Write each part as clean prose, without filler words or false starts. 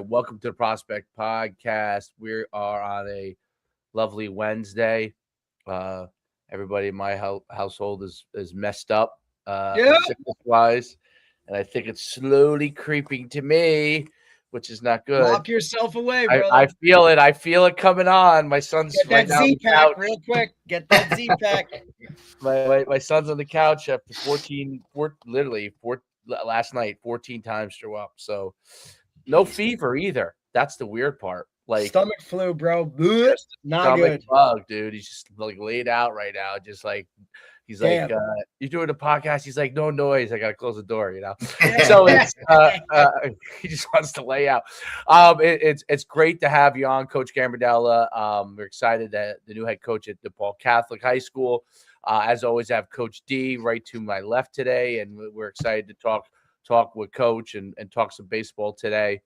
Welcome to the Prospect Podcast. We are on a lovely Wednesday. Everybody in my household is messed up, sickness wise, and I think it's slowly creeping to me, which is not good. Lock yourself away, brother. I feel it. I feel it coming on. My son's Get right that now on the Z-Pack couch. real quick. Get that Z-Pack. My son's on the couch after last night, 14 times threw up. So no fever either. That's the weird part. Like stomach flu, bro. Not good. Bug, dude. He's just like laid out right now. Just like he's like, you're doing a podcast. He's like, no noise. I gotta close the door, So it's he just wants to lay out. It's great to have you on, Coach Gambardella. We're excited that the new head coach at DePaul Catholic High School. As always, I have Coach D right to my left today, and we're excited to talk with Coach and talk some baseball today.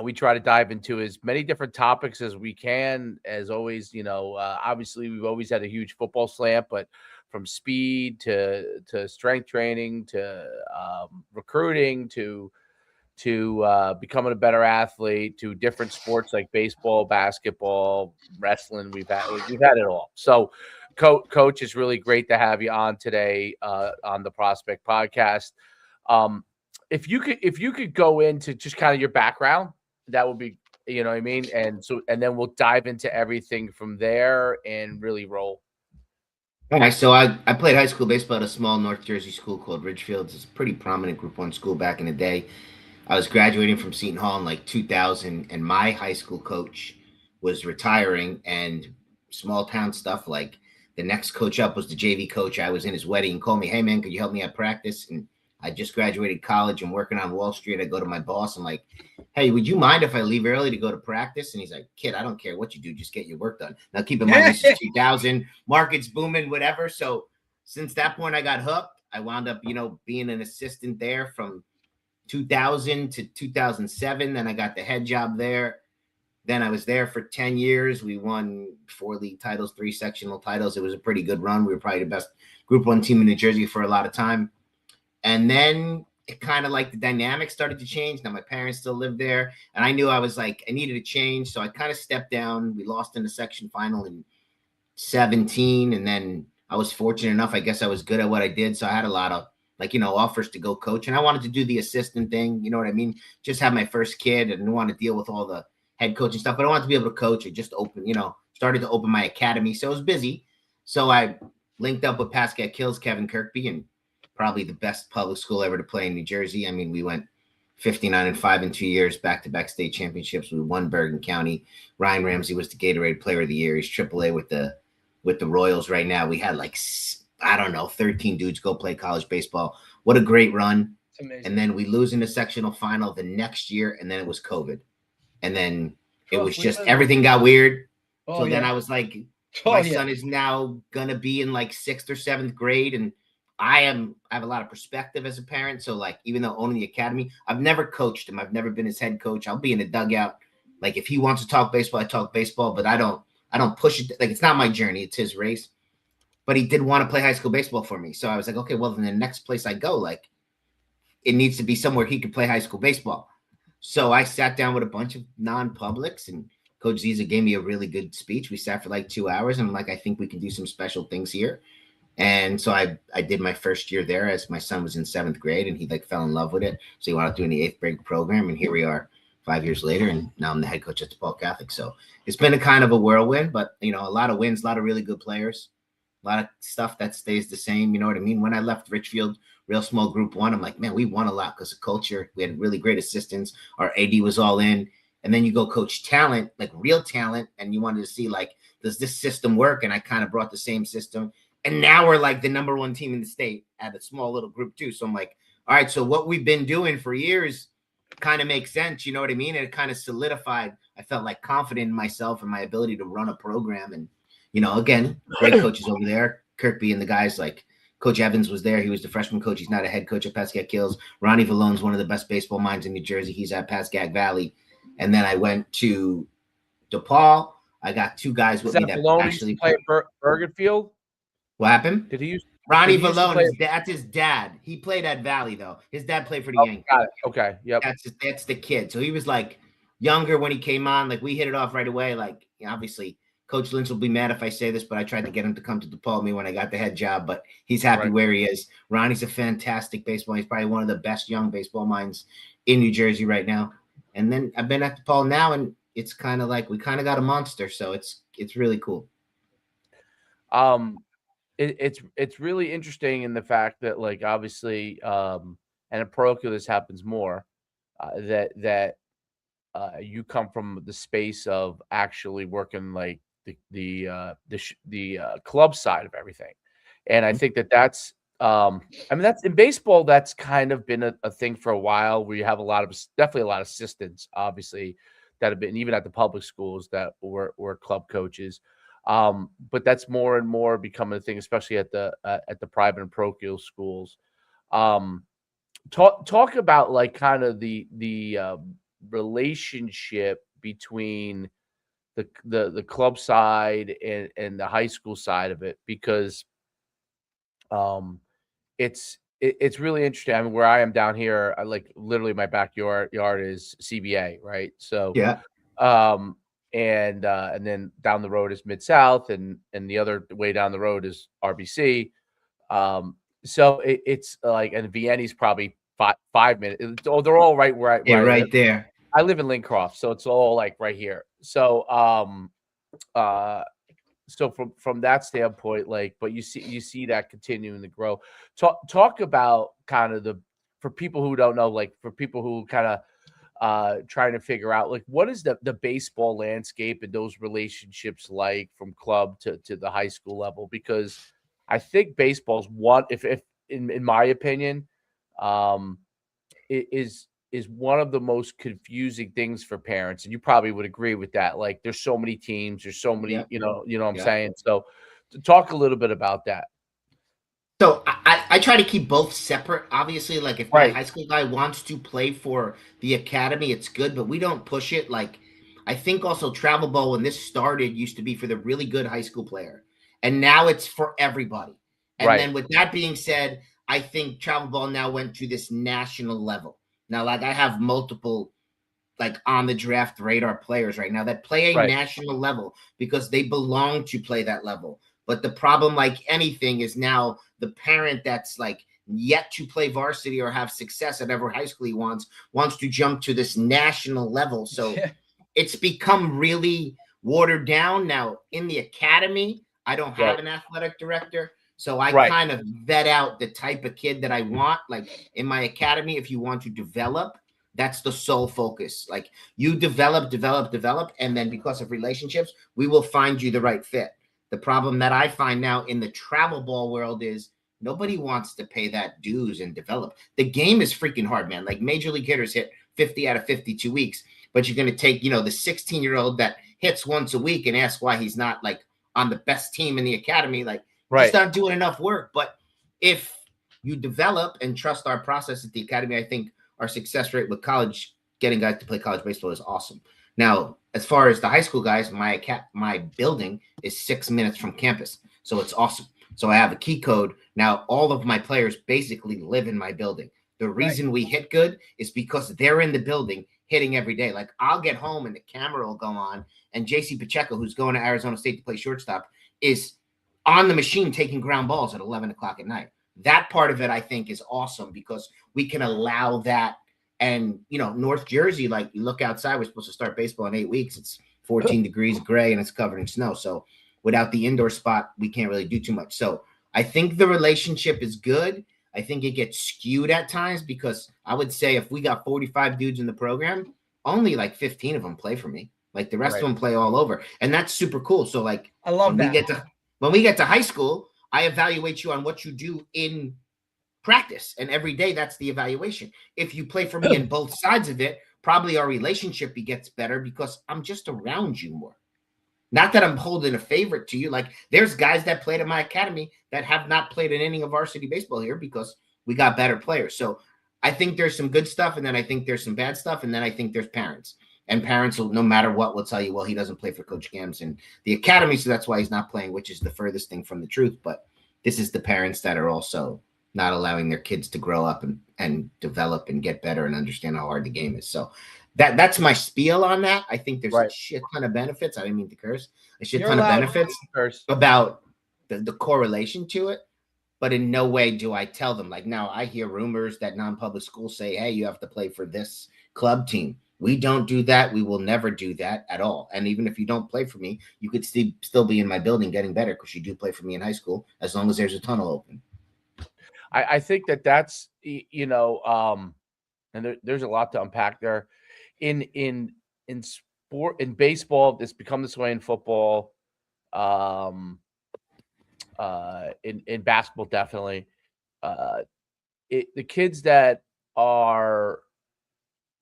We try to dive into as many different topics as we can. As always, obviously we've always had a huge football slant, but from speed to strength training to recruiting to becoming a better athlete to different sports like baseball, basketball, wrestling. We've had it all. So, Coach, it's really great to have you on today on the Prospect Podcast. If you could go into just kind of your background, that would be, you know what I mean? And then we'll dive into everything from there and really roll. All right. So I played high school baseball at a small North Jersey school called Ridgefield. It's a pretty prominent Group 1 school back in the day. I was graduating from Seton Hall in like 2000, and my high school coach was retiring, and small town stuff, like the next coach up was the JV coach. I was in his wedding. He called me, hey, man, could you help me at practice? And I just graduated college and working on Wall Street. I go to my boss. I'm like, hey, would you mind if I leave early to go to practice? And he's like, kid, I don't care what you do. Just get your work done. Now, keep in mind, this is 2000. Market's booming, whatever. So since that point, I got hooked. I wound up, being an assistant there from 2000 to 2007. Then I got the head job there. Then I was there for 10 years. We won 4 league titles, 3 sectional titles. It was a pretty good run. We were probably the best Group 1 team in New Jersey for a lot of time. And then it kind of like the dynamic started to change. Now my parents still lived there, and I knew I was like, I needed a change. So I kind of stepped down. We lost in the section final in 17. And then I was fortunate enough. I guess I was good at what I did. So I had a lot of offers to go coach, and I wanted to do the assistant thing. You know what I mean? Just have my first kid and didn't want to deal with all the head coaching stuff, but I wanted to be able to coach. I just started to open my academy. So I was busy. So I linked up with Pascat Kills, Kevin Kirkby, and probably the best public school ever to play in New Jersey. I mean, we went 59-5 in 2 years, back-to-back state championships. We won Bergen County. Ryan Ramsey was the Gatorade Player of the Year. He's AAA with the Royals right now. We had 13 dudes go play college baseball. What a great run. It's amazing. And then we lose in the sectional final the next year, and then it was COVID. And then it was just everything got weird. Then I was like, my son is now going to be in like 6th or 7th grade, and I have a lot of perspective as a parent. So like, even though owning the academy, I've never coached him. I've never been his head coach. I'll be in the dugout. Like if he wants to talk baseball, I talk baseball, but I don't push it. Like it's not my journey. It's his race. But he did want to play high school baseball for me. So I was like, okay, well then the next place I go, like it needs to be somewhere he could play high school baseball. So I sat down with a bunch of non-publics, and Coach Ziza gave me a really good speech. We sat for like 2 hours, and I'm like, I think we can do some special things here. And so I did my first year there as my son was in 7th grade, and he like fell in love with it. So he wound up doing the 8th grade program, and here we are 5 years later, and now I'm the head coach at DePaul Catholic. So it's been a kind of a whirlwind, but a lot of wins, a lot of really good players, a lot of stuff that stays the same. You know what I mean? When I left Richfield, real small Group 1, I'm like, man, we won a lot because of culture. We had really great assistants. Our AD was all in. And then you go coach talent, like real talent, and you wanted to see like, does this system work? And I kind of brought the same system. And now we're like the number 1 team in the state at a small little Group 2. So I'm like, all right, so what we've been doing for years kind of makes sense. You know what I mean? And it kind of solidified. I felt like confident in myself and my ability to run a program. And, again, great coaches over there. Kirkby and the guys like Coach Evans was there. He was the freshman coach. He's not a head coach at Pascat Kills. Ronnie Vallone's one of the best baseball minds in New Jersey. He's at Pascack Valley. And then I went to DePaul. I got 2 guys with me that actually play Bergenfield. What happened? Did he Ronnie he used to Valone, play. that's his dad. He played at Valley though. His dad played for the Oh, Yankees. got it. Okay. Yep. That's the kid. So he was like younger when he came on. Like we hit it off right away. Like obviously, Coach Lynch will be mad if I say this, but I tried to get him to come to DePaul me when I got the head job. But he's happy where he is. Ronnie's a fantastic baseball. He's probably one of the best young baseball minds in New Jersey right now. And then I've been at DePaul now, and it's kind of like we kind of got a monster. So it's really cool. It's really interesting in the fact that, like, obviously, and in parochial this happens more, that you come from the space of actually working like the club side of everything, and I think that's I mean, that's in baseball, that's kind of been a thing for a while, where you have definitely a lot of assistants, obviously, that have been even at the public schools that were club coaches. But that's more and more becoming a thing, especially at the private and parochial schools. Um, talk about like kind of the relationship between the club side and the high school side of it, because it's really interesting. I mean, where I am down here, I like literally my backyard is CBA, right? So Yeah. And then down the road is Mid South, and the other way down the road is RBC. So it's like, and Vienna's probably 5 minutes. They're all right where I live. Right there. I live in Lincroft, so it's all like right here. So so from that standpoint, like, but you see that continuing to grow. Talk about kind of for people who don't know, like for people who kind of trying to figure out, like, what is the baseball landscape and those relationships like from club to the high school level? Because I think baseball's one, if in my opinion, it is one of the most confusing things for parents, and you probably would agree with that. Like, there's so many teams, there's so many, you know what I'm saying. So, to talk a little bit about that. So I try to keep both separate. Obviously, like if my high school guy wants to play for the academy, it's good, but we don't push it. Like I think also travel ball, when this started, used to be for the really good high school player, and now it's for everybody. And then with that being said, I think travel ball now went to this national level. Now, like I have multiple like on the draft radar players right now that play a national level because they belong to play that level. But the problem, like anything, is now the parent that's like yet to play varsity or have success at every high school he wants to jump to this national level. So it's become really watered down. Now in the academy, I don't have an athletic director. So I kind of vet out the type of kid that I want. Like in my academy, if you want to develop, that's the sole focus. Like you develop. And then because of relationships, we will find you the right fit. The problem that I find now in the travel ball world is nobody wants to pay that dues and develop. The game is freaking hard, man. Like major league hitters hit 50 out of 52 weeks, but you're going to take, the 16-year-old that hits once a week and ask why he's not like on the best team in the academy. Like he's not doing enough work. But if you develop and trust our process at the academy, I think our success rate with college, getting guys to play college baseball, is awesome. Now, as far as the high school guys, my building is 6 minutes from campus. So it's awesome. So I have a key code. Now, all of my players basically live in my building. The reason we hit good is because they're in the building hitting every day. Like I'll get home and the camera will go on, and JC Pacheco, who's going to Arizona State to play shortstop, is on the machine taking ground balls at 11 o'clock at night. That part of it, I think, is awesome because we can allow that. And, North Jersey, like you look outside, we're supposed to start baseball in 8 weeks. It's 14 degrees gray and it's covered in snow. So without the indoor spot, we can't really do too much. So I think the relationship is good. I think it gets skewed at times because I would say if we got 45 dudes in the program, only like 15 of them play for me. Like the rest of them play all over. And that's super cool. So like I love that. When we get to high school, I evaluate you on what you do in practice, and every day that's the evaluation. If you play for me in both sides of it, probably our relationship gets better because I'm just around you more. Not that I'm holding a favorite to you. Like there's guys that played at my academy that have not played an inning of varsity baseball here because we got better players. So I think there's some good stuff, and then I think there's some bad stuff, and then I think there's parents. And parents will, no matter what, will tell you, well, he doesn't play for Coach Gams in the academy, so that's why he's not playing, which is the furthest thing from the truth. But this is the parents that are also not allowing their kids to grow up and develop and get better and understand how hard the game is. So that's my spiel on that. I think there's a shit ton of benefits. I didn't mean to curse. A shit ton of benefits about the correlation to it. But in no way do I tell them, like, now I hear rumors that non-public schools say, hey, you have to play for this club team. We don't do that. We will never do that at all. And even if you don't play for me, you could still be in my building getting better because you do play for me in high school, as long as there's a tunnel open. I think that's, and there's a lot to unpack there. In sport, in baseball, it's become this way in football. In basketball, definitely. The kids that are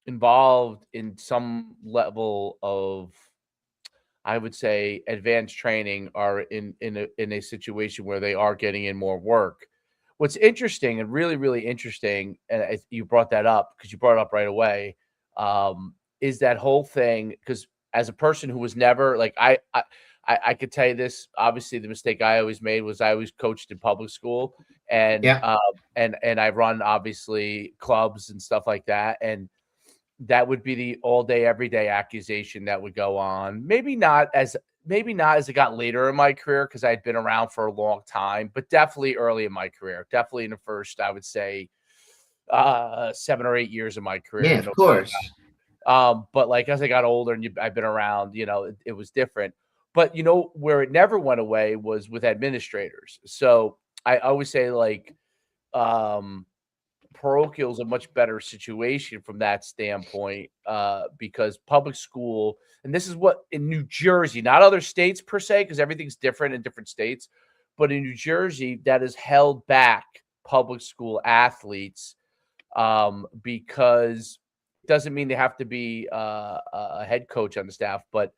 involved in some level of, I would say, advanced training are in a situation where they are getting in more work. What's interesting and really, really interesting, and you brought that up because you brought it up right away, is that whole thing. Because as a person who was never like I could tell you this. Obviously, the mistake I always made was I always coached in public school, and and I run obviously clubs and stuff like that, and that would be the all day, every day accusation that would go on. Maybe not as it got later in my career because I'd been around for a long time, but definitely early in my career, definitely in the first, I would say, 7 or 8 years of my career. Yeah, of course. But like as I got older and I've been around, it was different. But where it never went away was with administrators. So I always say like parochial is a much better situation from that standpoint because public school, and this is what in New Jersey, not other states per se, because everything's different in different states, but in New Jersey, that has held back public school athletes because it doesn't mean they have to be a head coach on the staff, but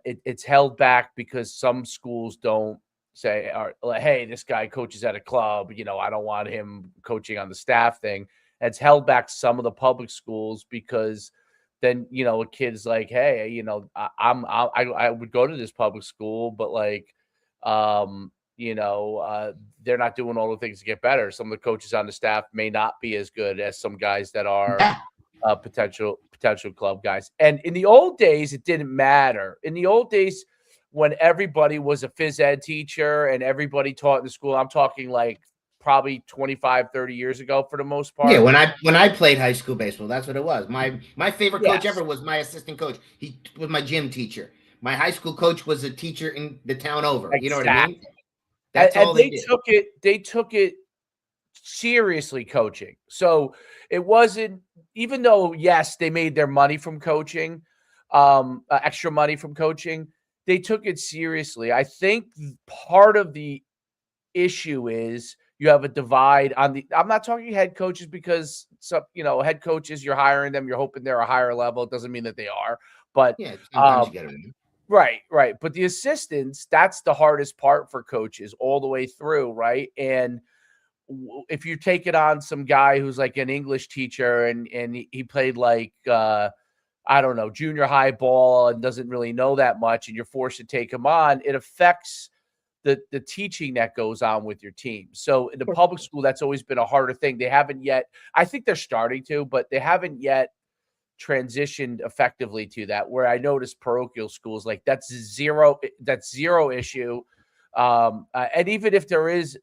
it's held back because some schools don't say, hey, this guy coaches at a club, I don't want him coaching on the staff thing. And it's held back some of the public schools because then, a kid's like, hey, I would go to this public school, but like, they're not doing all the things to get better. Some of the coaches on the staff may not be as good as some guys that are potential club guys. And in the old days, it didn't matter. In the old days, when everybody was a phys ed teacher and everybody taught in the school, I'm talking like probably 25, 30 years ago for the most part. Yeah, when I played high school baseball, that's what it was. My favorite coach ever was my assistant coach. He was my gym teacher. My high school coach was a teacher in the town over. Exactly. You know what I mean? That's all they did. They took it seriously, coaching. So it wasn't, even though, yes, they made their money from coaching, extra money from coaching, they took it seriously. I think part of the issue is you have a divide on I'm not talking head coaches because some, head coaches, you're hiring them, you're hoping they're a higher level. It doesn't mean that they are, but yeah, sometimes you get them. Right. But the assistants, that's the hardest part for coaches all the way through. Right. And if you take it on some guy who's like an English teacher and he played like, I don't know, junior high ball and doesn't really know that much, and you're forced to take him on, it affects the teaching that goes on with your team. So in the public school, that's always been a harder thing. They haven't yet, I think they're starting to, but they haven't yet transitioned effectively to that, where I noticed parochial schools, like that's zero issue. And even if there is,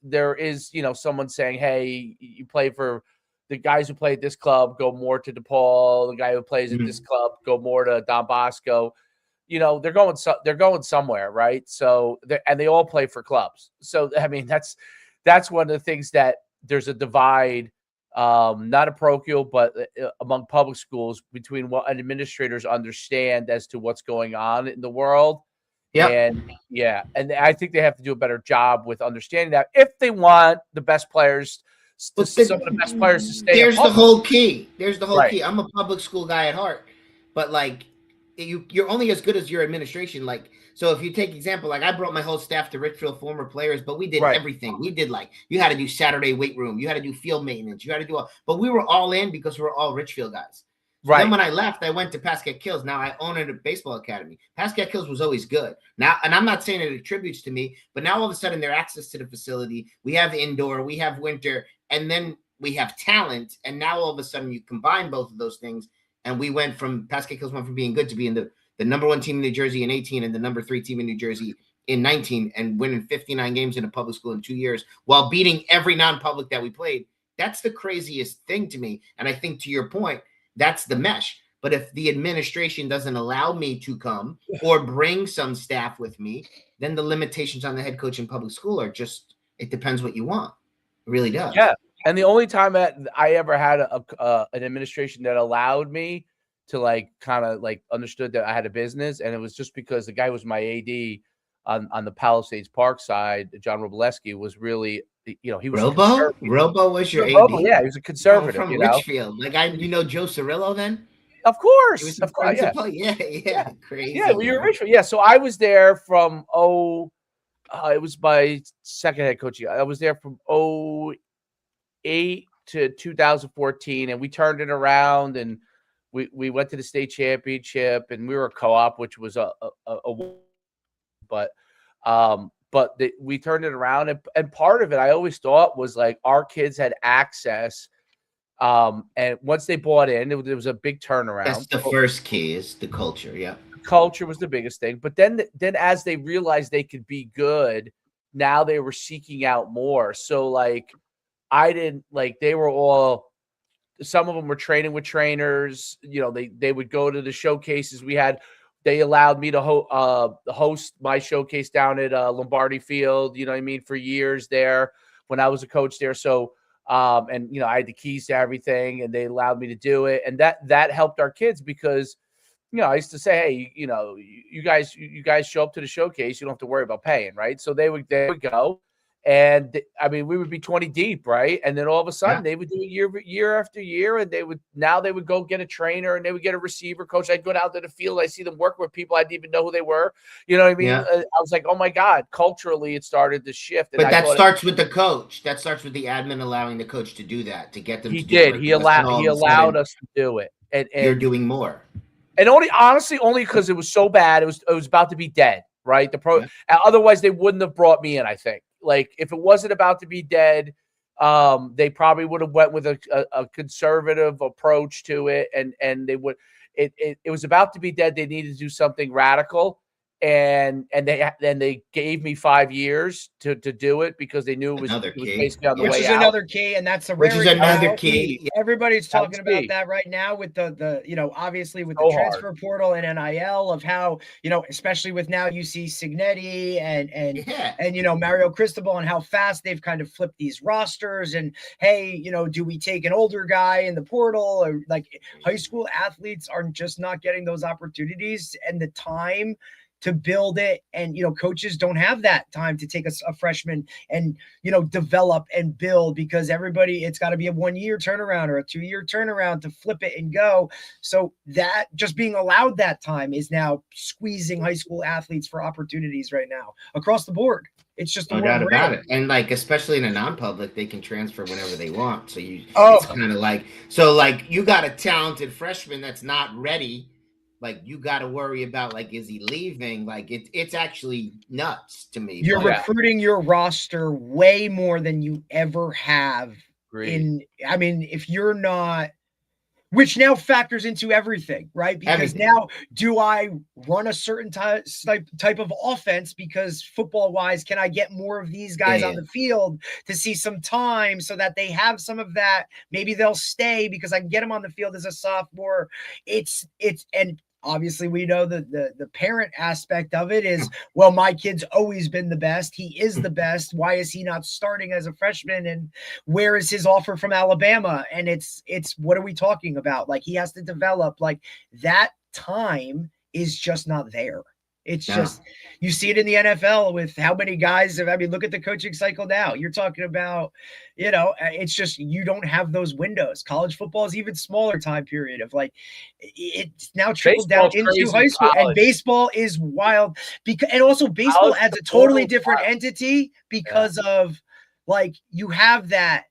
someone saying, hey, you play for the guys who play at this club, go more to DePaul. The guy who plays at this club, go more to Don Bosco. They're going somewhere, right? So they all play for clubs. So I mean, that's one of the things that there's a divide, not a parochial, but among public schools between what administrators understand as to what's going on in the world. Yeah. And I think they have to do a better job with understanding that if they want the best players. Some of the best players to stay. There's the whole key. Key. I'm a public school guy at heart, but like you're only as good as your administration. Like, so if you take example, like I brought my whole staff to Richfield, former players, but we did everything. We did like, you had to do Saturday weight room, you had to do field maintenance, you had to do but we were all in because we were all Richfield guys. So then when I left, I went to Pascat Kills. Now I own a baseball academy. Pascat Kills was always good. Now, and I'm not saying it attributes to me, but now all of a sudden their access to the facility, we have indoor, we have winter, and then we have talent. And now all of a sudden you combine both of those things. And we went from Pascat Kills went from being good to being the number 1 team in New Jersey in 18 and the number 3 team in New Jersey in 19 and winning 59 games in a public school in 2 years while beating every non-public that we played. That's the craziest thing to me. And I think to your point, that's the mesh. But if the administration doesn't allow me to come or bring some staff with me, then the limitations on the head coach in public school are just, it depends what you want. It really does. Yeah. And the only time that I ever had an administration that allowed me to like kind of like understood that I had a business, and it was just because the guy was my AD on the Palisades Park side, John Robleski, was really, he was Robo was your AD? Yeah, he was a conservative. From Richfield. Like Joe Cirillo then? Of course. Of course. Yeah. Crazy. Yeah, well, you're Richfield. Yeah. So I was there from it was my second head coach. I was there from 2008 to 2014, and we turned it around, and we went to the state championship, and we were a co-op, which was we turned it around, and part of it I always thought was like our kids had access, and once they bought in, it was a big turnaround. That's the first key, is the culture. Yeah, culture was the biggest thing. But then as they realized they could be good, now they were seeking out more. So like I didn't like, they were all, some of them were training with trainers, they would go to the showcases we had. They allowed me to host my showcase down at Lombardi Field, for years there when I was a coach there. So, and I had the keys to everything, and they allowed me to do it. And that helped our kids because, I used to say, hey, you guys show up to the showcase, you don't have to worry about paying, right? So they would go. And we would be 20 deep, right? And then all of a sudden they would do it year after year, and they would go get a trainer, and they would get a receiver coach. I'd go down to the field, I see them work with people I didn't even know who they were. You know what I mean? Yeah. I was like, oh my God, culturally it started to shift. And but that starts with the coach. That starts with the admin allowing the coach to do that, to get them to do it. He allowed us to do it. And you're doing more. And honestly, only because it was so bad. It was about to be dead, right? Otherwise they wouldn't have brought me in, I think. Like if it wasn't about to be dead, they probably would have went with a conservative approach to it, and they would. It was about to be dead. They needed to do something radical, and they gave me 5 years to do it because they knew it was basically on the way out. Which is another key, and that's another key. Everybody's talking about that right now with the obviously with the transfer portal and NIL, of how especially with now you see Signetti and Mario Cristobal, and how fast they've kind of flipped these rosters, and hey, do we take an older guy in the portal, or like high school athletes are just not getting those opportunities and the time to build it, and coaches don't have that time to take a freshman and develop and build, because it's got to be a 1 year turnaround or a 2 year turnaround to flip it and go. So that just being allowed that time is now squeezing high school athletes for opportunities right now across the board. It's just no doubt about it. And like, especially in a non-public, they can transfer whenever they want. So it's kind of like, you got a talented freshman that's not ready. Like, you got to worry about, like, is he leaving? Like, it's actually nuts to me. You're recruiting your roster way more than you ever have. If you're not, which now factors into everything, right? Because now, do I run a certain type of offense? Because football-wise, can I get more of these guys on the field to see some time so that they have some of that? Maybe they'll stay because I can get them on the field as a sophomore. And obviously we know that the parent aspect of it is, well, my kid's always been the best. He is the best. Why is he not starting as a freshman? And where is his offer from Alabama? And it's what are we talking about? Like, he has to develop. Like, that time is just not there. It's just, you see it in the NFL with how many guys look at the coaching cycle now. You're talking about, it's just, you don't have those windows. College football is even smaller time period of like, it's now trickled down into high school, and baseball is wild and also baseball adds a totally different entity because of like, you have that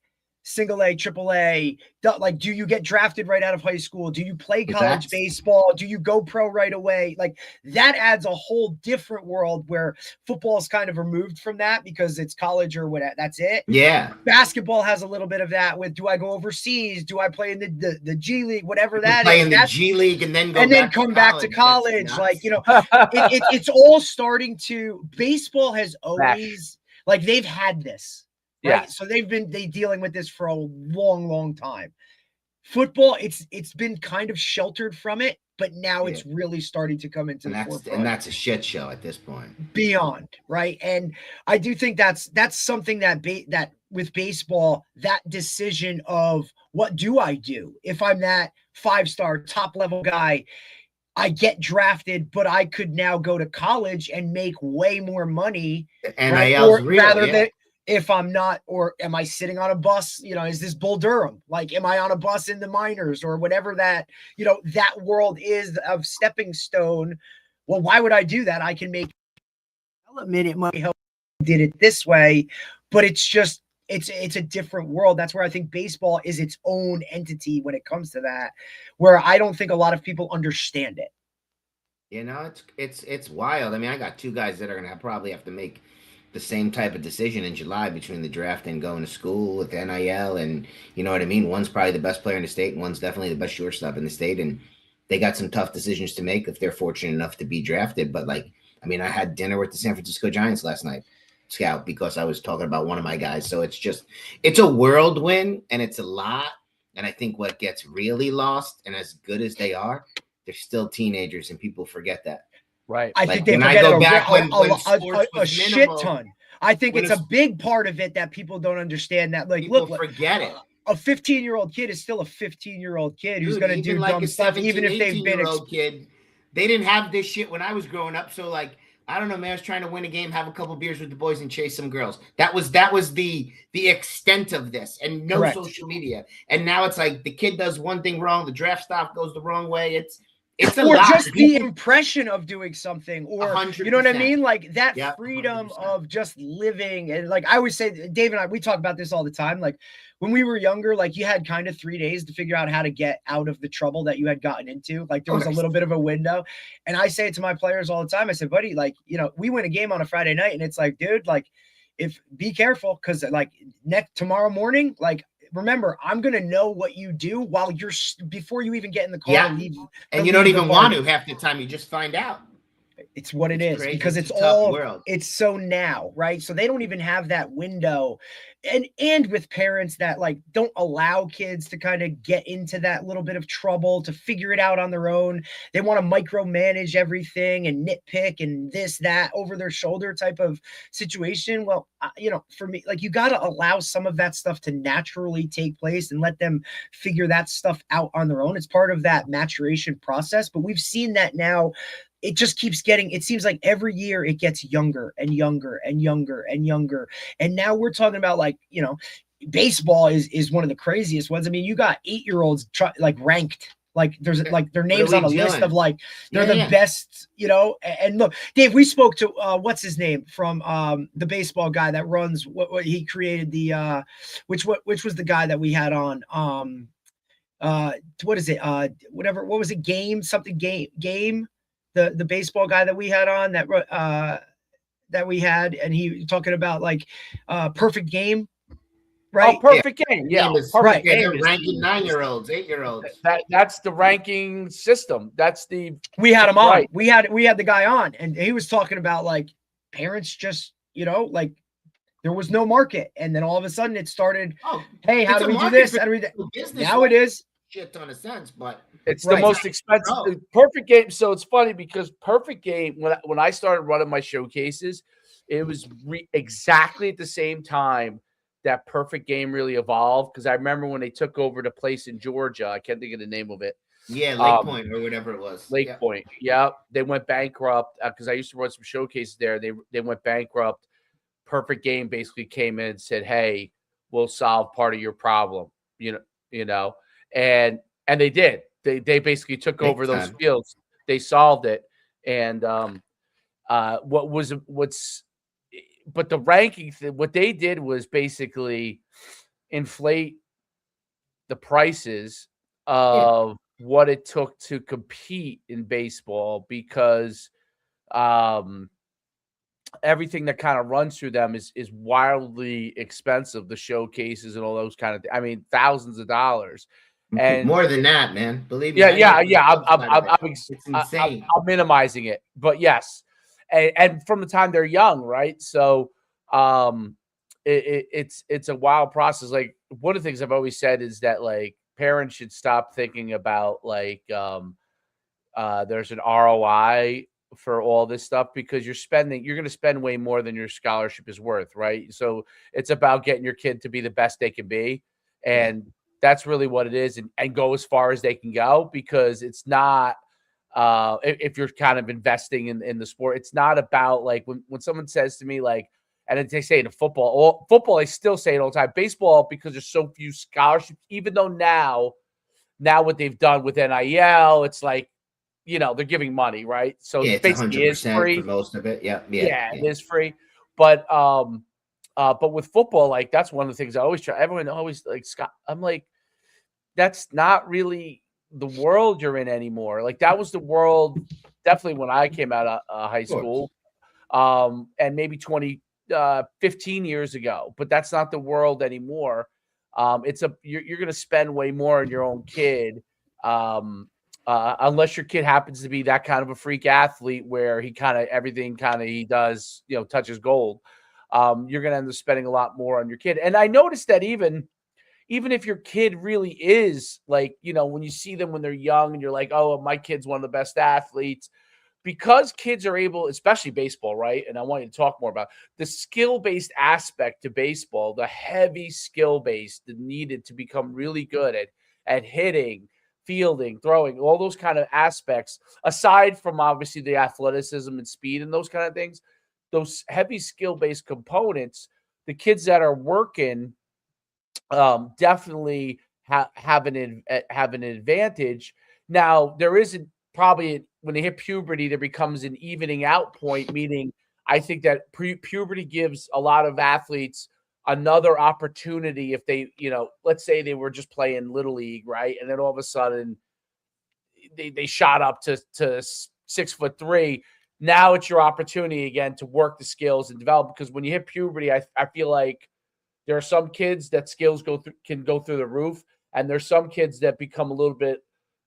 single A, triple A? Like, do you get drafted right out of high school? Do you play college baseball? Do you go pro right away? Like, that adds a whole different world where football is kind of removed from that because it's college or whatever. That's it. Yeah. Basketball has a little bit of that with, do I go overseas? Do I play in the G League? Whatever that play is. in the G League and then come back to college. Like, you know, it's all starting to, baseball has always, like, they've had this. Right. Yeah. So they've been dealing with this for a long, long time. Football, it's been kind of sheltered from it, but now it's really starting to come into the forefront. And that's a shit show at this point. Beyond, right? And I do think that's something that with baseball, that decision of what do I do if I'm that 5-star top level guy, I get drafted, but I could now go to college and make way more money. NIL's real, than if I'm not, or am I sitting on a bus? You know, is this Bull Durham? Like, am I on a bus in the minors or whatever that, you know, that world is of stepping stone? Well, why would I do that? I can make development. It might help. Did it this way, but it's just, it's a different world. That's where I think baseball is its own entity when it comes to that, where I don't think a lot of people understand it. You know, it's wild. I mean, I got 2 guys that are going to probably have to make the same type of decision in July between the draft and going to school with the NIL. And you know what I mean? One's probably the best player in the state, and one's definitely the best shortstop in the state. And they got some tough decisions to make if they're fortunate enough to be drafted. But like, I mean, I had dinner with the San Francisco Giants last night, Scout, because I was talking about one of my guys. So it's a whirlwind and it's a lot. And I think what gets really lost, and as good as they are, they're still teenagers and people forget that. Right. I think they forget a shit ton. I think it's a big part of it that people don't understand that. Like, look, forget it. A 15-year-old kid is still a 15-year-old kid who's going to do like dumb stuff, even if they've been kid. They didn't have this shit when I was growing up. So like, I don't know, man. I was trying to win a game, have a couple beers with the boys, and chase some girls. That was the extent of this, and no social media. And now it's like the kid does one thing wrong, the draft stock goes the wrong way. It's a or lot. Just the impression of doing something, or 100%. You know what I mean? Like that freedom 100%. Of just living. And like I always say, Dave and I, we talk about this all the time. Like when we were younger, like you had kind of 3 days to figure out how to get out of the trouble that you had gotten into. Like there was a little bit of a window. And I say it to my players all the time. I said, buddy, like, you know, we win a game on a Friday night and it's like, dude, like be careful. Cause like tomorrow morning, like, remember, I'm going to know what you do before you even get in the car. Yeah. And you don't even want to half the time. You just find out. It's what it is, crazy. Because it's all world. It's so now, right? So they don't even have that window. And with parents that like don't allow kids to kind of get into that little bit of trouble, to figure it out on their own. They want to micromanage everything and nitpick and this, that over their shoulder type of situation. Well, you know, for me, like you got to allow some of that stuff to naturally take place and let them figure that stuff out on their own. It's part of that maturation process, but we've seen that now. It just keeps getting, it seems like every year it gets younger and younger and younger and younger. And now we're talking about like, you know, baseball is one of the craziest ones. I mean, you got 8-year-olds like ranked, like there's like their names on a list of like, they're the best, you know. And look, Dave, we spoke to, what's his name from the baseball guy that runs what he created the, which was the guy that we had on, what is it? What was it? Game. The baseball guy that we had on that we had, and he was talking about like perfect game, right? Oh, perfect game. Yeah. Perfect game. Ranking 9-year-olds, 8-year-olds. That's the ranking system. We had him on. We had the guy on, and he was talking about like parents just, you know, like there was no market. And then all of a sudden it started, hey, how do we do this? How do we do that? Now it is. Shit ton of sense, but it's the most expensive. Perfect game. So it's funny because perfect game, when I started running my showcases, it was exactly at the same time that perfect game really evolved. Because I remember when they took over the place in Georgia, I can't think of the name of it. Yeah, Lake Point or whatever it was. Lake Point. Yeah, they went bankrupt because I used to run some showcases there. They went bankrupt. Perfect game basically came in and said, "Hey, we'll solve part of your problem." You know. And they did. They basically took over those fields. They solved it. And but the ranking, what they did was basically inflate the prices of what it took to compete in baseball, because everything that kind of runs through them is wildly expensive, the showcases and all those kind of I mean, thousands of dollars. And more than that, man. Believe me. yeah. It's insane. I'm minimizing it, but yes, and from the time they're young, right? So, it's a wild process. Like, one of the things I've always said is that, like, parents should stop thinking about, like, there's an ROI for all this stuff, because you're going to spend way more than your scholarship is worth, right? So it's about getting your kid to be the best they can be, and that's really what it is, and go as far as they can go, because it's not if you're kind of investing in the sport, it's not about, like, when someone says to me, like, and they say in football, I still say it all the time, baseball, because there's so few scholarships, even though now what they've done with NIL, it's like, they're giving money, right? So Yeah, it's it's basically 100% free for most of it. Yeah. it is free. But with football, like, that's one of the things I always try. Everyone always, like, Scott, I'm like, that's not really the world you're in anymore. Like, that was the world definitely when I came out of high school, and maybe 15 years ago. But that's not the world anymore. You're going to spend way more on your own kid, unless your kid happens to be that kind of a freak athlete where everything he does, touches gold. You're going to end up spending a lot more on your kid. And I noticed that even if your kid really is, like, when you see them when they're young and you're like, oh, my kid's one of the best athletes, because kids are able, especially baseball, right? And I want you to talk more about the skill-based aspect to baseball, the heavy skill-based needed to become really good at hitting, fielding, throwing, all those kind of aspects, aside from obviously the athleticism and speed and those kind of things, those heavy skill-based components, the kids that are working definitely have an advantage. Now, there isn't probably, when they hit puberty, there becomes an evening out point, meaning I think that puberty gives a lot of athletes another opportunity. If they, let's say they were just playing little league, right? And then all of a sudden they shot up to 6'3". Now it's your opportunity again to work the skills and develop, because when you hit puberty, I feel like there are some kids that skills can go through the roof, and there's some kids that become a little bit,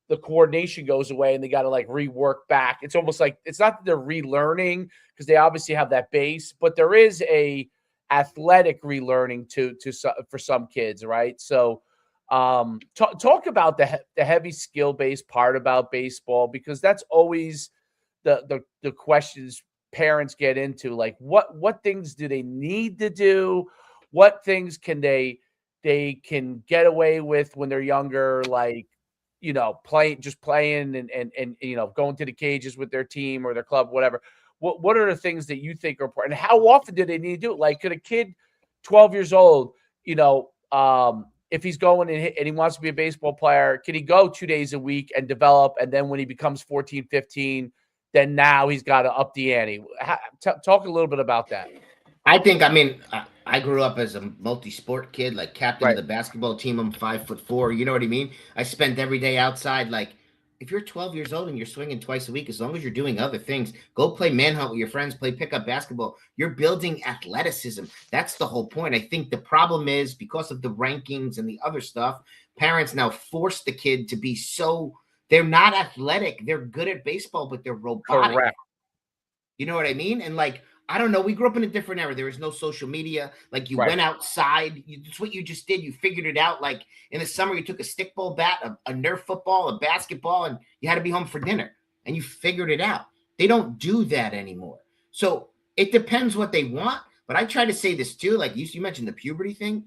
the coordination goes away and they got to, like, rework back. It's almost like, it's not that they're relearning, because they obviously have that base, but there is a athletic relearning for some kids, right? So talk about the heavy skill based part about baseball, because that's always the questions parents get into, like, what things do they need to do, what things can they can get away with when they're younger, like, playing and going to the cages with their team or their club, whatever. What are the things that you think are important? And how often do they need to do it? Like, could a kid 12 years old, if he's going and he wants to be a baseball player, can he go 2 days a week and develop? And then when he becomes 14, 15, then now he's got to up the ante. Talk a little bit about that. I think, I grew up as a multi-sport kid, like captain of the basketball team. I'm 5'4". You know what I mean? I spent every day outside. Like, if you're 12 years old and you're swinging twice a week, as long as you're doing other things, go play manhunt with your friends, play pickup basketball. You're building athleticism. That's the whole point. I think the problem is, because of the rankings and the other stuff, parents now force the kid to be they're not athletic. They're good at baseball, but they're robotic. Correct. You know what I mean? And, like, I don't know. We grew up in a different era. There was no social media. Like, you went outside. It's what you just did. You figured it out. Like, in the summer, you took a stickball bat, a Nerf football, a basketball, and you had to be home for dinner. And you figured it out. They don't do that anymore. So it depends what they want. But I try to say this too. Like, you mentioned the puberty thing.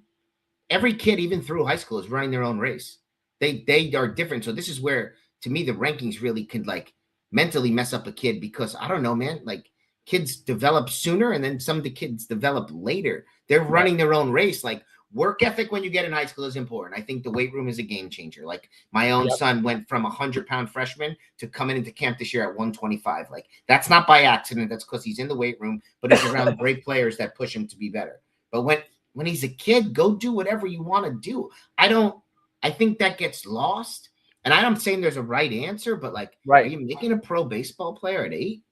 Every kid, even through high school, is running their own race. They are different. So this is where, to me, the rankings really can, like, mentally mess up a kid, because I don't know, man. Like, kids develop sooner, and then some of the kids develop later. They're running their own race. Like, work ethic when you get in high school is important. I think the weight room is a game changer. Like, my own son went from 100-pound freshman to coming into camp this year at 125. Like, that's not by accident. That's because he's in the weight room, but he's around great players that push him to be better. But when he's a kid, go do whatever you want to do. I think that gets lost. And I'm saying there's a right answer, but like, are you making a pro baseball player at 8?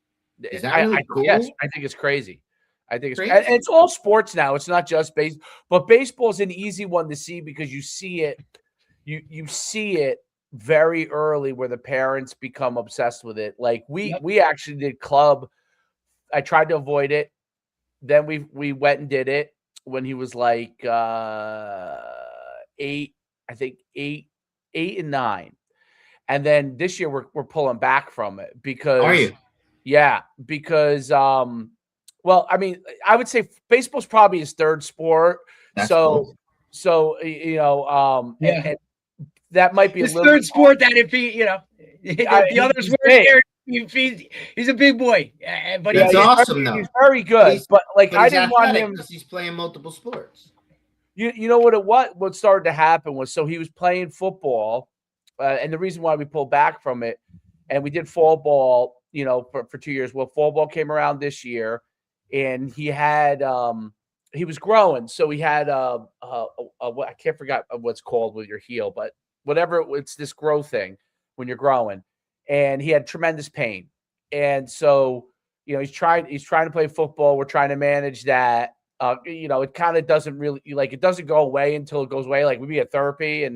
Is that really cool? Yes, I think it's crazy. I think it's crazy. And it's all sports now. It's not just baseball, but baseball is an easy one to see because you see it. You see it very early where the parents become obsessed with it. Like we actually did club. I tried to avoid it. Then we went and did it when he was like 8, I think 8 and 9. And then this year we're pulling back from it because are you? Yeah, because well, I mean, I would say baseball's probably his third sport. That's cool. So you know, and that might be his third sport. That if he, you know, the others weren't there, he's a big boy. But he's awesome though. He's very good. But like, I didn't want him because he's playing multiple sports. You know what started to happen was, so he was playing football, and the reason why we pulled back from it, and we did fall ball, you know, for 2 years. Well, fall ball came around this year, and he had he was growing, so he had I can't forget what's called with your heel, but whatever, it's this growth thing when you're growing, and he had tremendous pain, and so you know he's trying to play football. We're trying to manage that. You know, it kind of doesn't really, like, it doesn't go away until it goes away. Like, we'd be at therapy,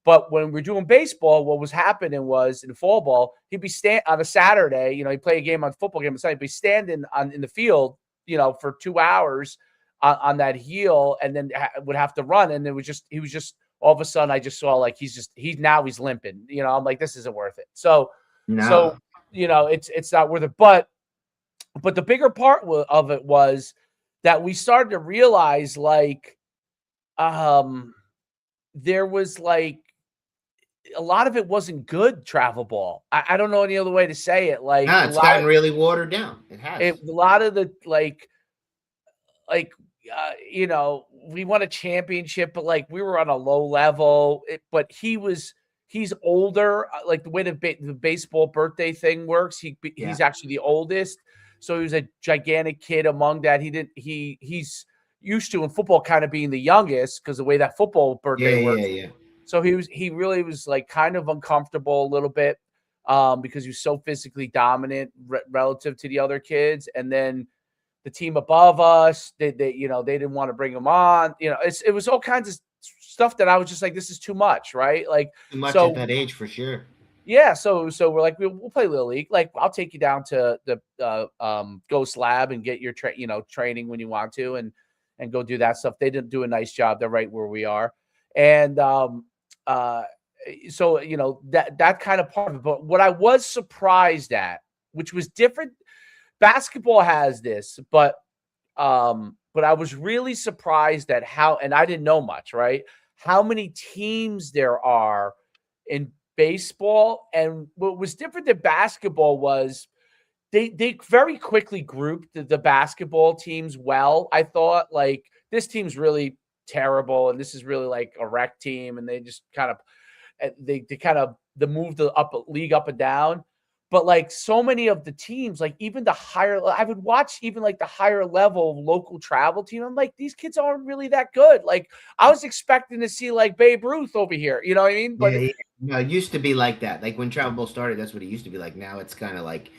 but when we're doing baseball, what was happening was in fall ball, he'd be on a Saturday, you know, he'd play a game on football game on Sunday, he'd be standing in the field, you know, for 2 hours on that heel, and then would have to run. And he was just all of a sudden, I just saw like, he's limping, you know, I'm like, this isn't worth it. So, you know, it's not worth it. But the bigger part of it was that we started to realize, like, there was like a lot of it wasn't good travel ball. I don't know any other way to say it. Like, it's gotten really watered down. It has. A lot of the you know, we won a championship, but like we were on a low level. But he's older. Like the way the baseball birthday thing works, he's actually the oldest. So he was a gigantic kid among that. He's used to in football kind of being the youngest because the way that football birthday works. Yeah. So he really was like kind of uncomfortable a little bit because he was so physically dominant relative to the other kids. And then the team above us, they you know, they didn't want to bring him on. You know, it was all kinds of stuff that I was just like, this is too much, right? Like, too much at that age for sure. Yeah, so we're like, we'll play Little League. Like, I'll take you down to the Ghost Lab and get your training when you want to, and go do that stuff. They didn't do a nice job. They're right where we are, and so you know that kind of part of it. But what I was surprised at, which was different, basketball has this, but I was really surprised at how, and I didn't know much, right? How many teams there are in baseball. And what was different than basketball was they very quickly grouped the basketball teams well. I thought, like, this team's really terrible and this is really like a rec team, and they just kind of they moved the league up and down. But like so many of the teams, like even the higher, I would watch even like the higher level local travel team. I'm like, these kids aren't really that good. Like, I was expecting to see like Babe Ruth over here. You know what I mean? But no, it used to be like that. Like when travel ball started, that's what it used to be like. Now it's kind of like,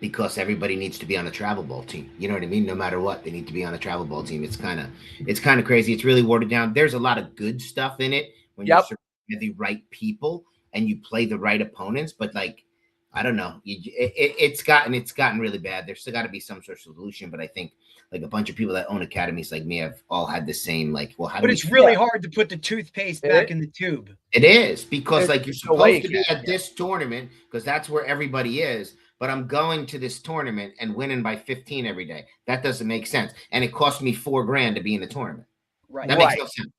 because everybody needs to be on a travel ball team. You know what I mean? No matter what, they need to be on a travel ball team. It's kind of crazy. It's really watered down. There's a lot of good stuff in it when you're surrounded the right people and you play the right opponents. But like, I don't know. It's gotten really bad. There's still got to be some sort of solution. But I think like a bunch of people that own academies like me have all had the same, like, well, how but it's really hard to put the toothpaste back in the tube. It is, because like you're supposed to be at this tournament because that's where everybody is. But I'm going to this tournament and winning by 15 every day. That doesn't make sense. And it cost me $4,000 to be in the tournament. Right. That makes no sense.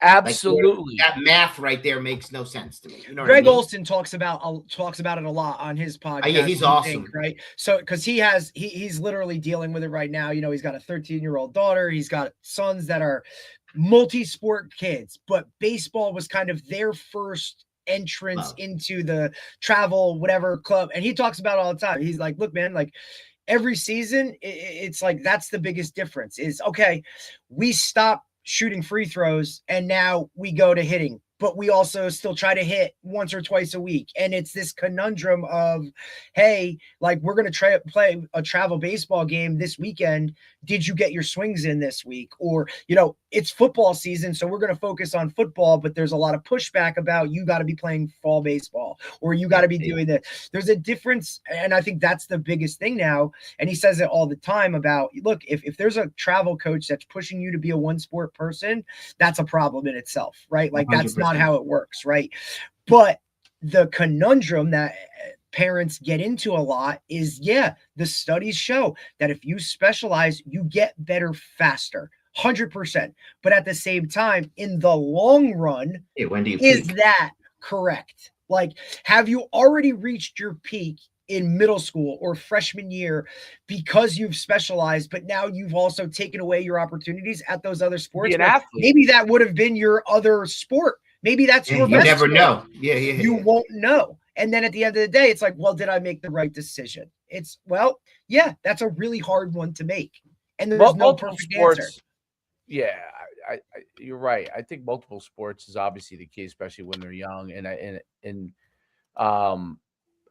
Absolutely. Like, that math right there makes no sense to me. You know Greg Olson talks about it a lot on his podcast. Yeah, he's awesome. Right. So because he's literally dealing with it right now. You know, he's got a 13-year-old daughter. He's got sons that are multi-sport kids, but baseball was kind of their first entrance into the travel, whatever club. And he talks about it all the time. He's like, look, man, like every season, it's like, that's the biggest difference is, okay, we stop shooting free throws, and now we go to hitting, but we also still try to hit once or twice a week. And it's this conundrum of, hey, like, we're going to play a travel baseball game this weekend. Did you get your swings in this week? Or, it's football season, so we're going to focus on football, but there's a lot of pushback about you got to be playing fall baseball, or you got to be doing that. There's a difference. And I think that's the biggest thing now. And he says it all the time about, look, if there's a travel coach that's pushing you to be a one sport person, that's a problem in itself, right? Like, 100%. That's not how it works, right? But the conundrum that parents get into a lot is, the studies show that if you specialize, you get better faster, 100%. But at the same time, in the long run, when do you is peak? That correct? Like, have you already reached your peak in middle school or freshman year because you've specialized, but now you've also taken away your opportunities at those other sports? Maybe that would have been your other sport. Maybe that's your best. You never sport. know. You won't know. And then at the end of the day, it's like, well, did I make the right decision? It's, that's a really hard one to make. And there's no perfect answer. Yeah, you're right. I think multiple sports is obviously the key, especially when they're young. And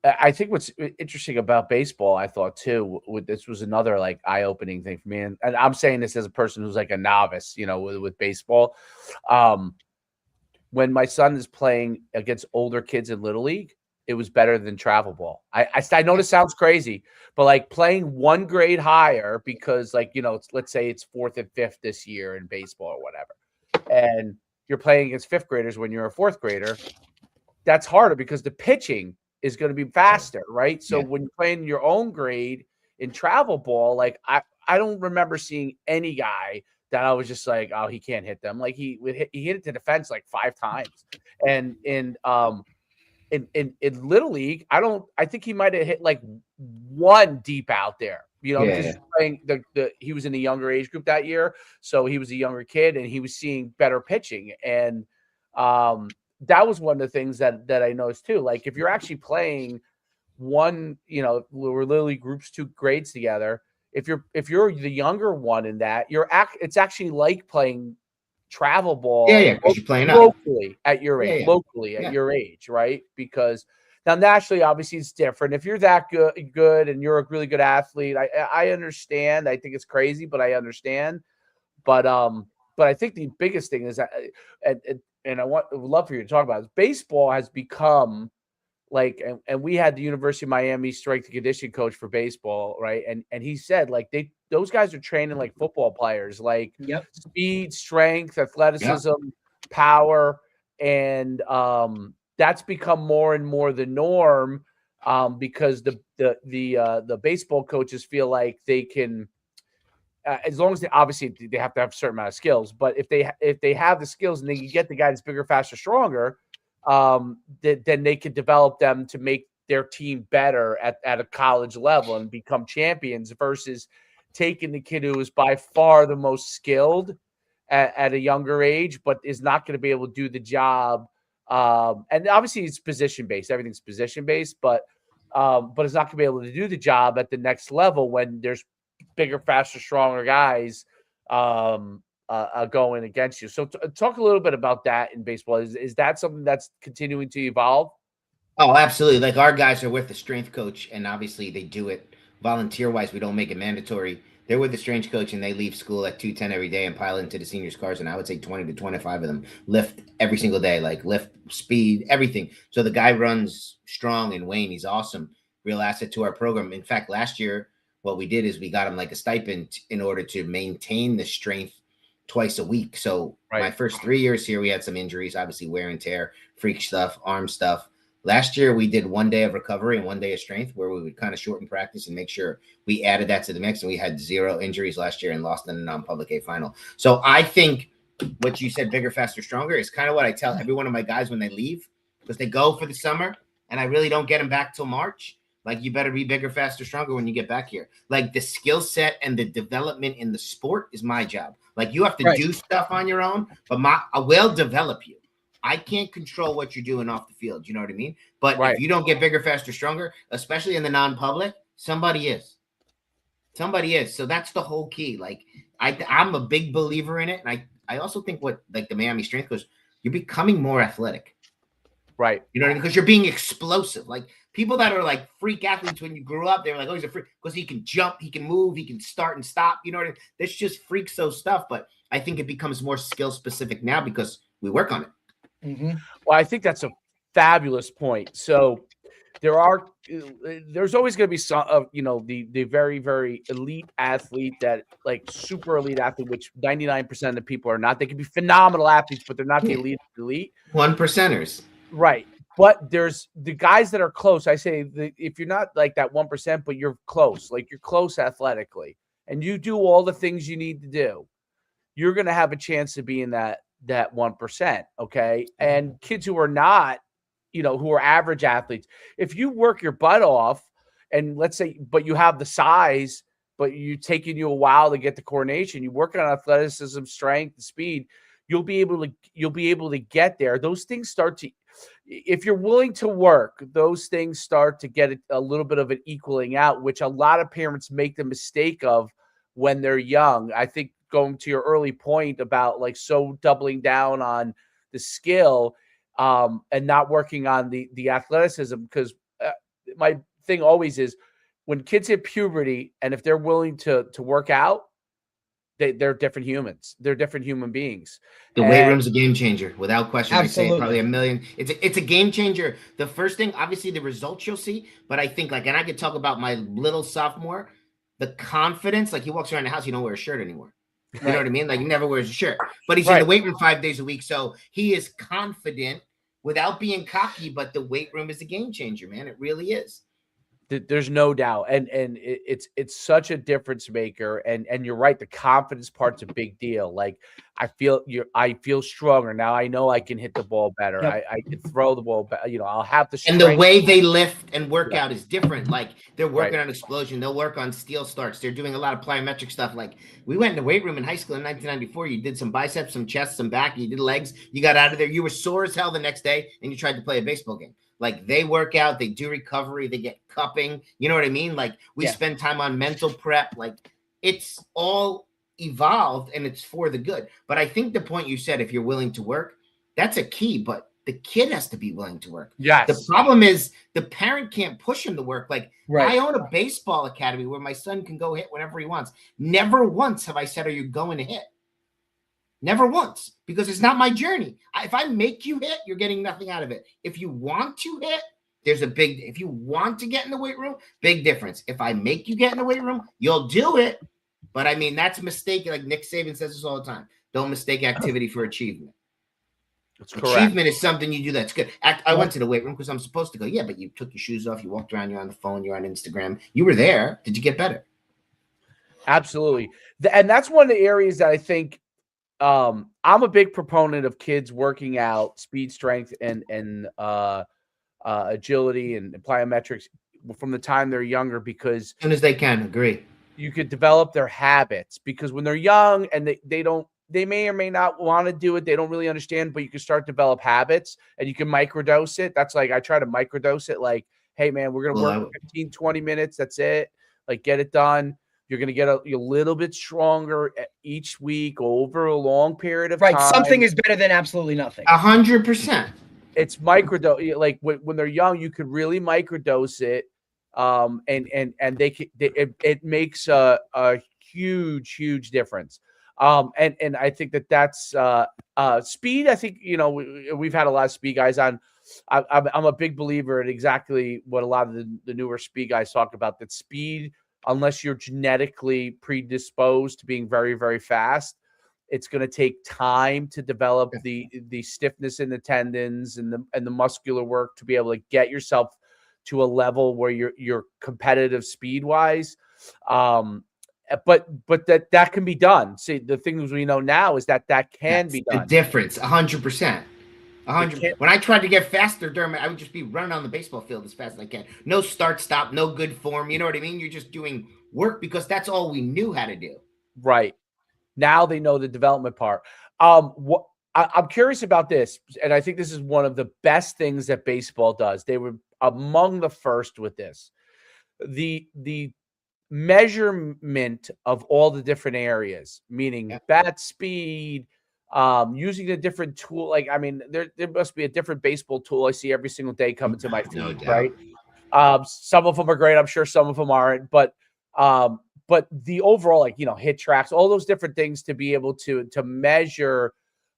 I think what's interesting about baseball, I thought too, this was another like eye-opening thing for me. And I'm saying this as a person who's like a novice, with baseball. When my son is playing against older kids in Little League, it was better than travel ball. I know this sounds crazy, but like playing one grade higher because let's say it's 4th and 5th this year in baseball or whatever, and you're playing against 5th graders when you're a 4th grader, that's harder because the pitching is going to be faster, right? So when you're playing your own grade in travel ball, like I don't remember seeing any guy that I was just like, oh, he can't hit them. Like he hit it to the fence like 5 times. And in Little League, I think he might have hit like one deep out there, because playing he was in the younger age group that year. So he was a younger kid and he was seeing better pitching. And that was one of the things that I noticed too. Like if you're actually playing one, we're literally groups 2 grades together. If you're the younger one in that, it's actually like playing travel ball. Because you're playing locally at your age, your age, right? Because now nationally, obviously, it's different. If you're that good and you're a really good athlete, I understand. I think it's crazy, but I understand. But I think the biggest thing is that, and I would love for you to talk about it, baseball has become like, and we had the University of Miami strength and conditioning coach for baseball, right? And he said like those guys are training like football players, like speed, strength, athleticism, power, and that's become more and more the norm because the baseball coaches feel like they can. As long as they obviously they have to have a certain amount of skills, but if they have the skills and they can get the guy that's bigger, faster, stronger, then they could develop them to make their team better at a college level and become champions versus taking the kid who is by far the most skilled at a younger age, but is not going to be able to do the job. And obviously it's position based. Everything's position based, but it's not going to be able to do the job at the next level when there's bigger, faster, stronger guys going against you. So talk a little bit about that in baseball. Is that something that's continuing to evolve? Oh, absolutely. Like our guys are with the strength coach, and obviously they do it volunteer wise. We don't make it mandatory. They're with the strength coach and they leave school at 2:10 every day and pile into the seniors' cars. And I would say 20 to 25 of them lift every single day, like lift, speed, everything. So the guy runs strong, and Wayne, he's awesome. Real asset to our program. In fact, last year, what we did is we got him like a stipend in order to maintain the strength twice a week. So my first 3 years here, we had some injuries, obviously wear and tear, freak stuff, arm stuff. Last year, we did 1 day of recovery and 1 day of strength where we would kind of shorten practice and make sure we added that to the mix. And we had 0 injuries last year and lost in the non-public A final. So I think what you said, bigger, faster, stronger, is kind of what I tell every one of my guys when they leave, because they go for the summer and I really don't get them back till March. Like, you better be bigger, faster, stronger when you get back here. Like, the skill set and the development in the sport is my job. Like, you have to do stuff on your own, but I will develop you. I can't control what you're doing off the field. You know what I mean? But if you don't get bigger, faster, stronger, especially in the non-public, somebody is. Somebody is. So that's the whole key. Like, I'm a big believer in it. And I also think what like the Miami strength coach, you're becoming more athletic. Right. You know what I mean? Because you're being explosive. Like people that are like freak athletes when you grew up, they were like, oh, he's a freak because he can jump, he can move, he can start and stop. You know what I mean? That's just freak show stuff. But I think it becomes more skill specific now because we work on it. Mm-hmm. Well, I think that's a fabulous point. So there's always going to be some of, the very, very elite athlete, that like super elite athlete, which 99% of the people are not. They can be phenomenal athletes, but they're not the elite. 1%ers. Right. But there's the guys that are close. I say if you're not like that 1%, but you're close, like you're close athletically, and you do all the things you need to do, you're going to have a chance to be in that 1%. Okay. And kids who are not, who are average athletes, if you work your butt off and let's say, but you have the size, but you taking you a while to get the coordination, you work on athleticism, strength, and speed, you'll be able to get there. Those things start to, if you're willing to work, those things start to get a little bit of an equaling out, which a lot of parents make the mistake of when they're young. I think going to your early point about like so doubling down on the skill and not working on the athleticism, because my thing always is when kids hit puberty and if they're willing to work out, they're different humans. They're different human beings. The weight room's a game changer, without question. Absolutely. I say it probably a million. It's a game changer. The first thing, obviously, the results you'll see, but I think like, and I could talk about my little sophomore, the confidence. Like he walks around the house, he don't wear a shirt anymore. You know what I mean? Like he never wears a shirt, but he's in the weight room 5 days a week, so he is confident without being cocky. But the weight room is a game changer, man. It really is. There's no doubt, and it's such a difference maker, and you're right. The confidence part's a big deal. Like I feel stronger now. I know I can hit the ball better. Yep. I can throw the ball better. I'll have the strength. And the way they lift and work out is different. Like they're working on explosion. They'll work on steel starts. They're doing a lot of plyometric stuff. Like we went in the weight room in high school in 1994. You did some biceps, some chest, some back. You did legs. You got out of there. You were sore as hell the next day, and you tried to play a baseball game. Like they work out, they do recovery, they get cupping. You know what I mean? Like we spend time on mental prep. Like it's all evolved and it's for the good. But I think the point you said, if you're willing to work, that's a key. But the kid has to be willing to work. Yes. The problem is the parent can't push him to work. Like I own a baseball academy where my son can go hit whenever he wants. Never once have I said, are you going to hit? Never once, because it's not my journey. If I make you hit, you're getting nothing out of it. If you want to hit, if you want to get in the weight room, big difference. If I make you get in the weight room, you'll do it. But I mean, that's a mistake. Like Nick Saban says this all the time. Don't mistake activity for achievement. That's correct. Achievement is something you do that's good. I went to the weight room because I'm supposed to go. Yeah, but you took your shoes off. You walked around. You're on the phone. You're on Instagram. You were there. Did you get better? Absolutely. And that's one of the areas that I think I'm a big proponent of kids working out speed, strength, and agility and plyometrics from the time they're younger, because as soon as they can. Agree. You could develop their habits, because when they're young and they may or may not want to do it, they don't really understand, but you can start to develop habits and you can microdose it. That's like I try to microdose it. Like, hey man, we're gonna work 15, 20 minutes. That's it. Like get it done. You're going to get a little bit stronger each week over a long period of time. Something is better than absolutely nothing. 100%. It's microdose. Like when they're young, you could really microdose it, and it makes a huge difference. And I think that's speed. I think we've had a lot of speed guys on. I'm a big believer in exactly what a lot of the newer speed guys talk about. That speed, unless you're genetically predisposed to being very, very fast, it's going to take time to develop the stiffness in the tendons and the muscular work to be able to get yourself to a level where you're competitive speed wise. But that can be done. See, the things we know now is that can be done. The difference, 100%. 100. When I tried to get faster, Dermot, I would just be running on the baseball field as fast as I can. No start, stop, no good form. You know what I mean? You're just doing work because that's all we knew how to do. Right. Now they know the development part. I'm curious about this, and I think this is one of the best things that baseball does. They were among the first with this. The measurement of all the different areas, meaning bat speed, using a different tool. Like, I mean, there must be a different baseball tool I see every single day coming to my feed, No doubt. right? Some of them are great. I'm sure some of them aren't, but the overall, like, hit tracks, all those different things to be able to measure,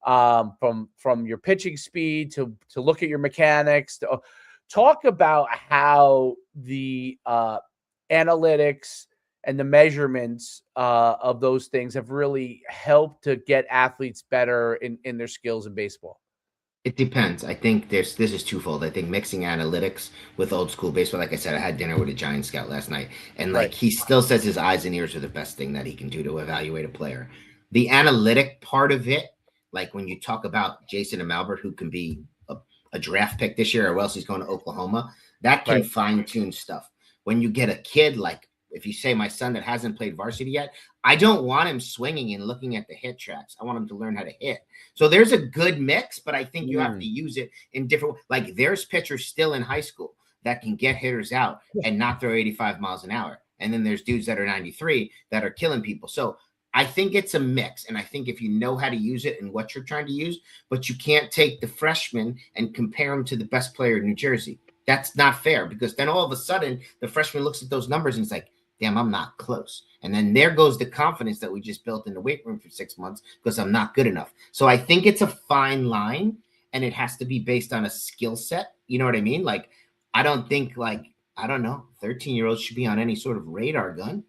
from your pitching speed to look at your mechanics, to talk about how the analytics and the measurements of those things have really helped to get athletes better in their skills in baseball. It depends. I think this is twofold. I think mixing analytics with old school baseball. Like I said, I had dinner with a Giant scout last night, and like he still says his eyes and ears are the best thing that he can do to evaluate a player. The analytic part of it, like when you talk about Jason and Albert, who can be a draft pick this year, or else he's going to Oklahoma, that can fine tune stuff. When you get a kid, like if you say my son that hasn't played varsity yet, I don't want him swinging and looking at the hit tracks. I want him to learn how to hit. So there's a good mix, but I think you have to use it in different, like there's pitchers still in high school that can get hitters out and not throw 85 miles an hour. And then there's dudes that are 93 that are killing people. So I think it's a mix. And I think if you know how to use it and what you're trying to use, but you can't take the freshman and compare him to the best player in New Jersey. That's not fair, because then all of a sudden the freshman looks at those numbers and it's like, damn, I'm not close. And then there goes the confidence that we just built in the weight room for 6 months because I'm not good enough. So I think it's a fine line, and it has to be based on a skill set. You know what I mean? Like, I don't think, like, I don't know, 13-year-olds should be on any sort of radar gun.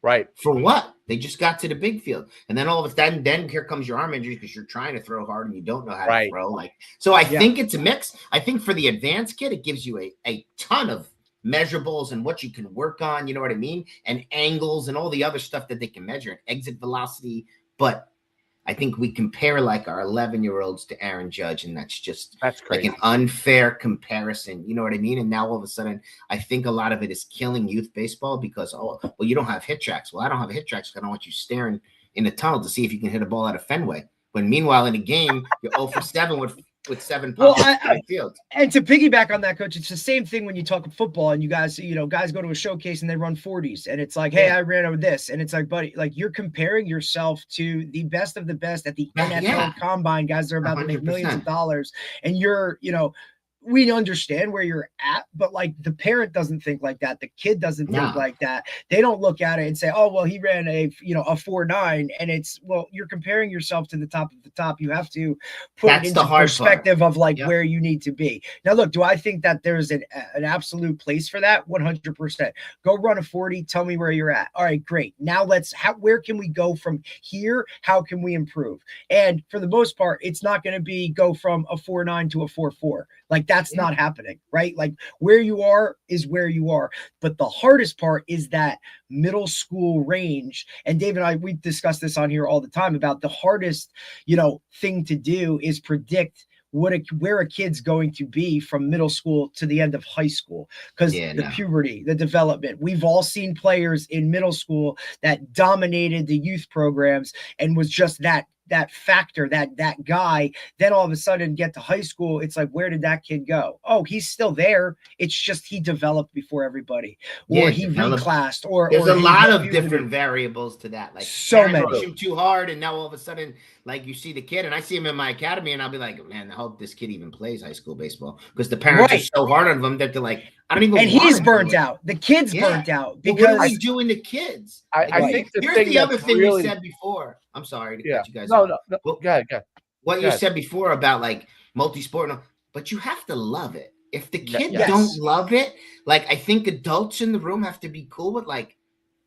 Right. For what? They just got to the big field. And then all of a sudden, then here comes your arm injury because you're trying to throw hard and you don't know how to throw. Like, so I think it's a mix. I think for the advanced kid, it gives you a ton of measurables and what you can work on, you know what I mean? And angles and all the other stuff that they can measure, and exit velocity. But I think we compare like our 11-year-olds to Aaron Judge, and that's crazy. Like an unfair comparison. You know what I mean? And now all of a sudden, I think a lot of it is killing youth baseball because, oh, well, you don't have hit tracks. Well, I don't have hit tracks because I don't want you staring in a tunnel to see if you can hit a ball out of Fenway. When meanwhile, in a game, you're 0 for 7 with 7 pops on the field. And to piggyback on that, Coach, it's the same thing when you talk football and you guys, guys go to a showcase and they run 40s and it's like, hey, I ran over this. And it's like, buddy, like you're comparing yourself to the best of the best at the NFL combine, guys that are about 100%. To make millions of dollars. And you're, we understand where you're at, but like the parent doesn't think like that. The kid doesn't think like that. They don't look at it and say, oh, well, he ran a 4.9, and it's, well, you're comparing yourself to the top of the top. You have to put it into perspective of like where you need to be. Now, look, do I think that there's an absolute place for that? 100%. Go run a 40. Tell me where you're at. All right, great. Now where can we go from here? How can we improve? And for the most part, it's not going to be go from a 4.9 to a 4.4. Like that's not happening, right? Like where you are is where you are. But the hardest part is that middle school range. And Dave and I, we discuss this on here all the time about the hardest, thing to do is predict where a kid's going to be from middle school to the end of high school, because the puberty, the development. We've all seen players in middle school that dominated the youth programs and was just that factor, that guy. Then all of a sudden get to high school, it's like, where did that kid go? Oh, he's still there. It's just he developed before everybody, or he reclassed, or there's a lot of different variables to that. Like so many. Push him too hard, and now all of a sudden, like you see the kid, and I see him in my academy, and I'll be like, man, I hope this kid even plays high school baseball, because the parents are so hard on them that they're like, I don't even. And he's burnt out. The kid's burnt out because what are we doing to kids? I think here's the other thing you said before. I'm sorry to cut you guys off. No. Go ahead. What you said before about like multi-sport, but you have to love it. If the kid don't love it, like I think adults in the room have to be cool with like,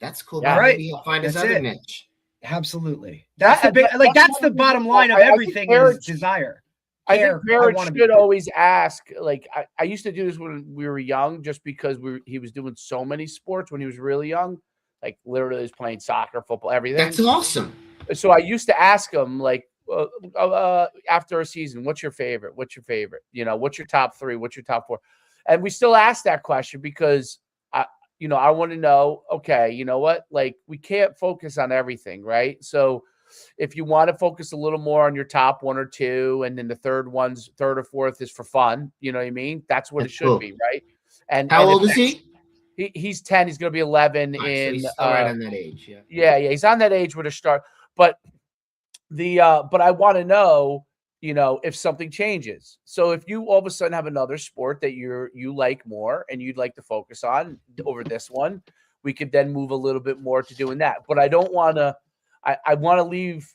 that's cool. Yeah, right. Maybe he'll find his other niche. Absolutely. That's the big, like that's the bottom line of everything is desire. I think parents should always ask. Like I used to do this when we were young, just because he was doing so many sports when he was really young. Like literally, he was playing soccer, football, everything. That's awesome. So I used to ask him, like, after a season, what's your favorite? What's your favorite? What's your top 3? What's your top 4? And we still ask that question because I want to know, okay, you know what? Like, we can't focus on everything, right? So if you want to focus a little more on your top 1 or 2, and then the third or fourth is for fun, you know what I mean? That's what it should be, right? And how old is he? He's 10. He's going to be 11 in. So he's still right on that age. Yeah. He's on that age where to start. But but I want to know, if something changes. So if you all of a sudden have another sport that you like more and you'd like to focus on over this one, we could then move a little bit more to doing that. But I don't want to. I want to leave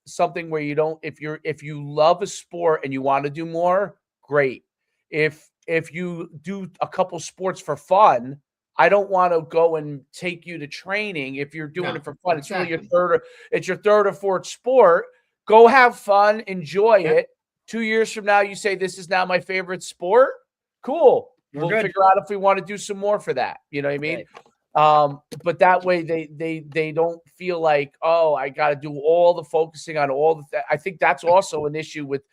something where you don't. If you love a sport and you want to do more, great. If you do a couple sports for fun, I don't want to go and take you to training if you're doing it for fun. It's really your third or fourth sport. Go have fun, enjoy it. 2 years from now, you say this is now my favorite sport. Cool. We'll figure out if we want to do some more for that. You know what I mean? Right. But that way they don't feel like, oh, I got to do all the focusing on all the. I think that's also an issue with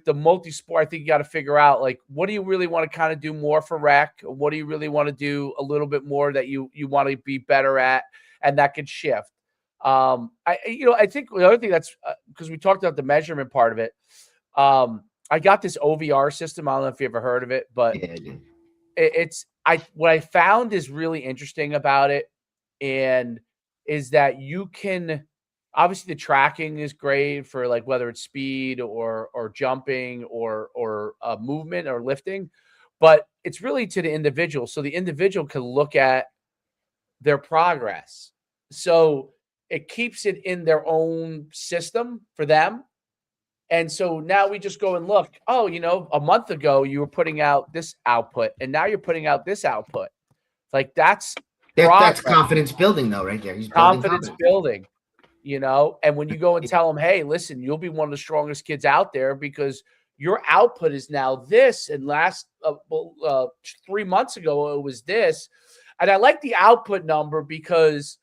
the multi-sport. I think you got to figure out, like, what do you really want to kind of do more for rec? What do you really want to do a little bit more that you want to be better at? And that could shift. I think the other thing that's because we talked about the measurement part of it. I got this OVR system. I don't know if you ever heard of it, but what I found is really interesting about it, and is that you can. Obviously, the tracking is great for, like, whether it's speed or jumping or movement or lifting, but it's really to the individual. So the individual can look at their progress. So it keeps it in their own system for them. And so now we just go and look, oh, a month ago you were putting out this output and now you're putting out this output. Like that's confidence building though, right there. He's confidence building. And when you go and tell them, hey, listen, you'll be one of the strongest kids out there because your output is now this. And last 3 months ago, it was this. And I like the output number because,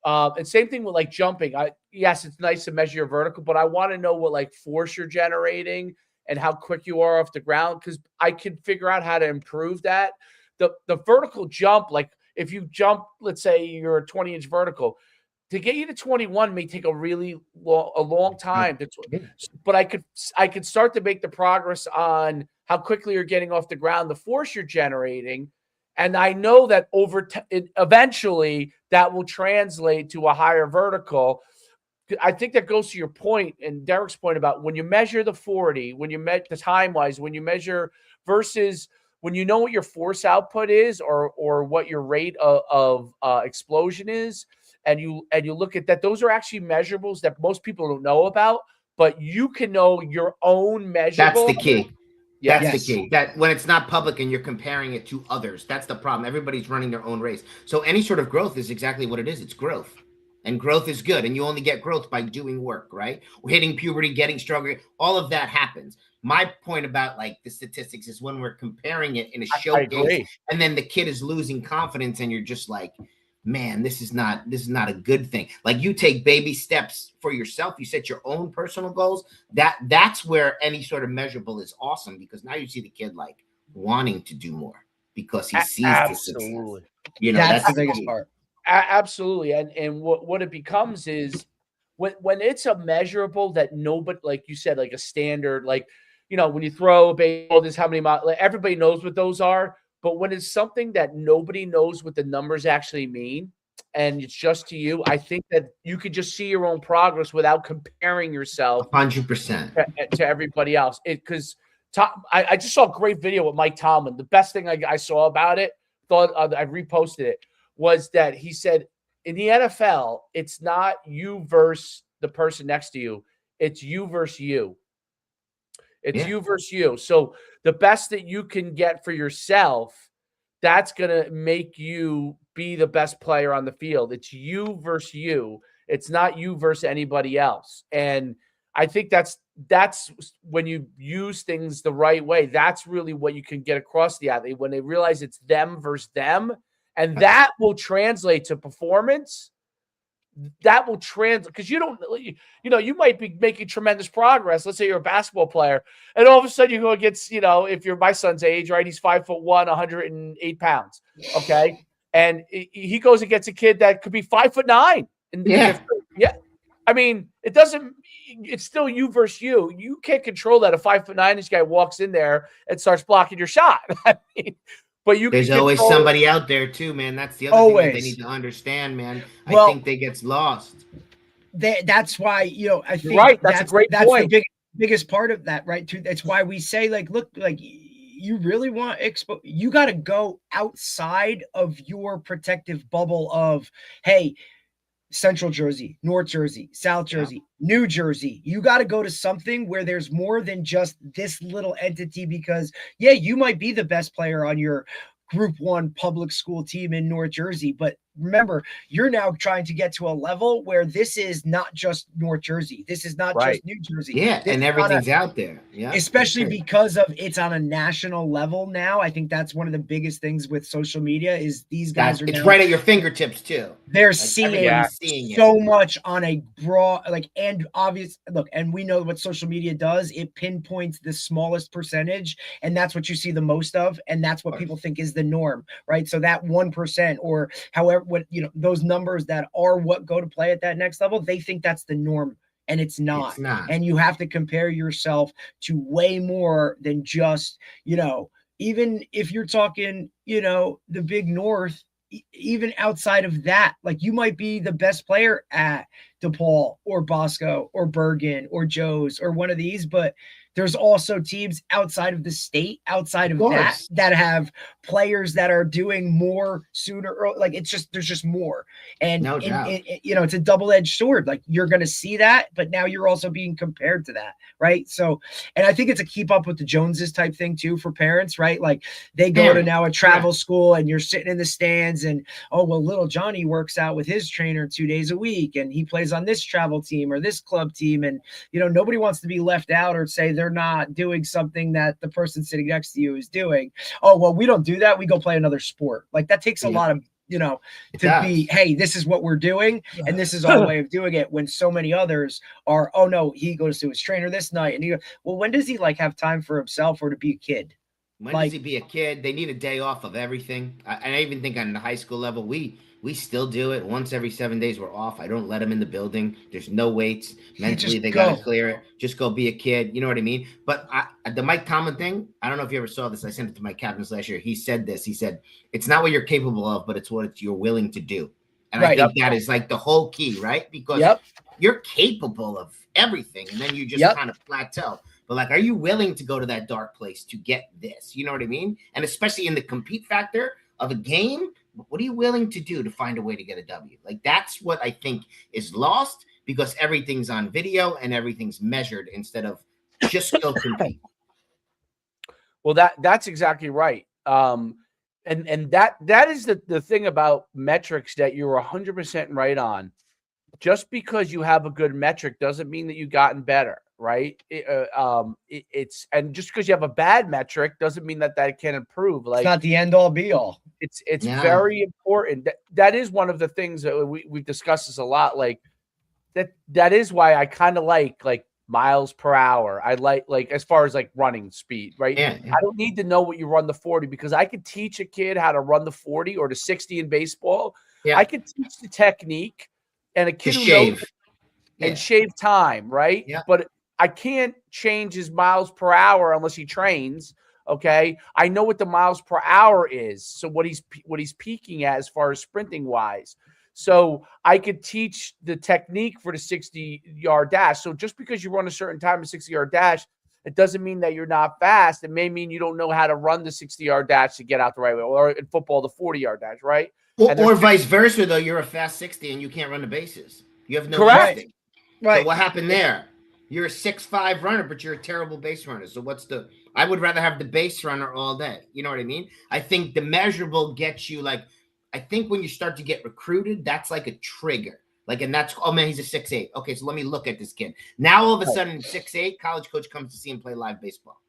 and same thing with like jumping. Yes, it's nice to measure your vertical, but I want to know what like force you're generating and how quick you are off the ground, because I can figure out how to improve that. The vertical jump, like if you jump, let's say you're a 20-inch vertical, to get you to 21 may take a long time. But I could start to make the progress on how quickly you're getting off the ground, the force you're generating, and I know that eventually that will translate to a higher vertical. I think that goes to your point and Derek's point about when you measure the 40, when you measure the time-wise, when you measure versus when you know what your force output is or what your rate of explosion is. And you look at that, those are actually measurables that most people don't know about, but you can know your own measurable. That's the key. That's the key. That when it's not public and you're comparing it to others, that's the problem. Everybody's running their own race. So any sort of growth is exactly what it is. It's growth. And growth is good. And you only get growth by doing work, right? Hitting puberty, getting stronger. All of that happens. My point about like the statistics is when we're comparing it in a showcase and then the kid is losing confidence and you're just like, man, this is not a good thing. Like you take baby steps for yourself. You set your own personal goals. That's where any sort of measurable is awesome, because now you see the kid like wanting to do more because he sees the success. That's the biggest part. Absolutely. And what it becomes is when it's a measurable that nobody, like you said, like a standard, like, when you throw a baseball, this how many miles, like everybody knows what those are. But when it's something that nobody knows what the numbers actually mean, and it's just to you, I think that you could just see your own progress without comparing yourself 100% to everybody else. Because I just saw a great video with Mike Tomlin. The best thing I saw about it, thought I reposted it, was that he said in the NFL, it's not you versus the person next to you. It's you versus you. It's you versus you. So the best that you can get for yourself, that's going to make you be the best player on the field. It's you versus you. It's not you versus anybody else. And I think that's when you use things the right way. That's really what you can get across the athlete, when they realize it's them versus them. And that will translate to performance. That will translate, because you might be making tremendous progress. Let's say you're a basketball player, and all of a sudden you go against, if you're my son's age, right? He's 5'1", 108 pounds. Okay. And he goes against a kid that could be 5'9". I mean, it's still you versus you. You can't control that. A 5'9" guy walks in there and starts blocking your shot. I mean, But there's always somebody out there too, man. That's the other thing that they need to understand, man. I think they gets lost. That's why, I think right. That's a great point. The biggest part of that, right? Too. That's why we say, like, look, like, you really want you got to go outside of your protective bubble of, hey, Central Jersey, North Jersey, South Jersey, New Jersey. You got to go to something where there's more than just this little entity, because you might be the best player on your Group 1 public school team in North Jersey, but remember, you're now trying to get to a level where this is not just North Jersey. This is not just New Jersey. Yeah, and everything's out there. Yeah, especially because of it's on a national level now. I think that's one of the biggest things with social media is these guys it's right at your fingertips too. They're seeing so much on a broad, and obvious look. And we know what social media does. It pinpoints the smallest percentage, and that's what you see the most of, and that's what people think is the norm, right? So that 1% or however, those numbers that are what go to play at that next level, they think that's the norm. And it's not. And you have to compare yourself to way more than just, even if you're talking, the big North, even outside of that, like you might be the best player at DePaul or Bosco or Bergen or Joe's or one of these, but there's also teams outside of the state, outside of that have players that are doing more sooner. Or there's just more. And it's a double-edged sword. Like you're going to see that, but now you're also being compared to that. Right. So, and I think it's a keep up with the Joneses type thing too for parents, right? Like they go to now a travel school and you're sitting in the stands and, oh, well, little Johnny works out with his trainer 2 days a week and he plays on this travel team or this club team. And, nobody wants to be left out or say they're not doing something that the person sitting next to you is doing. Oh, well, we don't do that. We go play another sport. Like that takes a lot of, be, hey, this is what we're doing. And this is our way of doing it. When so many others are, oh no, he goes to his trainer this night. And well, when does he have time for himself or to be a kid? When does he be a kid? They need a day off of everything. And I even think on the high school level, we still do it. Once every 7 days, we're off. I don't let them in the building. There's no weights. Mentally, they got to clear it. Just go be a kid. You know what I mean? But the Mike Tomlin thing, I don't know if you ever saw this. I sent it to my captains last year. He said this. He said, it's not what you're capable of, but it's what you're willing to do. And I think that is the whole key, right? Because you're capable of everything. And then you just kind of plateau. But are you willing to go to that dark place to get this? You know what I mean? And especially in the compete factor of a game, what are you willing to do to find a way to get a W? That's what I think is lost because everything's on video and everything's measured instead of just go compete. Well, that's exactly right. And that is the thing about metrics that you're 100% right on. Just because you have a good metric doesn't mean that you've gotten better. Right. It's and just because you have a bad metric doesn't mean that can improve. It's not the end all be all. It's very important. That is one of the things that we've discussed this a lot. That is why I kind of like miles per hour. I like as far as running speed, right? Yeah. I don't need to know what you run the 40 because I could teach a kid how to run the 40 or the 60 in baseball. Yeah. I could teach the technique and a kid and shave time, right? Yeah. But I can't change his miles per hour unless he trains. Okay. I know what the miles per hour is. So what he's peaking at as far as sprinting wise. So I could teach the technique for the 60-yard dash. So just because you run a certain time, a 60-yard dash, it doesn't mean that you're not fast. It may mean you don't know how to run the 60-yard dash to get out the right way, or in football, the 40-yard dash, right? Or vice versa, though. You're a fast 60 and you can't run the bases. You have no correct. Instinct. Right. So what happened there? You're a 6'5" runner, but you're a terrible base runner. So I would rather have the base runner all day. You know what I mean? I think the measurable gets you I think when you start to get recruited, that's like a trigger. And that's, oh man, he's a 6'8". Okay, so let me look at this kid. Now all of a sudden, 6'8", college coach comes to see him play live baseball.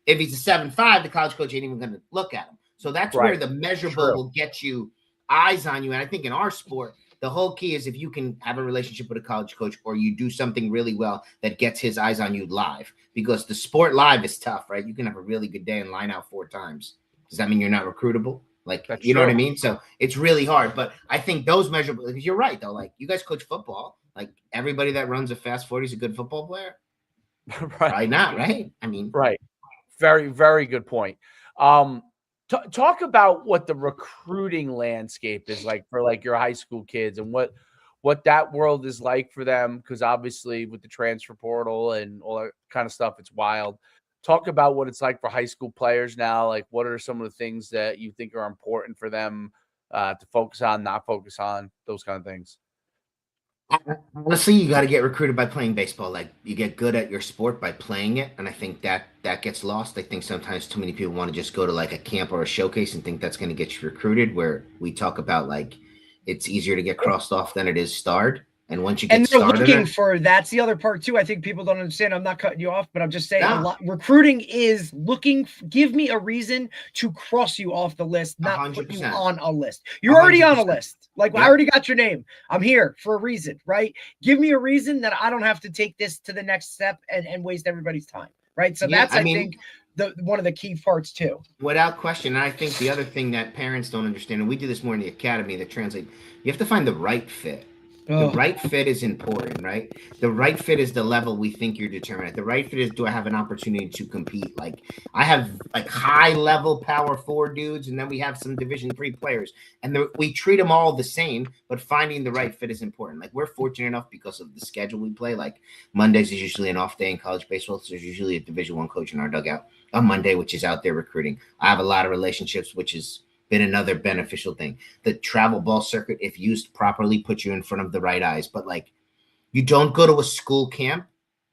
If he's a 7'5", the college coach ain't even going to look at him. So that's where the measurable will get you eyes on you. And I think in our sport, the whole key is if you can have a relationship with a college coach or you do something really well that gets his eyes on you live, because the sport live is tough, right? You can have a really good day and line out 4 times. Does that mean you're not recruitable? You know what I mean? So it's really hard, but I think those measurables, because you're right though. You guys coach football, everybody that runs a fast 40 is a good football player. Right. Probably not, right? I mean, right. Very, very good point. Talk about what the recruiting landscape is like for like your high school kids and what that world is like for them, because obviously with the transfer portal and all that kind of stuff, it's wild. Talk about what it's like for high school players now. Like, what are some of the things that you think are important for them to focus on, not focus on, those kind of things? Honestly, you got to get recruited by playing baseball. Like, you get good at your sport by playing it, and I think that gets lost. I think sometimes too many people want to just go to like a camp or a showcase and think that's going to get you recruited. Where we talk about like it's easier to get crossed off than it is starred. And once you get started, looking for, that's the other part too. I think people don't understand. I'm not cutting you off, but I'm just saying a lot. Recruiting is looking, give me a reason to cross you off the list, not 100%. Put you on a list. You're 100%. Already on a list. Like, I already got your name. I'm here for a reason, right? Give me a reason that I don't have to take this to the next step and waste everybody's time, right? So that's, I think, one of the key parts too. Without question. And I think the other thing that parents don't understand, and we do this more in the academy that translate, you have to find the right fit. The right fit is important, right? The right fit is the level we think you're determined at. The right fit is, do I have an opportunity to compete? Like, I have like high level power 4 dudes, and then we have some Division 3 players, and we treat them all the same, but finding the right fit is important. Like, we're fortunate enough because of the schedule we play. Like, Mondays is usually an off day in college baseball, so there's usually a Division 1 coach in our dugout on Monday, which is out there recruiting. I have a lot of relationships, which is been another beneficial thing. The travel ball circuit, if used properly, puts you in front of the right eyes. But like, you don't go to a school camp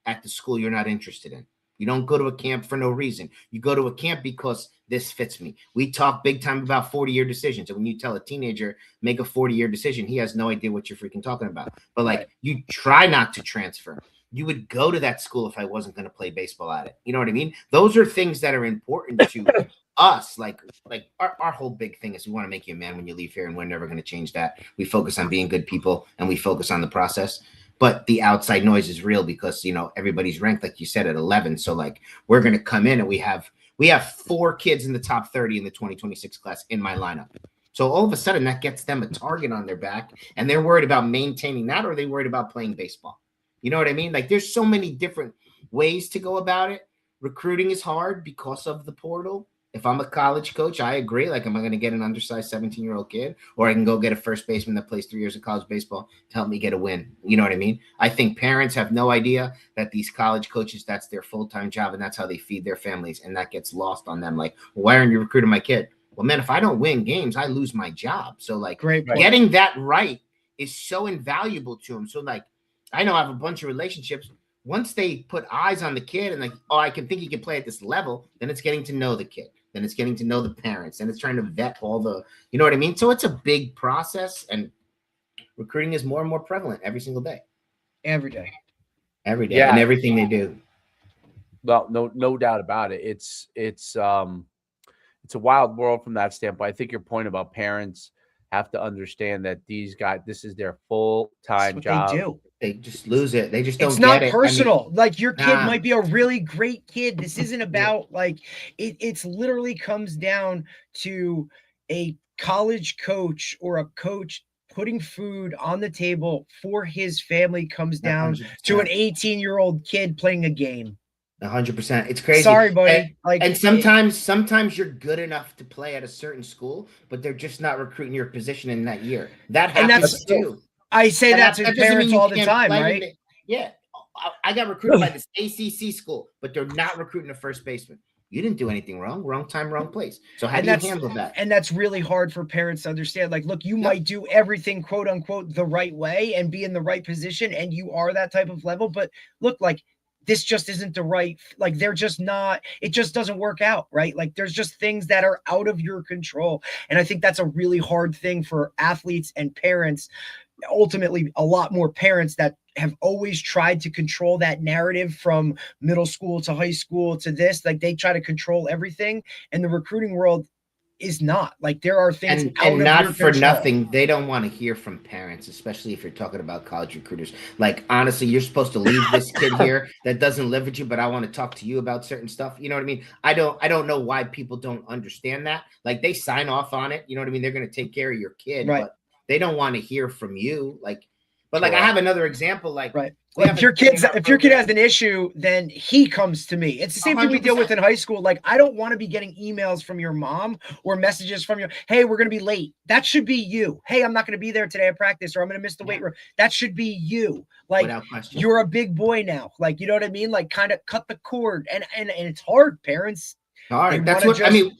at the school you're not interested in. You don't go to a camp for no reason. You go to a camp because this fits me. We talk big time about 40-year decisions. And when you tell a teenager, make a 40-year decision, he has no idea what you're freaking talking about. But like, you try not to transfer. You would go to that school if I wasn't going to play baseball at it. You know what I mean? Those are things that are important to us. Like our whole big thing is we want to make you a man when you leave here, and we're never going to change that. We focus on being good people, and we focus on the process. But the outside noise is real because, you know, everybody's ranked, like you said, at 11. So like, we're going to come in and we have 4 kids in the top 30 in the 2026 class in my lineup. So all of a sudden that gets them a target on their back, and they're worried about maintaining that, or are they worried about playing baseball? You know what I mean? Like, there's so many different ways to go about it. Recruiting is hard because of the portal. If I'm a college coach, I agree. Like, am I going to get an undersized 17-year-old kid, or I can go get a first baseman that plays 3 years of college baseball to help me get a win? You know what I mean? I think parents have no idea that these college coaches, that's their full-time job, and that's how they feed their families, and that gets lost on them. Like, why aren't you recruiting my kid? Well, man, if I don't win games, I lose my job. So, like, getting that right is so invaluable to them. So, like, I know I have a bunch of relationships. Once they put eyes on the kid and like, oh, I can think he can play at this level, then it's getting to know the kid. Then it's getting to know the parents, and it's trying to vet all the, you know what I mean? So it's a big process, and recruiting is more and more prevalent every single day. Every day. Yeah. And everything they do. Well, no doubt about it. It's a wild world from that standpoint. I think your point about parents have to understand that these guys, this is their full-time job. They do. They just lose it. They just don't get it. It's not personal. I mean, like, your kid might be a really great kid. This isn't about like, it's literally comes down to a college coach or a coach putting food on the table for his family, comes down 100%. To an 18-year-old kid playing a game. 100%. It's crazy. Sorry, buddy. And sometimes you're good enough to play at a certain school, but they're just not recruiting your position in that year. That happens too. I say that to parents all the time, right? Yeah. I got recruited by this ACC school, but they're not recruiting a first baseman. You didn't do anything wrong. Wrong time, wrong place. So how do you handle that? And that's really hard for parents to understand. Like, look, you might do everything, quote unquote, the right way and be in the right position, and you are that type of level. But look, like, this just isn't the right, like, they're just not, it just doesn't work out, right? Like, there's just things that are out of your control. And I think that's a really hard thing for athletes and parents. Ultimately, a lot more parents that have always tried to control that narrative from middle school to high school to this, like, they try to control everything. And the recruiting world is not. Like, there are things and not for nothing, they don't want to hear from parents, especially if you're talking about college recruiters. Like, honestly, you're supposed to leave this kid here that doesn't live with you, but I want to talk to you about certain stuff. You know what I mean? I don't know why people don't understand that. Like, they sign off on it. You know what I mean? They're going to take care of your kid, right? But they don't want to hear from you. Like, but like, I have another example. Like, Like if your kid has an issue, then he comes to me. It's the same 100%. Thing we deal with in high school. Like, I don't want to be getting emails from your mom or messages from your, hey, we're going to be late. That should be you. Hey, I'm not going to be there today at practice, or I'm going to miss the weight room. That should be you. Like, you're a big boy now. Like, you know what I mean? Like, kind of cut the cord. And it's hard, parents. Hard. That's what I mean.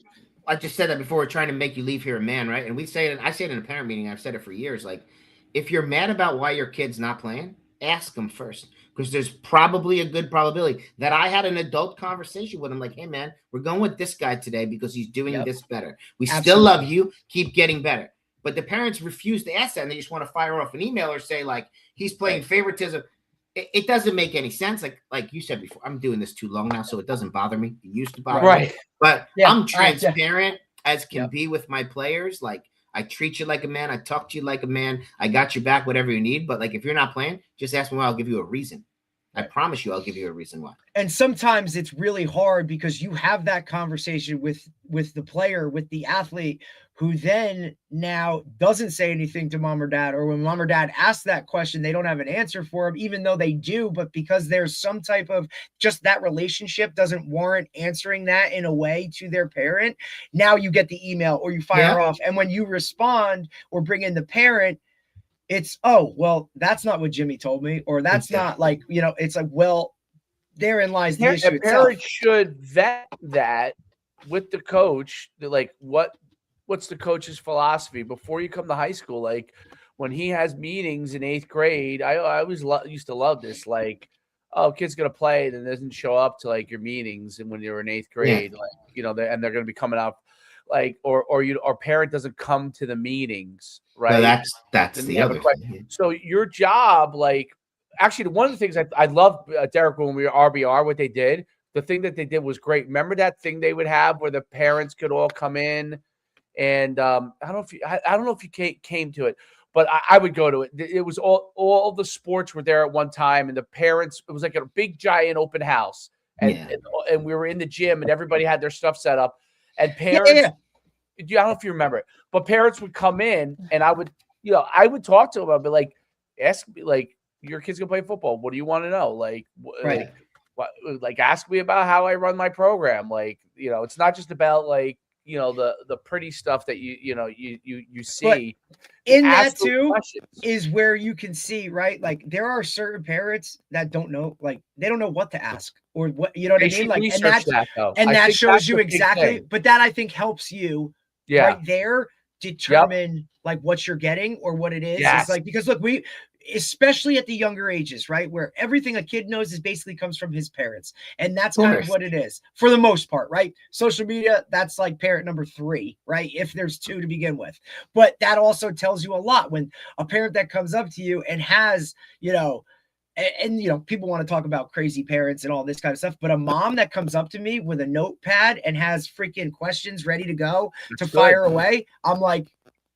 I just said that before. We're trying to make you leave here a man, right? And I say it in a parent meeting. I've said it for years. Like, if you're mad about why your kid's not playing, ask them first, because there's probably a good probability that I had an adult conversation with him. Like, hey man, we're going with this guy today because he's doing this better. We still love you. Keep getting better. But the parents refuse to ask that, and they just want to fire off an email or say like he's playing favoritism. It doesn't make any sense. Like you said before, I'm doing this too long now, so it doesn't bother me. It used to bother me. But I'm transparent as can be with my players. Like, I treat you like a man. I talk to you like a man. I got your back, whatever you need. But like, if you're not playing, just ask me why. I'll give you a reason. I promise you, I'll give you a reason why. And sometimes it's really hard because you have that conversation with the player, with the athlete, who then now doesn't say anything to mom or dad, or when mom or dad asks that question, they don't have an answer for them, even though they do. But because there's some type of just that relationship doesn't warrant answering that in a way to their parent. Now you get the email or you fire off. And when you respond or bring in the parent, it's, oh, well, that's not what Jimmy told me, or that's not like, you know, it's like, well, therein lies the issue. A parent should vet that with the coach. Like, what's the coach's philosophy before you come to high school? Like, when he has meetings in 8th grade, I always used to love this. Like, oh, kid's gonna play and doesn't show up to like your meetings, and when you're in 8th grade, like, you know, and they're gonna be coming out. Like, or parent doesn't come to the meetings, right? No, that's the other thing. So your job, like, actually, one of the things I love, Derek, when we were RBR, what they did, the thing that they did was great. Remember that thing they would have where the parents could all come in, and I don't know if you came to it, but I would go to it. It was all the sports were there at one time, and the parents. It was like a big giant open house, and we were in the gym, and everybody had their stuff set up. And parents, I don't know if you remember it, but parents would come in, and I would talk to them. I'd be like, ask me, like, your kid's gonna play football. What do you want to know? Like, like, ask me about how I run my program. Like, you know, it's not just about like, you know, the pretty stuff that you see. But in that too is where you can see, right? Like, there are certain parents that don't know, like, they don't know what to ask or what, you know what I mean? Like, and that shows you exactly, but that I think helps you right there determine like what you're getting or what it is. It's like, because look, especially at the younger ages, right, where everything a kid knows is basically comes from his parents, and that's kind of what it is for the most part, right? Social media, that's like parent number 3, right, if there's 2 to begin with. But that also tells you a lot when a parent that comes up to you and has, you know, and you know, people want to talk about crazy parents and all this kind of stuff, but a mom that comes up to me with a notepad and has freaking questions ready to go to fire away, I'm like,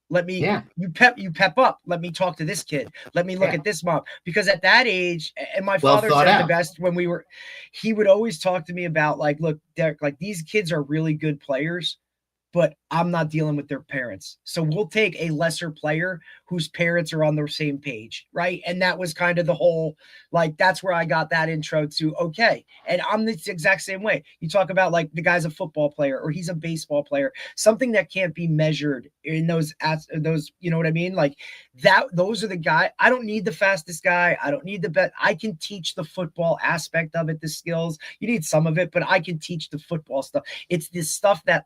let me, you pep up. Let me talk to this kid. Let me look at this mom. Because at that age, and my father said the best when he would always talk to me about like, look, Derek, like, these kids are really good players, but I'm not dealing with their parents. So we'll take a lesser player whose parents are on the same page, right? And that was kind of the whole, like, that's where I got that intro to, okay. And I'm the exact same way. You talk about like the guy's a football player or he's a baseball player, something that can't be measured in those, you know what I mean? Like that, those are the guys. I don't need the fastest guy. I don't need the best. I can teach the football aspect of it, the skills. You need some of it, but I can teach the football stuff. It's this stuff that,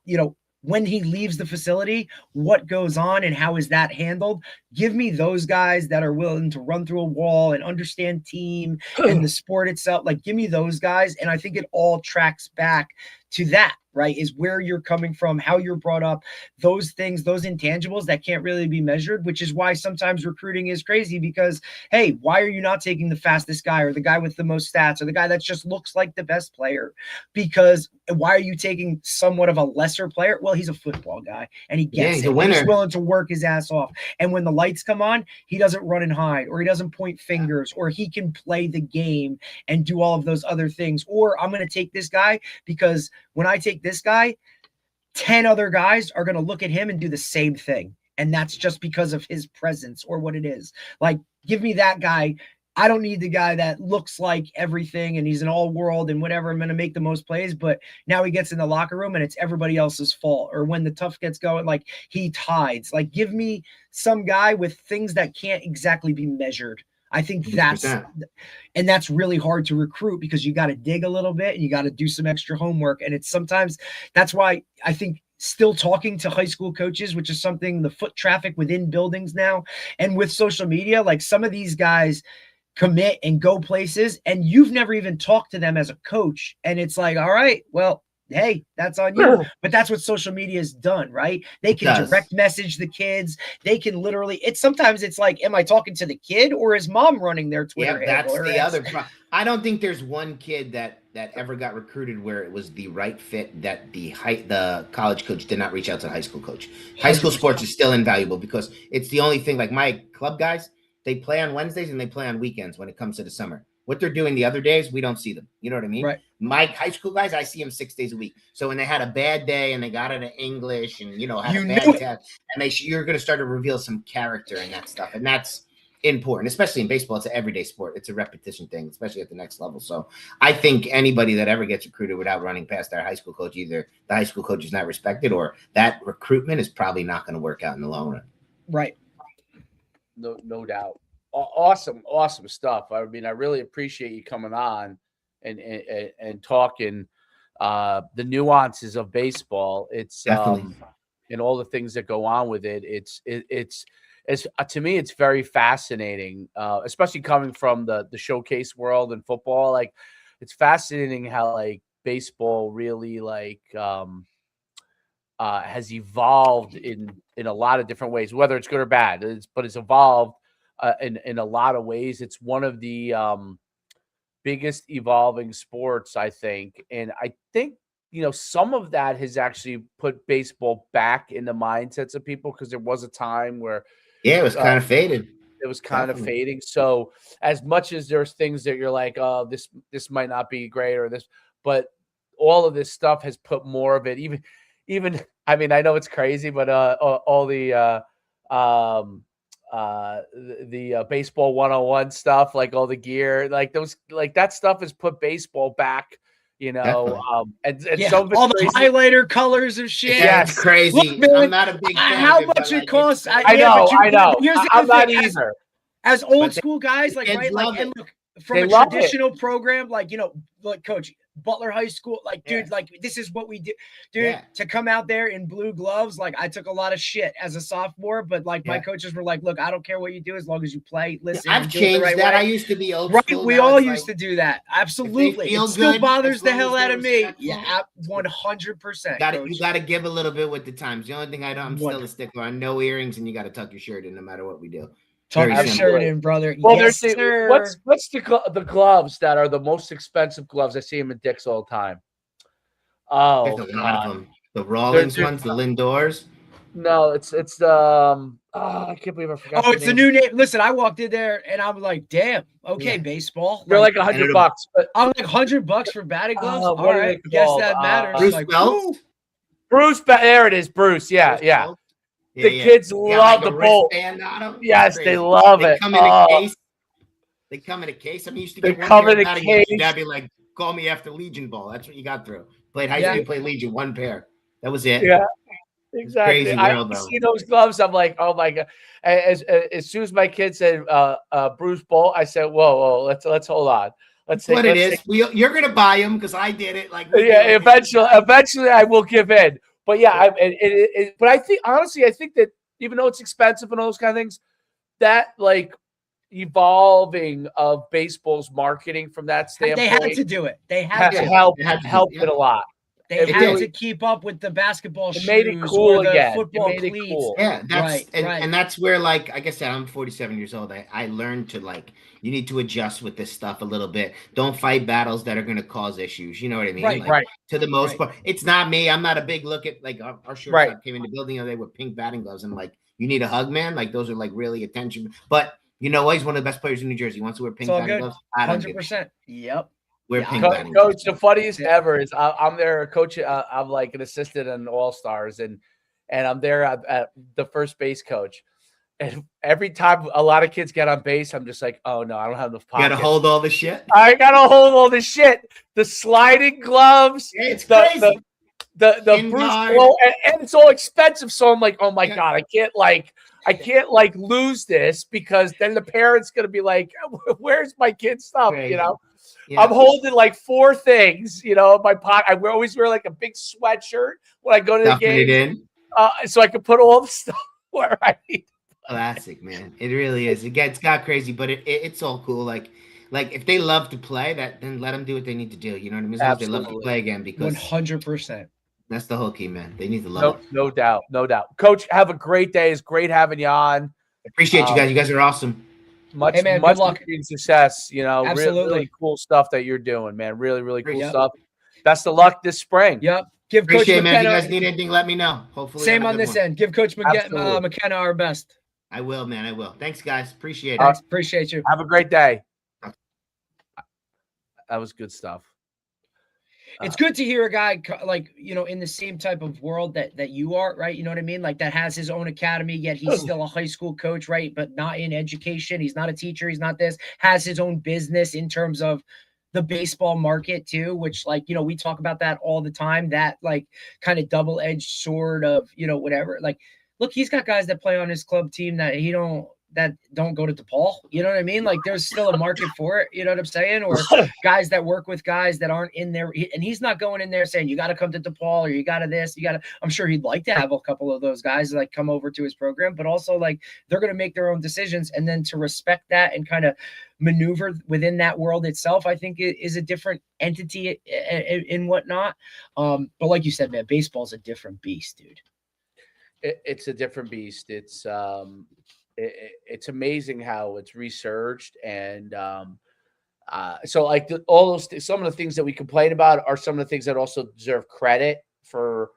you know, when he leaves the facility, what goes on and how is that handled? Give me those guys that are willing to run through a wall and understand team and the sport itself. Like, give me those guys. And I think it all tracks back to that, right? Is where you're coming from, how you're brought up, those things, those intangibles that can't really be measured, which is why sometimes recruiting is crazy because, hey, why are you not taking the fastest guy or the guy with the most stats or the guy that just looks like the best player? Because why are you taking somewhat of a lesser player? Well, he's a football guy and he gets it. He's willing to work his ass off. And when the lights come on, he doesn't run and hide, or he doesn't point fingers, or he can play the game and do all of those other things. Or I'm going to take this guy because when I take this guy, 10 other guys are going to look at him and do the same thing. And that's just because of his presence or what it is. Like, give me that guy I don't need the guy that looks like everything and he's an all world and whatever. I'm going to make the most plays, but now he gets in the locker room and it's everybody else's fault. Or when the tough gets going, like he hides. Like, give me some guy with things that can't exactly be measured. I think that's really hard to recruit because you got to dig a little bit and you got to do some extra homework. And it's sometimes that's why I think still talking to high school coaches, which is something, the foot traffic within buildings now and with social media, like some of these guys commit and go places and you've never even talked to them as a coach. And it's like, all right, well, hey, that's on you. But that's what social media has done, right? They can direct message the kids. They can literally, sometimes it's like, am I talking to the kid or is mom running their Twitter handle? That's the other problem. I don't think there's one kid that ever got recruited where it was the right fit that the college coach did not reach out to the high school coach. High school sports is still invaluable because it's the only thing, like my club guys, they play on Wednesdays and they play on weekends when it comes to the summer. What they're doing the other days, we don't see them. You know what I mean? Right. My high school guys, I see them 6 days a week. So when they had a bad day and they got into English and, had a bad test, and you're going to start to reveal some character and that stuff. And that's important, especially in baseball. It's an everyday sport. It's a repetition thing, especially at the next level. So I think anybody that ever gets recruited without running past their high school coach, either the high school coach is not respected or that recruitment is probably not going to work out in the long run. Right. No doubt. Awesome stuff. I mean, I really appreciate you coming on and talking the nuances of baseball. It's and all the things that go on with it. It's to me, it's very fascinating, especially coming from the showcase world and football. Like, it's fascinating how like baseball really has evolved in a lot of different ways, whether it's good or bad. But it's evolved in a lot of ways. It's one of the biggest evolving sports, I think. And I think, some of that has actually put baseball back in the mindsets of people because there was a time where it was kind of faded. It was kind of fading. So as much as there's things that you're like, oh, this might not be great or this, but all of this stuff has put more of it, even, I mean, I know it's crazy, but all the baseball 101 stuff, like all the gear, like those, like that stuff has put baseball back, and so all the highlighter colors of shit. Yeah, it's crazy. Look, man, I'm not a big fan how much it costs. I know. I'm not either. As old school guys, like, right, like, and look, from a traditional program, like, like Coach Butler High School, like, dude, like, this is what we do, dude. To come out there in blue gloves, like, I took a lot of shit as a sophomore, but like my coaches were like, look, I don't care what you do as long as you play. Listen, I've changed that. Way. I used to be old school. We all used to do that. Absolutely, it still bothers the hell out of me. Yeah, 100%. You got to give a little bit with the times. The only thing I'm still a stickler on: no earrings, and you got to tuck your shirt in no matter what we do. Tuck your shirt in, brother. Well, yes, sir. What's the gloves that are the most expensive gloves? I see them in Dick's all the time. Oh, there's a lot of them. The Rawlings ones, the Lindors. No, it's the I can't believe I forgot. Oh, it's the new name. Listen, I walked in there and I was like, damn, okay, baseball. They're like $100. But I'm like $100 for batting gloves. All right, guess that matters. Bruce like, Belt? Bruce, there it is, Bruce. Yeah. The kids love the bolt. Yes, they love it. Come in a case. They come in a case. I mean, you used to get one pair of batting gloves. That'd be like, call me after Legion ball. That's what you got through. Played high school, played Legion, one pair. That was it. Yeah, exactly. Crazy world, I see those gloves. I'm like, oh my god. As soon as my kid said Bruce Bolt, I said, whoa, let's hold on. Let's see what it is. You're gonna buy them because I did it. Like, eventually, I will give in. But yeah, but I think honestly, I think that even though it's expensive and all those kind of things, that like evolving of baseball's marketing from that standpoint, they had to do it. They had to help it a lot. They had to keep up with the basketball shoes. Made it cool or the again. Football it made cleats. it cool. Yeah, that's and that's where, like I said, I'm 47 years old. I learned to you need to adjust with this stuff a little bit. Don't fight battles that are going to cause issues. You know what I mean? Right. To the most part, it's not me. I'm not a big look at like our shortstop came in the building the other day with pink batting gloves and like, you need a hug, man. Like those are like really attention. But he's one of the best players in New Jersey. He wants to wear pink batting gloves. 100%. Yep. Coach, the funniest ever is I'm there, coach. I'm like an assistant in All Stars, and I'm there at the first base coach, And every time a lot of kids get on base, I'm just like, oh no, I don't have enough pockets. You gotta hold all the shit. I gotta hold all the shit. The sliding gloves. It's crazy. The Bruce Blow, and it's all expensive. So I'm like, oh my God, I can't lose this, because then the parents gonna be like, where's my kid's stuff? Crazy. Yeah. I'm holding like 4 things, in my pocket. I always wear like a big sweatshirt when I go to the game, so I can put all the stuff where I need. Classic, man. It really is. It's got crazy, but it's all cool. Like if they love to play, then let them do what they need to do. You know what I mean? As long as they love to play again, because 100%. That's the whole key, man. They need to love it. No doubt. Coach, have a great day. It's great having you on. Appreciate you guys. You guys are awesome. Much luck and success. Really cool stuff that you're doing, man. Really, really cool stuff. Best of luck this spring. Yep. Give Coach McKenna, man. If you guys McKenna, need anything, let me know. Hopefully, same on this end. Give Coach McKenna our best. I will, man. I will. Thanks, guys. Appreciate it. Thanks. Appreciate you. Have a great day. That was good stuff. It's good to hear a guy in the same type of world that you are, right? You know what I mean? Like, that has his own academy, yet he's still a high school coach, right? But not in education. He's not a teacher. He's not this. Has his own business in terms of the baseball market too, which we talk about that all the time. That kind of double-edged sword of whatever. Like, look, he's got guys that play on his club team that don't go to DePaul. You know what I mean? Like, there's still a market for it. You know what I'm saying? Or guys that work with guys that aren't in there. And he's not going in there saying, you got to come to DePaul, or you got to this, I'm sure he'd like to have a couple of those guys come over to his program, but also they're going to make their own decisions. And then to respect that and kind of maneuver within that world itself, I think it is a different entity and whatnot. But like you said, man, baseball's a different beast, dude. It's a different beast. It's amazing how it's resurged, and so all those some of the things that we complain about are some of the things that also deserve credit for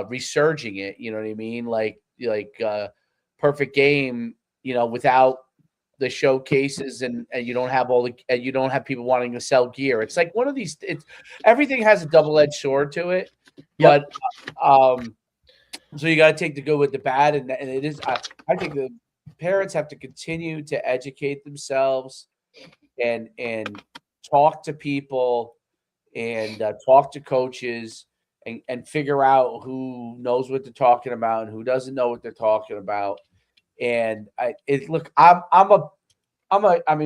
resurging it. You know what I mean? Like Perfect Game. Without the showcases and you don't have you don't have people wanting to sell gear. It's like one of these. Everything has a double-edged sword to it, but so you got to take the good with the bad, and it is. I think the parents have to continue to educate themselves and talk to people and talk to coaches and figure out who knows what they're talking about and who doesn't know what they're talking about. And I mean,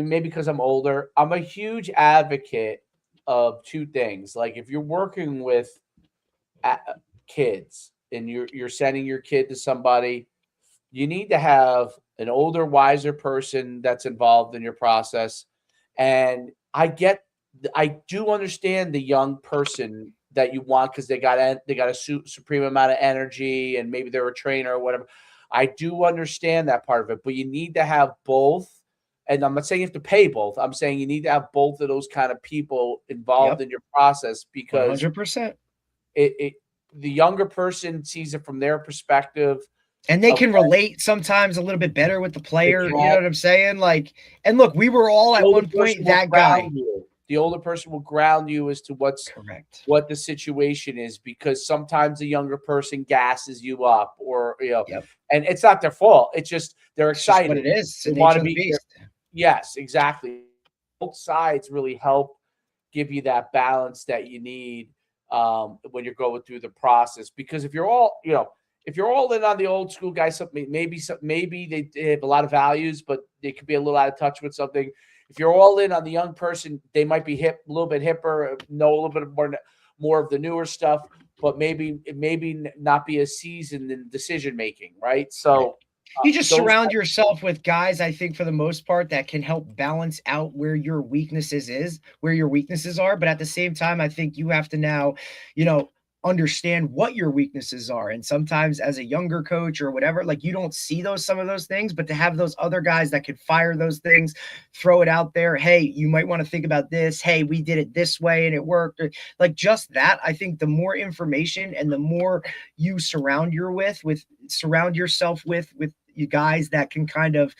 maybe because I'm older, I'm a huge advocate of 2 things. Like, if you're working with kids and you're sending your kid to somebody, you need to have an older, wiser person that's involved in your process. And I do understand the young person that you want, because they got a supreme amount of energy and maybe they're a trainer or whatever. I do understand that part of it, but you need to have both. And I'm not saying you have to pay both. I'm saying you need to have both of those kind of people involved in your process, because 100%. The younger person sees it from their perspective. And they can relate sometimes a little bit better with the player. You know what I'm saying? And look, we were all at one point that guy. The older person will ground you as to correct, what the situation is, because sometimes the younger person gasses you up, or and it's not their fault. It's just they're excited. It's what it is. They want to be. Yes, exactly. Both sides really help give you that balance that you need when you're going through the process. Because if you're all in on the old school guys, maybe they have a lot of values, but they could be a little out of touch with something. If you're all in on the young person, they might be a little bit hipper, know a little bit more of the newer stuff, but maybe not be as seasoned in decision making, right? So you just surround yourself with guys, I think, for the most part, that can help balance out where your weaknesses are. But at the same time, I think you have to now, understand what your weaknesses are. And sometimes as a younger coach or whatever, you don't see some of those things, but to have those other guys that could fire those things, throw it out there. Hey, you might want to think about this. Hey, we did it this way and it worked. Just that, I think the more information and the more you surround yourself with you guys that can kind of,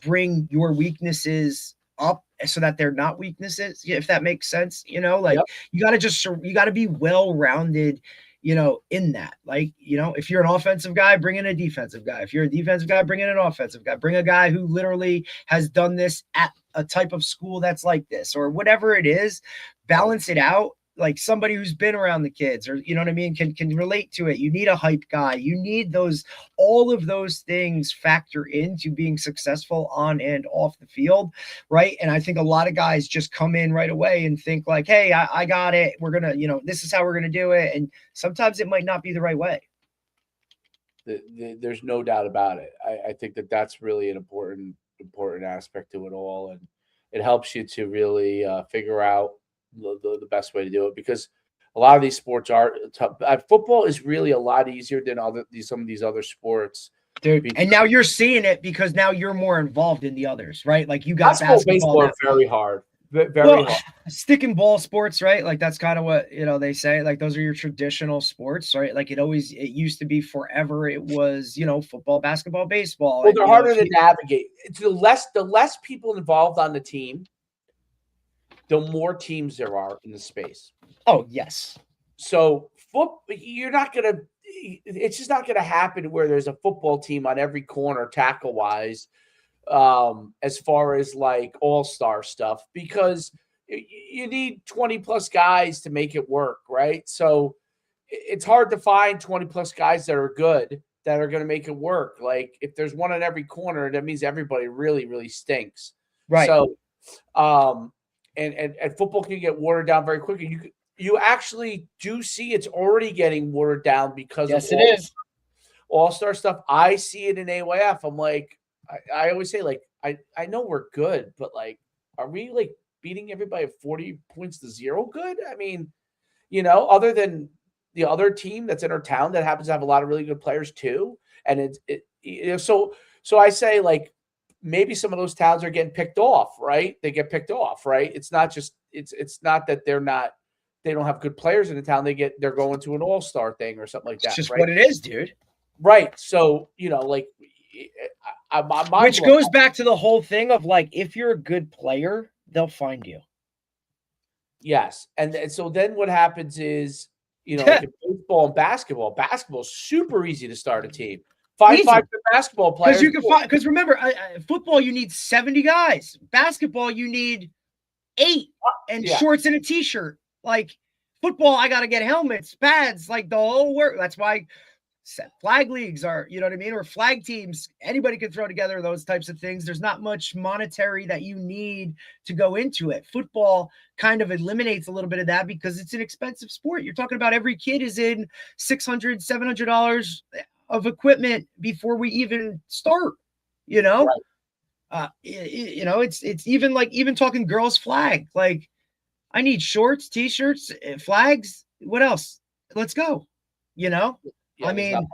bring your weaknesses up so that they're not weaknesses, if that makes sense. You got to be well-rounded in that. Like, if you're an offensive guy, bring in a defensive guy. If you're a defensive guy, bring in an offensive guy. Bring a guy who literally has done this at a type of school that's like this, or whatever it is. Balance it out. Like somebody who's been around the kids, or you know what I mean, can relate to it. You need a hype guy. You need all of those things factor into being successful on and off the field, right? And I think a lot of guys just come in right away and think like, hey, I got it. We're gonna, this is how we're gonna do it. And sometimes it might not be the right way. There's no doubt about it. I think that's really an important aspect to it all, and it helps you to really figure out the best way to do it, because a lot of these sports are tough. Football is really a lot easier than some of these other sports, dude. And now you're seeing it because now you're more involved in the others, right? Like you got basketball, baseball are very hard. Very hard. Stick and ball sports, right? Like that's kind of what they say. Like those are your traditional sports, right? Like it used to be forever. It was football, basketball, baseball. Well, they're harder to navigate. It's the less people involved on the team, the more teams there are in the space. Oh yes. So you're not gonna. It's just not gonna happen where there's a football team on every corner tackle wise. As far as like all-star stuff, because you need 20 plus guys to make it work, right? So it's hard to find 20 plus guys that are good, that are going to make it work. Like if there's one on every corner, that means everybody really, really stinks. Right. So, and football can get watered down very quickly. You actually do see it's already getting watered down because of it is all-star stuff. I see it in AYF. I'm like, I always say, like, I know we're good, but like, are we like beating everybody 40 points to 0 good? I mean, other than the other team that's in our town that happens to have a lot of really good players too. And so I say, like, maybe some of those towns are getting picked off, right? They get picked off, right? It's not just, it's not that they don't have good players in the town. They're going to an all-star thing or something like that. It's just right? what it is, dude. Right. So, like, which goes back to the whole thing of like, if you're a good player, they'll find you. Yes. And so then what happens is, like in baseball and basketball is super easy to start a team. Find 5 good basketball players. Because remember, football, you need 70 guys. Basketball, you need 8 and shorts and a t-shirt. Like football, I got to get helmets, pads, like the whole work. That's why flag leagues are, you know what I mean? Or flag teams, anybody can throw together those types of things. There's not much monetary that you need to go into it. Football kind of eliminates a little bit of that because it's an expensive sport. You're talking about every kid is in $600, $700 of equipment before we even start, Right. It's even talking girls flag. Like I need shorts, t-shirts, flags. What else? Let's go, Yeah, I mean,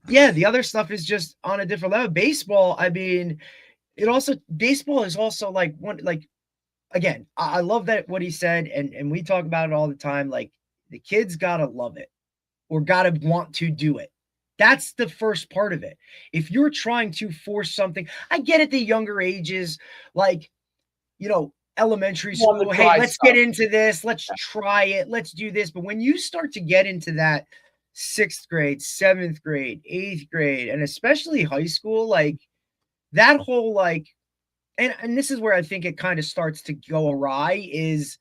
the other stuff is just on a different level. Baseball, I mean, baseball is also like again, I love that what he said, and we talk about it all the time. Like the kids gotta love it or gotta want to do it. That's the first part of it. If you're trying to force something, I get at the younger ages, like, elementary school, hey, let's get into this, let's try it, let's do this. But when you start to get into that 6th grade, 7th grade, 8th grade, and especially high school, like that whole like, and this is where I think it kind of starts to go awry is,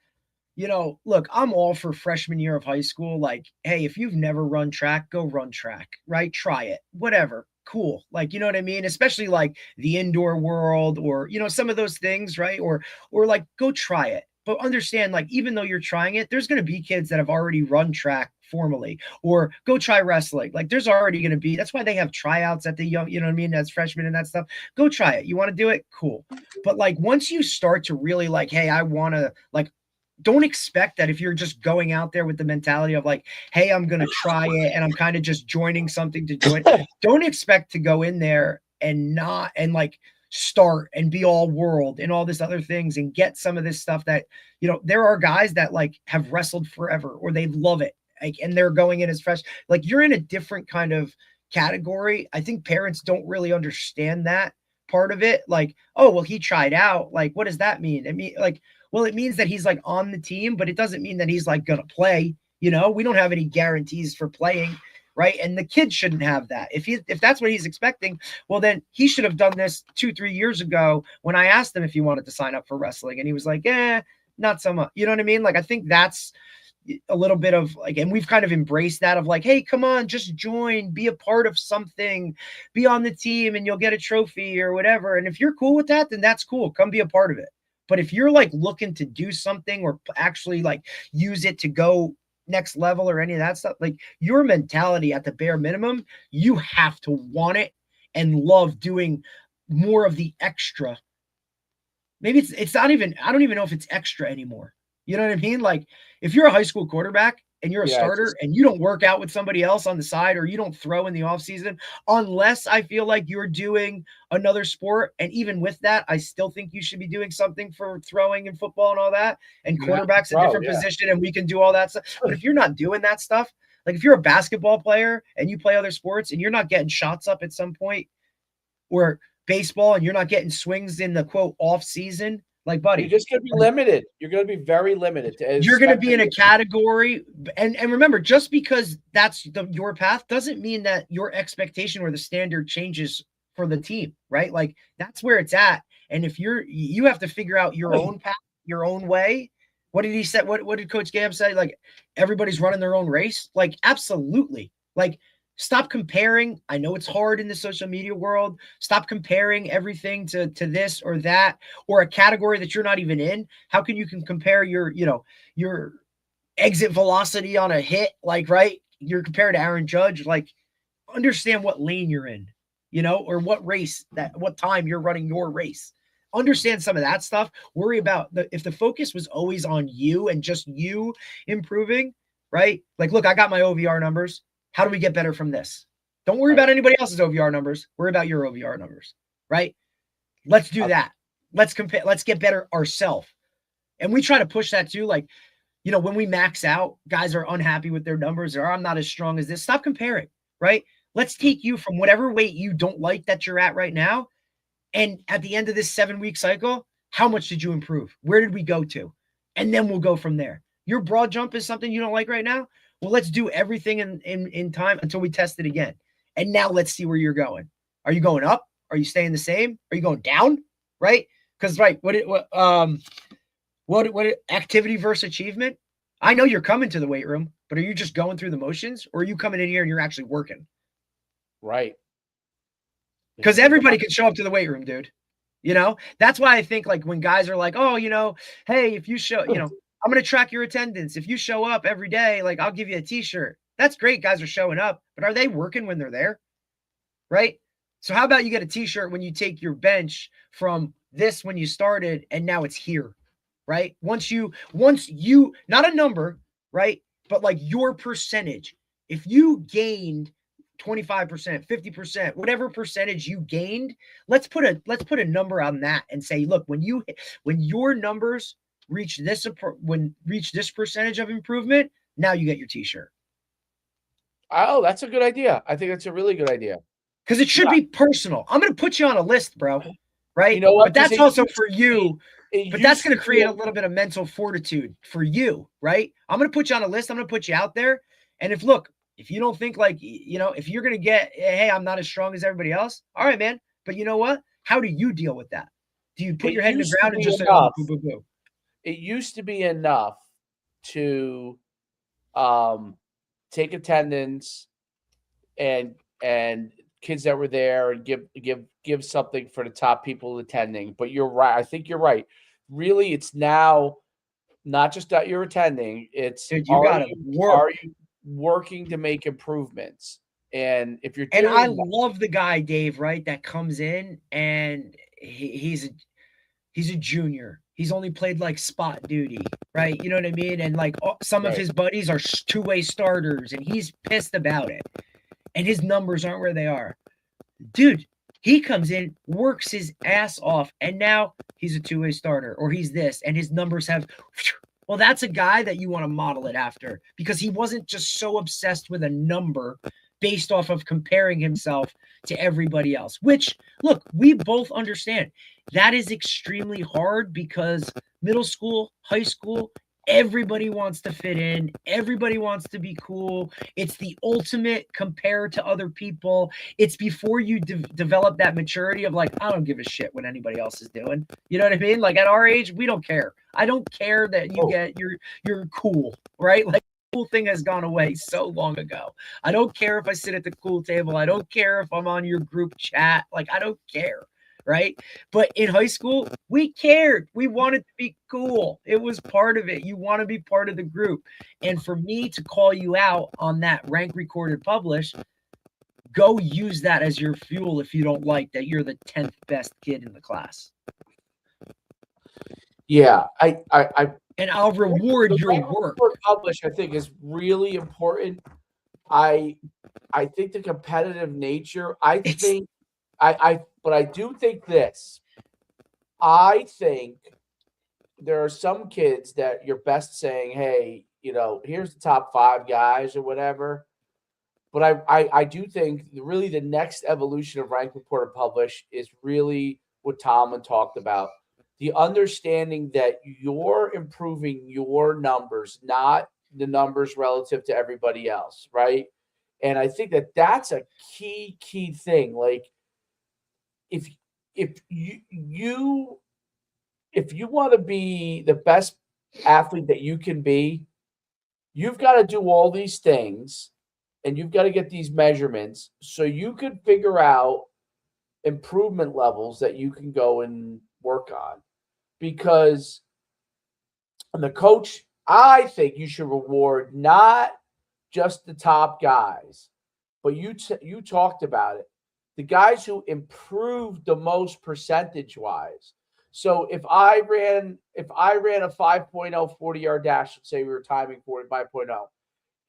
look, I'm all for freshman year of high school. Like, hey, if you've never run track, go run track, right? Try it, whatever. Cool. Like, you know what I mean? Especially like the indoor world or, some of those things, right? Or like go try it. But understand, like, even though you're trying it, there's going to be kids that have already run track formally or go try wrestling. Like there's already going to be, that's why they have tryouts at the young, you know what I mean? As freshmen and that stuff. Go try it. You want to do it? Cool. But like, once you start to really like, hey, I want to like, don't expect that if you're just going out there with the mentality of like, hey, I'm going to try it and I'm kind of just joining something to join. Don't expect to go in there and like start and be all world and all this other things and get some of this stuff that, there are guys that like have wrestled forever or they love it. Like, and they're going in as fresh, like you're in a different kind of category. I think parents don't really understand that part of it. Like, oh, well, he tried out. Like, what does that mean? I mean, like, well, it means that he's like on the team, but it doesn't mean that he's like going to play. We don't have any guarantees for playing, right? And the kid shouldn't have that. If that's what he's expecting, well, then he should have done this 2-3 years ago when I asked him if he wanted to sign up for wrestling, and he was like, not so much. You know what I mean? Like, I think that's a little bit of like, and we've kind of embraced that of like, hey, come on, just join, be a part of something, be on the team, and you'll get a trophy or whatever. And if you're cool with that, then that's cool. Come be a part of it. But if you're like looking to do something or actually like use it to go next level or any of that stuff, like your mentality at the bare minimum, you have to want it and love doing more of the extra. Maybe it's not even, I don't even know if it's extra anymore. You know what I mean? Like if you're a high school quarterback and you're a starter and you don't work out with somebody else on the side, or you don't throw in the off season, unless I feel like you're doing another sport. And even with that, I still think you should be doing something for throwing and football and all that. And quarterback's a different position, and we can do all that stuff. But if you're not doing that stuff, like if you're a basketball player and you play other sports and you're not getting shots up at some point, or baseball and you're not getting swings in the quote off season, like, buddy, you're just going to be limited. You're going to be very limited. You're going to be in a category. And remember, just because that's your path doesn't mean that your expectation or the standard changes for the team, right? Like that's where it's at. And if you have to figure out your own path, your own way. What did he say? What did Coach Gam say? Like everybody's running their own race. Like, absolutely. Like, stop comparing. I know it's hard in the social media world. Stop comparing everything to this or that, or a category that you're not even in. How can you compare your exit velocity on a hit? Like, right. You're compared to Aaron Judge. Like, understand what lane you're in, or what race what time you're running your race. Understand some of that stuff. Worry about if the focus was always on you and just you improving, right? Like, look, I got my OVR numbers. How do we get better from this? Don't worry about anybody else's OVR numbers. Worry about your OVR numbers, right? Let's do that. Let's compare. Let's get better ourselves. And we try to push that too. Like, when we max out, guys are unhappy with their numbers, or I'm not as strong as this. Stop comparing, right? Let's take you from whatever weight you don't like that you're at right now. And at the end of this 7-week cycle, how much did you improve? Where did we go to? And then we'll go from there. Your broad jump is something you don't like right now. Well, let's do everything in time until we test it again. And now let's see where you're going. Are you going up? Are you staying the same? Are you going down? Right? Because what activity versus achievement? I know you're coming to the weight room, but are you just going through the motions, or are you coming in here and you're actually working? Right. Because everybody can show up to the weight room, dude. That's why I think like when guys are like, oh, hey, if you show, I'm going to track your attendance. If you show up every day, like I'll give you a t-shirt. That's great. Guys are showing up, but are they working when they're there? Right. So how about you get a t-shirt when you take your bench from this when you started and now it's here, right? Once you, not a number, right? But like your percentage, if you gained 25%, 50%, whatever percentage you gained, let's put a number on that and say, look, when your numbers reach this percentage of improvement, now you get your t-shirt. Oh, that's a good idea. I think that's a really good idea. Because it should be personal. I'm going to put you on a list, bro. Right? You know what? But that's also for you. But that's going to create a little bit of mental fortitude for you, right? I'm going to put you on a list. I'm going to put you out there. And if you don't think like, if you're going to get, hey, I'm not as strong as everybody else. All right, man. But you know what? How do you deal with that? Do you put your head in the ground and just say, oh, boo, boo, boo? It used to be enough to take attendance and kids that were there and give something for the top people attending. But you're right. I think you're right. Really, it's now not just that you're attending. It's are you working to make improvements? And if you're doing love the guy, Dave, right? That comes in and he's a junior. He's only played like spot duty, right? You know what I mean? And like some of his buddies are two-way starters and he's pissed about it. And his numbers aren't where they are. Dude, he comes in, works his ass off, and now he's a two-way starter, or he's this, and his numbers have... Well, that's a guy that you want to model it after, because he wasn't just so obsessed with a number based off of comparing himself to everybody else, which, look, we both understand. That is extremely hard because middle school, high school, Everybody wants to fit in. Everybody wants to be cool. It's the ultimate compare to other people. It's before you develop that maturity of like, I don't give a shit what anybody else is doing. You know what I mean? Like at our age, we don't care. I don't care that you get you're cool, right? Like the cool thing has gone away so long ago. I don't care if I sit at the cool table. I don't care if I'm on your group chat. Like I don't care. Right. But in high school, we cared. We wanted to be cool. It was part of it. You want to be part of the group. And for me to call you out on that rank recorded publish, go use that as your fuel if you don't like that you're the 10th best kid in the class. Yeah, and I'll reward your work. Publish, I think, is really important. I think the competitive nature. But I do think this. I think there are some kids that you're best saying, hey, here's the top 5 guys or whatever. But I do think really the next evolution of Rank Report and Publish is really what Tomlin talked about. The understanding that you're improving your numbers, not the numbers relative to everybody else, right? And I think that that's a key thing. Like, if you want to be the best athlete that you can be, you've got to do all these things and you've got to get these measurements so you can figure out improvement levels that you can go and work on. Because the coach, I think you should reward not just the top guys, but you talked about it. The guys who improved the most percentage-wise. So if I ran a 5.0 40-yard dash, let's say we were timing 5.0,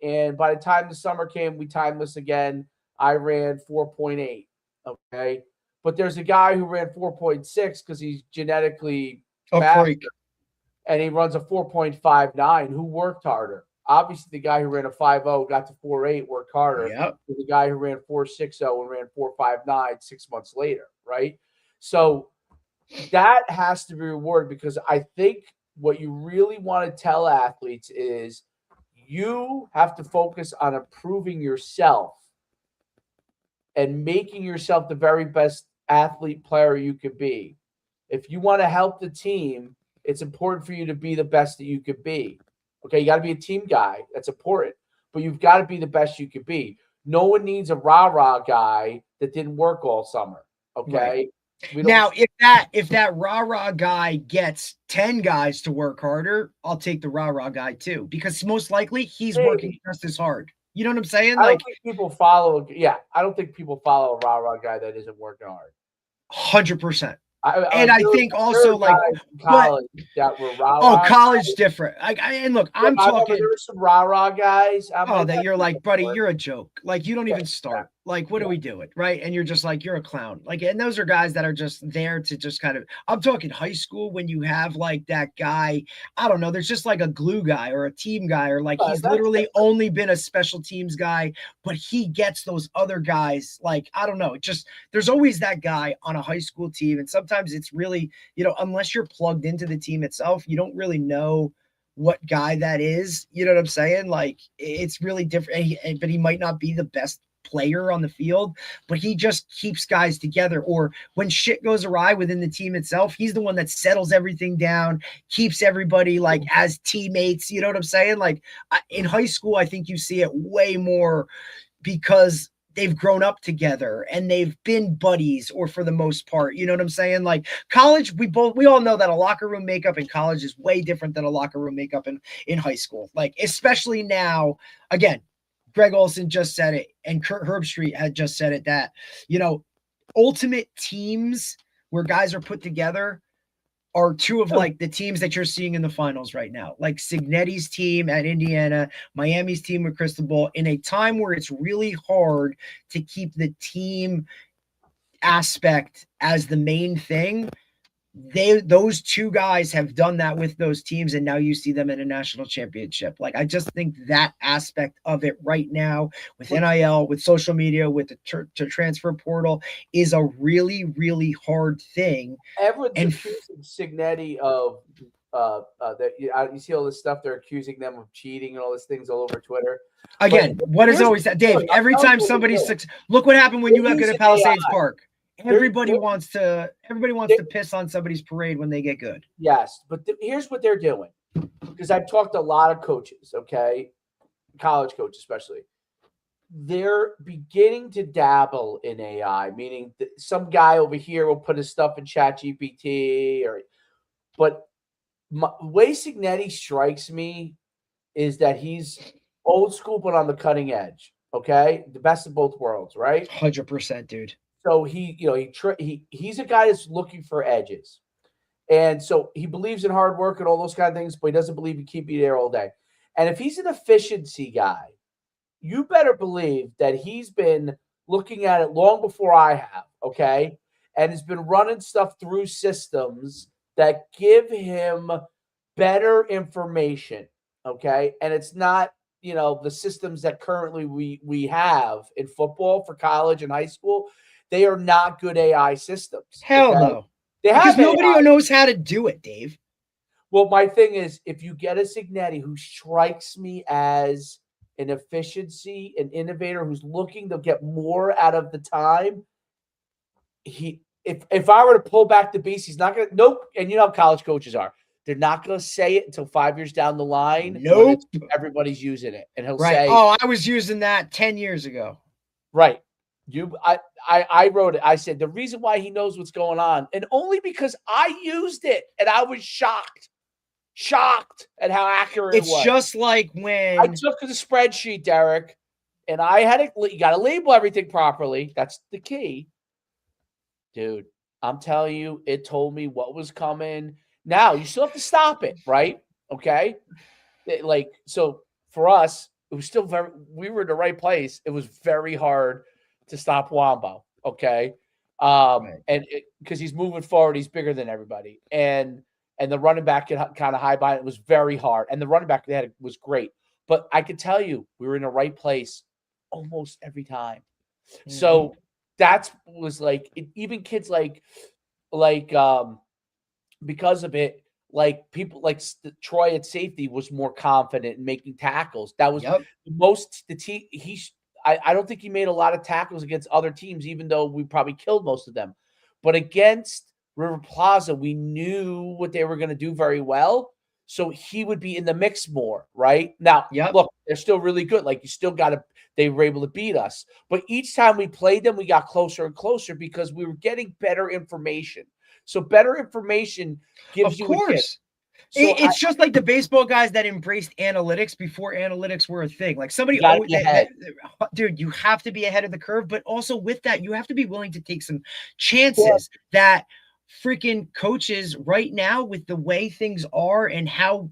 and by the time the summer came, we timed this again, I ran 4.8, okay? But there's a guy who ran 4.6 because he's genetically faster, and he runs a 4.59 who worked harder. Obviously, the guy who ran a 5.0 got to 4.8, worked harder. Yep. Than the guy who ran 4.60 and ran 4.59 6 months later, right? So that has to be rewarded, because I think what you really want to tell athletes is you have to focus on improving yourself and making yourself the very best athlete player you could be. If you want to help the team, it's important for you to be the best that you could be. Okay, you got to be a team guy. That's important. But you've got to be the best you could be. No one needs a rah-rah guy that didn't work all summer. Okay? Right. Now, if that rah-rah guy gets 10 guys to work harder, I'll take the rah-rah guy too, because most likely he's working just as hard. You know what I'm saying? I don't think people follow. Yeah, I don't think people follow a rah-rah guy that isn't working hard. 100%. I think also like college that were college different. And look, I'm talking. There were some rah guys. That you're like, buddy, you're a joke. Like you don't even start. Like, what are we doing, right? And you're just like, you're a clown. Like, and those are guys that are just there to just kind of. I'm talking high school when you have like that guy. I don't know. There's just like a glue guy or a team guy, or like he's literally only been a special teams guy, but he gets those other guys. Like, I don't know. Just there's always that guy on a high school team, and sometimes it's really, unless you're plugged into the team itself, you don't really know what guy that is. You know what I'm saying? Like, it's really different, but he might not be the best player on the field, but he just keeps guys together. Or when shit goes awry within the team itself, he's the one that settles everything down, keeps everybody like as teammates. You know what I'm saying? Like in high school, I think you see it way more because they've grown up together and they've been buddies, or for the most part, you know what I'm saying? Like college, we all know that a locker room makeup in college is way different than a locker room makeup in high school. Like, especially now, again, Greg Olson just said it, and Kurt Herbstreit had just said it, that, ultimate teams where guys are put together are two of like the teams that you're seeing in the finals right now, like Signetti's team at Indiana, Miami's team with Cristobal, in a time where it's really hard to keep the team aspect as the main thing. Those two guys have done that with those teams, and now you see them in a national championship. Like, I just think that aspect of it right now with NIL, with social media, with the transfer portal is a really, really hard thing. Everyone's accusing Signetti of that you see all this stuff. They're accusing them of cheating and all these things all over Twitter. Again, what is always that, Dave? Every time somebody's look what happened when you look at Palisades Park. Everybody wants to piss on somebody's parade when they get good. Yes, but here's what they're doing, because I've talked to a lot of coaches, okay, college coaches especially. They're beginning to dabble in AI, meaning that some guy over here will put his stuff in ChatGPT, but the way Cignetti strikes me is that he's old school but on the cutting edge. Okay, the best of both worlds, right? 100%, dude. So he's a guy that's looking for edges, and so he believes in hard work and all those kind of things, but he doesn't believe in keeping you there all day. And if he's an efficiency guy, you better believe that he's been looking at it long before I have, okay? And has been running stuff through systems that give him better information, okay? And it's not, the systems that currently we have in football for college and high school. They are not good AI systems. Hell no. Because nobody knows how to do it, Dave. Well, my thing is, if you get a Cignetti who strikes me as an efficiency, an innovator who's looking to get more out of the time, if I were to pull back the beast, he's not going to. Nope. And you know how college coaches are. They're not going to say it until 5 years down the line. Nope. Everybody's using it. And he'll say, "Oh, I was using that 10 years ago." Right. I wrote it. I said the reason why he knows what's going on, and only because I used it and I was shocked at how accurate it was. It's just like when I took the spreadsheet, Derek, and I had you got to label everything properly. That's the key. Dude, I'm telling you, it told me what was coming. Now, you still have to stop it, right? Okay? So for us, it was still we were in the right place. It was very hard to stop Wombo, okay? Right. And because he's moving forward, he's bigger than everybody. And the running back kind of high behind it was very hard. And the running back they had was great. But I could tell you, we were in the right place almost every time. Mm-hmm. So that was even kids because of it, people like Troy at safety was more confident in making tackles. That was the team. I don't think he made a lot of tackles against other teams, even though we probably killed most of them. But against River Plaza, we knew what they were going to do very well. So he would be in the mix more, right? Now, look, they're still really good. They were able to beat us. But each time we played them, we got closer and closer because we were getting better information. So better information gives you a chance. So it's just like the baseball guys that embraced analytics before analytics were a thing. Like somebody always, dude, you have to be ahead of the curve. But also with that, you have to be willing to take some chances that freaking coaches right now, with the way things are and how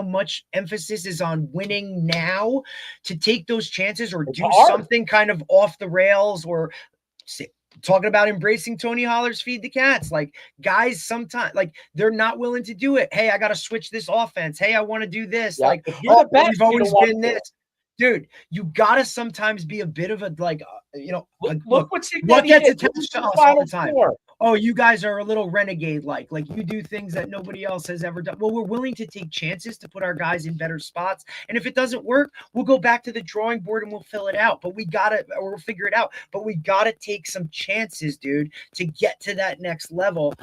much emphasis is on winning now, to take those chances or do something kind of off the rails, or talking about embracing Tony Holler's Feed the Cats. Like, guys sometimes they're not willing to do it. Hey, I got to switch this offense. Hey, I want to do this. We've always been this. Dude, you got to sometimes be a bit of a look what gets attached to us all the time. Oh, you guys are a little renegade like you do things that nobody else has ever done. Well, we're willing to take chances to put our guys in better spots. And if it doesn't work, we'll go back to the drawing board and we'll fill it out. But we'll figure it out. But we got to take some chances, dude, to get to that next level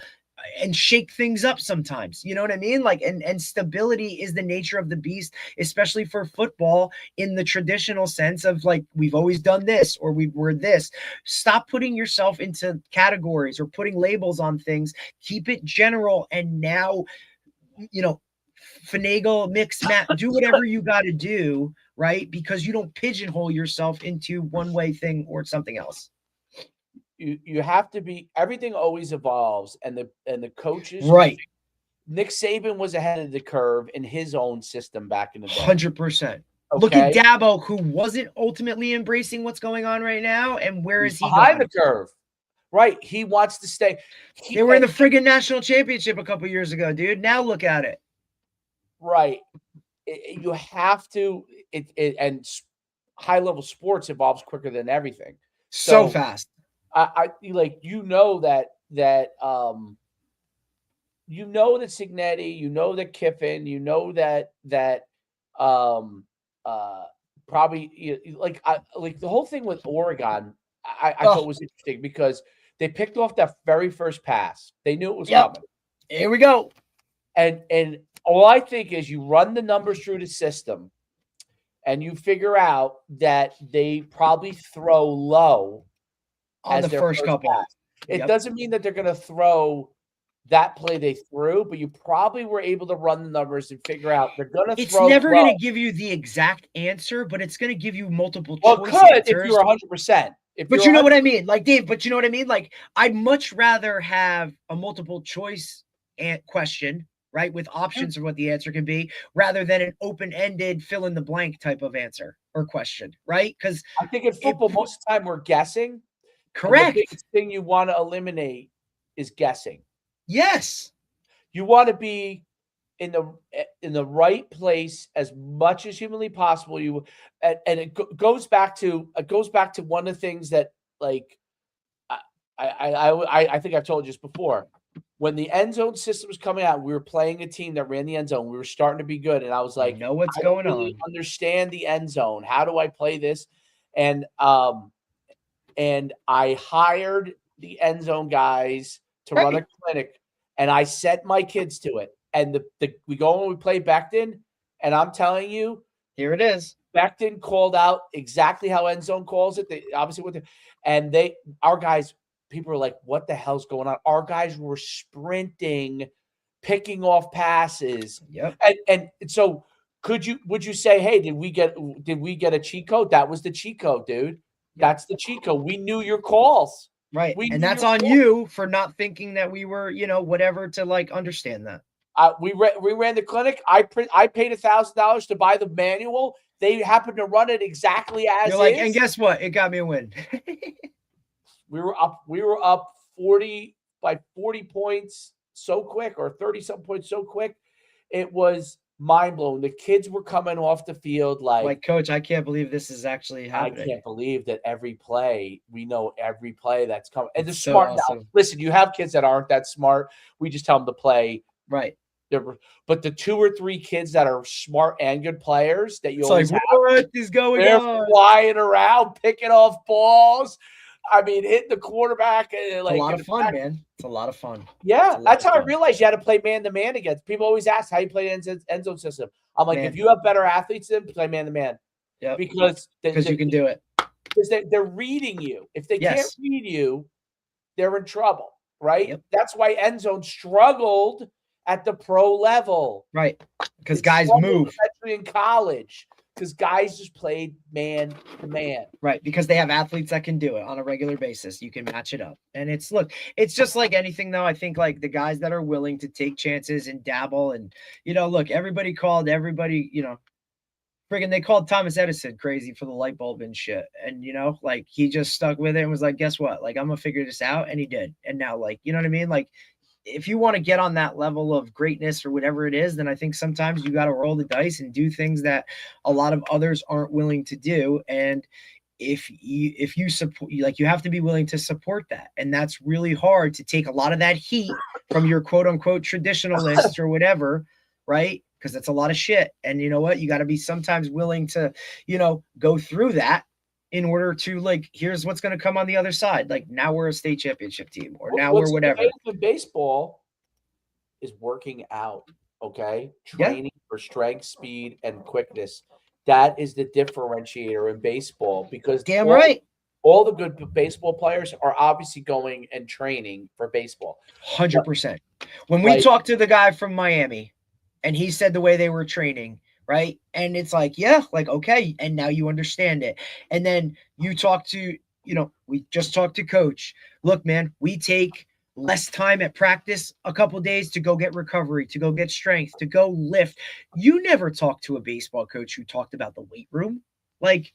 and shake things up sometimes. You know what I mean? And stability is the nature of the beast, especially for football in the traditional sense of we've always done this or we're this. Stop putting yourself into categories or putting labels on things. Keep it general. And now, finagle, mix, match, do whatever you got to do, right? Because you don't pigeonhole yourself into one way thing or something else. You have to be. Everything always evolves, and the coaches. Right. Nick Saban was ahead of the curve in his own system back in the day. 100%. Okay? Look at Dabo, who wasn't ultimately embracing what's going on right now, and where is he behind the curve? Right. He wants to stay. They were in the friggin' national championship a couple years ago, dude. Now look at it. Right. You have to. And high level sports evolves quicker than everything. So fast. I that you know that Signetti, you know that Kiffin, you know that probably like the whole thing with Oregon, I thought was interesting because they picked off that very first pass. They knew it was coming. Here we go. And all I think is you run the numbers through the system and you figure out that they probably throw low on the first couple. Pass. It doesn't mean that they're going to throw that play they threw, but you probably were able to run the numbers and figure out they're going to throw. It's never going to give you the exact answer, but it's going to give you multiple choice answers. If you're 100%. But you know what I mean? Like, Dave, but you know what I mean? Like, I'd much rather have a multiple choice question, right, with options of what the answer can be, rather than an open-ended fill-in-the-blank type of answer or question, right? Because I think in football, most of the time we're guessing. Correct. The biggest thing you want to eliminate is guessing. Yes. You want to be in the right place as much as humanly possible. And it goes back to one of the things that, like, I think I've told you just before. When the end zone system was coming out, we were playing a team that ran the end zone. We were starting to be good, and I was like, know what's going on. Understand the end zone. How do I play this? And I hired the end zone guys to run a clinic, and I sent my kids to it. And we go and we play Becton, and I'm telling you, here it is. Becton called out exactly how end zone calls it. They obviously our guys. People were like, "What the hell's going on?" Our guys were sprinting, picking off passes. Yep. And so, would you say, "Hey, did we get a cheat code?" That was the cheat code, dude. That's the cheat code. We knew your calls. Right. And that's on you for not thinking that we were, whatever, to like understand that. We ran the clinic. I paid $1,000 to buy the manual. They happened to run it exactly as You're like, and guess what? It got me a win. We were up 40 points so quick, or 30-something points so quick. It was mind-blowing. The kids were coming off the field like, Coach, I can't believe this is actually happening. I can't believe that we know every play that's coming. And they're so smart awesome. now. Listen, you have kids that aren't that smart. We just tell them to play. Right. But the 2 or 3 kids that are smart and good players that you always have, what is going they're on? Flying around, picking off balls. I mean, hitting the quarterback. It's a lot of fun, man. It's a lot of fun. Yeah, that's how I realized you had to play man-to-man against. People always ask how you play end zone system. I'm like, if you have better athletes, then play man-to-man. Yeah, because you can do it. Because they're reading you. If they can't read you, they're in trouble, right? Yep. That's why end zone struggled at the pro level. Right, because guys move. Especially in college. Because guys just played man to man. Right, because they have athletes that can do it on a regular basis. You can match it up. And it's just like anything, though. I think, like, the guys that are willing to take chances and dabble and, look, everybody called everybody, friggin' they called Thomas Edison crazy for the light bulb and shit. And, like, he just stuck with it and was like, guess what? Like, I'm going to figure this out. And he did. And now, like, you know what I mean? Like, if you want to get on that level of greatness or whatever it is, then I think sometimes you got to roll the dice and do things that a lot of others aren't willing to do. And if you support, like, you have to be willing to support that. And that's really hard to take a lot of that heat from your quote unquote traditionalists or whatever, right? Because that's a lot of shit. And you know what? You got to be sometimes willing to, go through that in order to, like, here's what's going to come on the other side. Like, now we're a state championship team, or now we're whatever. Baseball is working out, okay? Training for strength, speed, and quickness. That is the differentiator in baseball, because all the good baseball players are obviously going and training for baseball. 100%. When we talked to the guy from Miami, and he said the way they were training, right? And it's like, yeah, like, okay. And now you understand it. And then you talk to, we just talked to coach. Look, man, we take less time at practice a couple of days to go get recovery, to go get strength, to go lift. You never talked to a baseball coach who talked about the weight room. Like,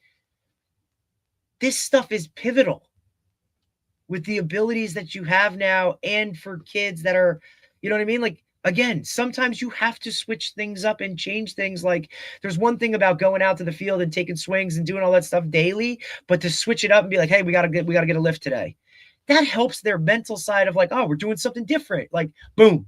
this stuff is pivotal with the abilities that you have now, and for kids that are, you know what I mean? Like, again, sometimes you have to switch things up and change things. Like, there's one thing about going out to the field and taking swings and doing all that stuff daily, but to switch it up and be like, hey, we gotta get a lift today. That helps their mental side of like, oh, we're doing something different. Like, boom,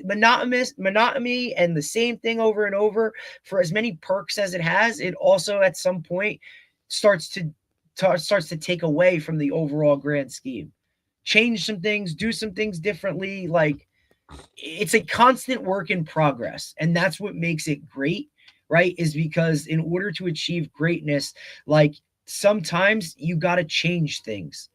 monotony and the same thing over and over, for as many perks as it has, it also at some point starts to take away from the overall grand scheme. Change some things, do some things differently. Like, it's a constant work in progress, and that's what makes it great, right? Is because in order to achieve greatness, like, sometimes you got to change things.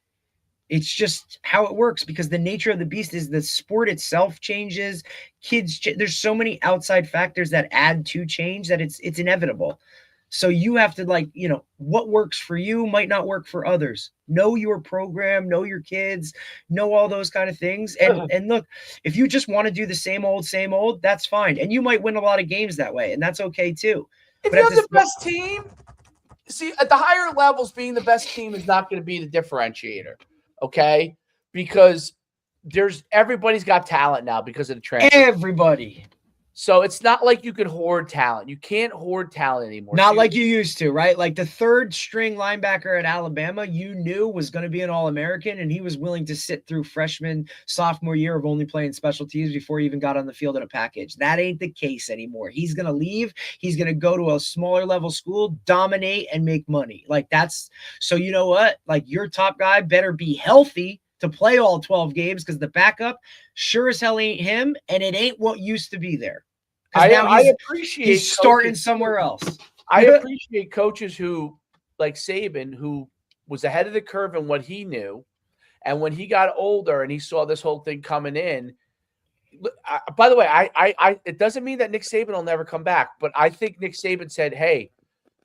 It's just how it works, because the nature of the beast is the sport itself changes. There's so many outside factors that add to change that it's inevitable. So you have to, like, what works for you might not work for others. Know your program, know your kids, know all those kind of things. And look, if you just want to do the same old, that's fine. And you might win a lot of games that way, and that's okay too. If you're the best team, see, at the higher levels, being the best team is not going to be the differentiator. Okay? Because everybody's got talent now because of the transfer. Everybody. So it's not like you could hoard talent. You can't hoard talent anymore. Not like you used to, right? Like the third string linebacker at Alabama, you knew was going to be an All-American, and he was willing to sit through sophomore year of only playing special teams before he even got on the field in a package. That ain't the case anymore. He's going to leave. He's going to go to a smaller level school, dominate, and make money. Like, so you know what? Like, your top guy better be healthy to play all 12 games, because the backup sure as hell ain't him, and it ain't what used to be there. I appreciate he's starting somewhere else. I appreciate coaches who, like Saban, who was ahead of the curve in what he knew, and when he got older and he saw this whole thing coming in. By the way, it doesn't mean that Nick Saban will never come back, but I think Nick Saban said, "Hey,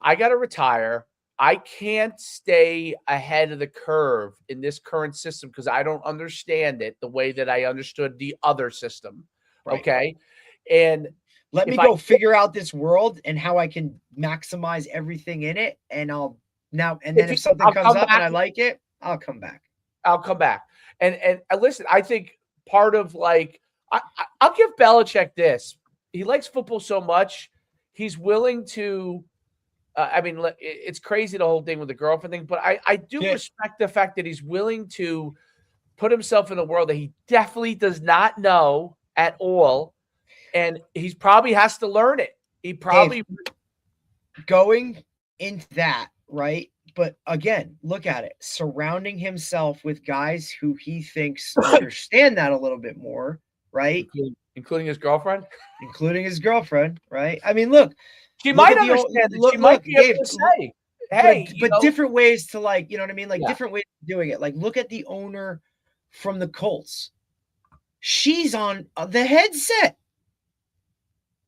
I got to retire. I can't stay ahead of the curve in this current system because I don't understand it the way that I understood the other system." Right. Okay. And let me go figure out this world and how I can maximize everything in it. And if something comes up and I like it, I'll come back. And listen, I think part of, like, I'll give Belichick this. He likes football so much. He's willing to, it's crazy, the whole thing with the girlfriend thing, but I do respect the fact that he's willing to put himself in a world that he definitely does not know at all. And he probably has to learn it. He probably going into that, right? But again, look at it. Surrounding himself with guys who he thinks understand that a little bit more, right? Including his girlfriend? Including his girlfriend, right? I mean, look. She might understand it. She might be able to say, hey. But different ways to, like, you know what I mean? Like, different ways of doing it. Like, look at the owner from the Colts. She's on the headset.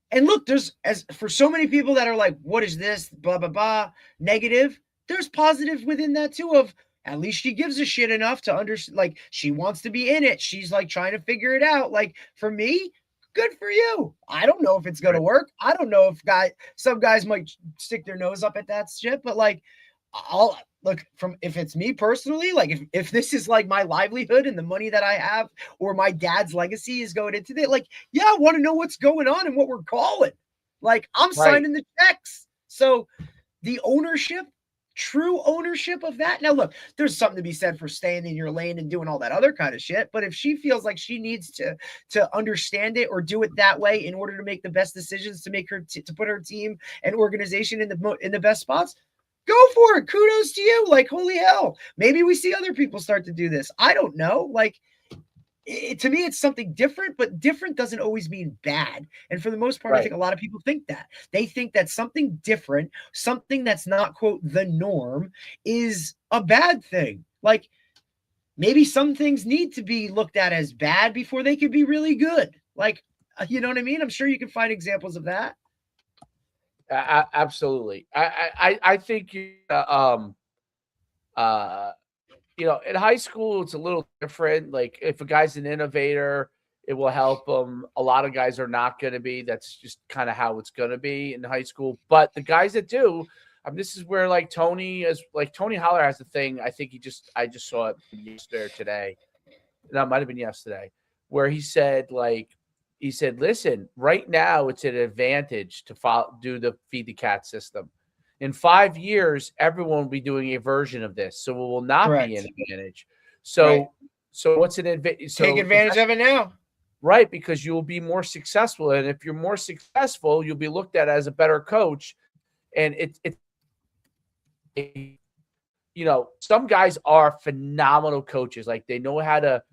And look, for so many people that are like, what is this? Blah, blah, blah. Negative. There's positive within that too, of at least she gives a shit enough to understand. Like, she wants to be in it. She's like trying to figure it out. Like, for me, good for you. I don't know if it's going to work. I don't know if some guys might stick their nose up at that shit, but like, I'll look if it's me personally, like if this is like my livelihood and the money that I have, or my dad's legacy is going into it, like, yeah, I want to know what's going on and what we're calling. Like, I'm signing the checks. So the true ownership of that. Now, look, there's something to be said for staying in your lane and doing all that other kind of shit. But if she feels like she needs to understand it or do it that way in order to make the best decisions, to make her to put her team and organization in the best spots, go for it. Kudos to you. Like, holy hell. Maybe we see other people start to do this. I don't know. Like, to me, it's something different, but different doesn't always mean bad. And for the most part, I think a lot of people think that. They think that something different, something that's not, quote, the norm, is a bad thing. Like, maybe some things need to be looked at as bad before they could be really good. Like, you know what I mean? I'm sure you can find examples of that. Absolutely. I think in high school it's a little different. Like, if a guy's an innovator, it will help him. A lot of guys are not going to be. That's just kind of how it's going to be in high school. But the guys that do, this is where, like, Tony Holler has the thing. I think I just saw it yesterday or today. No, it might have been yesterday, where he said, listen, right now it's an advantage to do the feed the cat system. In 5 years, everyone will be doing a version of this, so it will not be an advantage. So what's an advantage? Take advantage of it now. right? Because you'll be more successful. And if you're more successful, you'll be looked at as a better coach. And some guys are phenomenal coaches. Like they know how to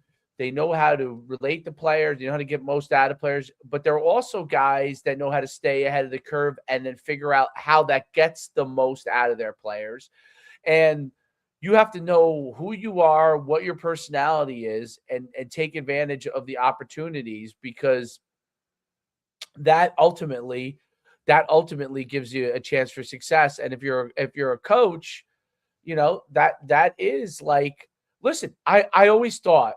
relate to players, they know how to get most out of players, but there are also guys that know how to stay ahead of the curve and then figure out how that gets the most out of their players. And you have to know who you are, what your personality is, and take advantage of the opportunities, because that ultimately gives you a chance for success. And if you're a coach, that is like, listen, I always thought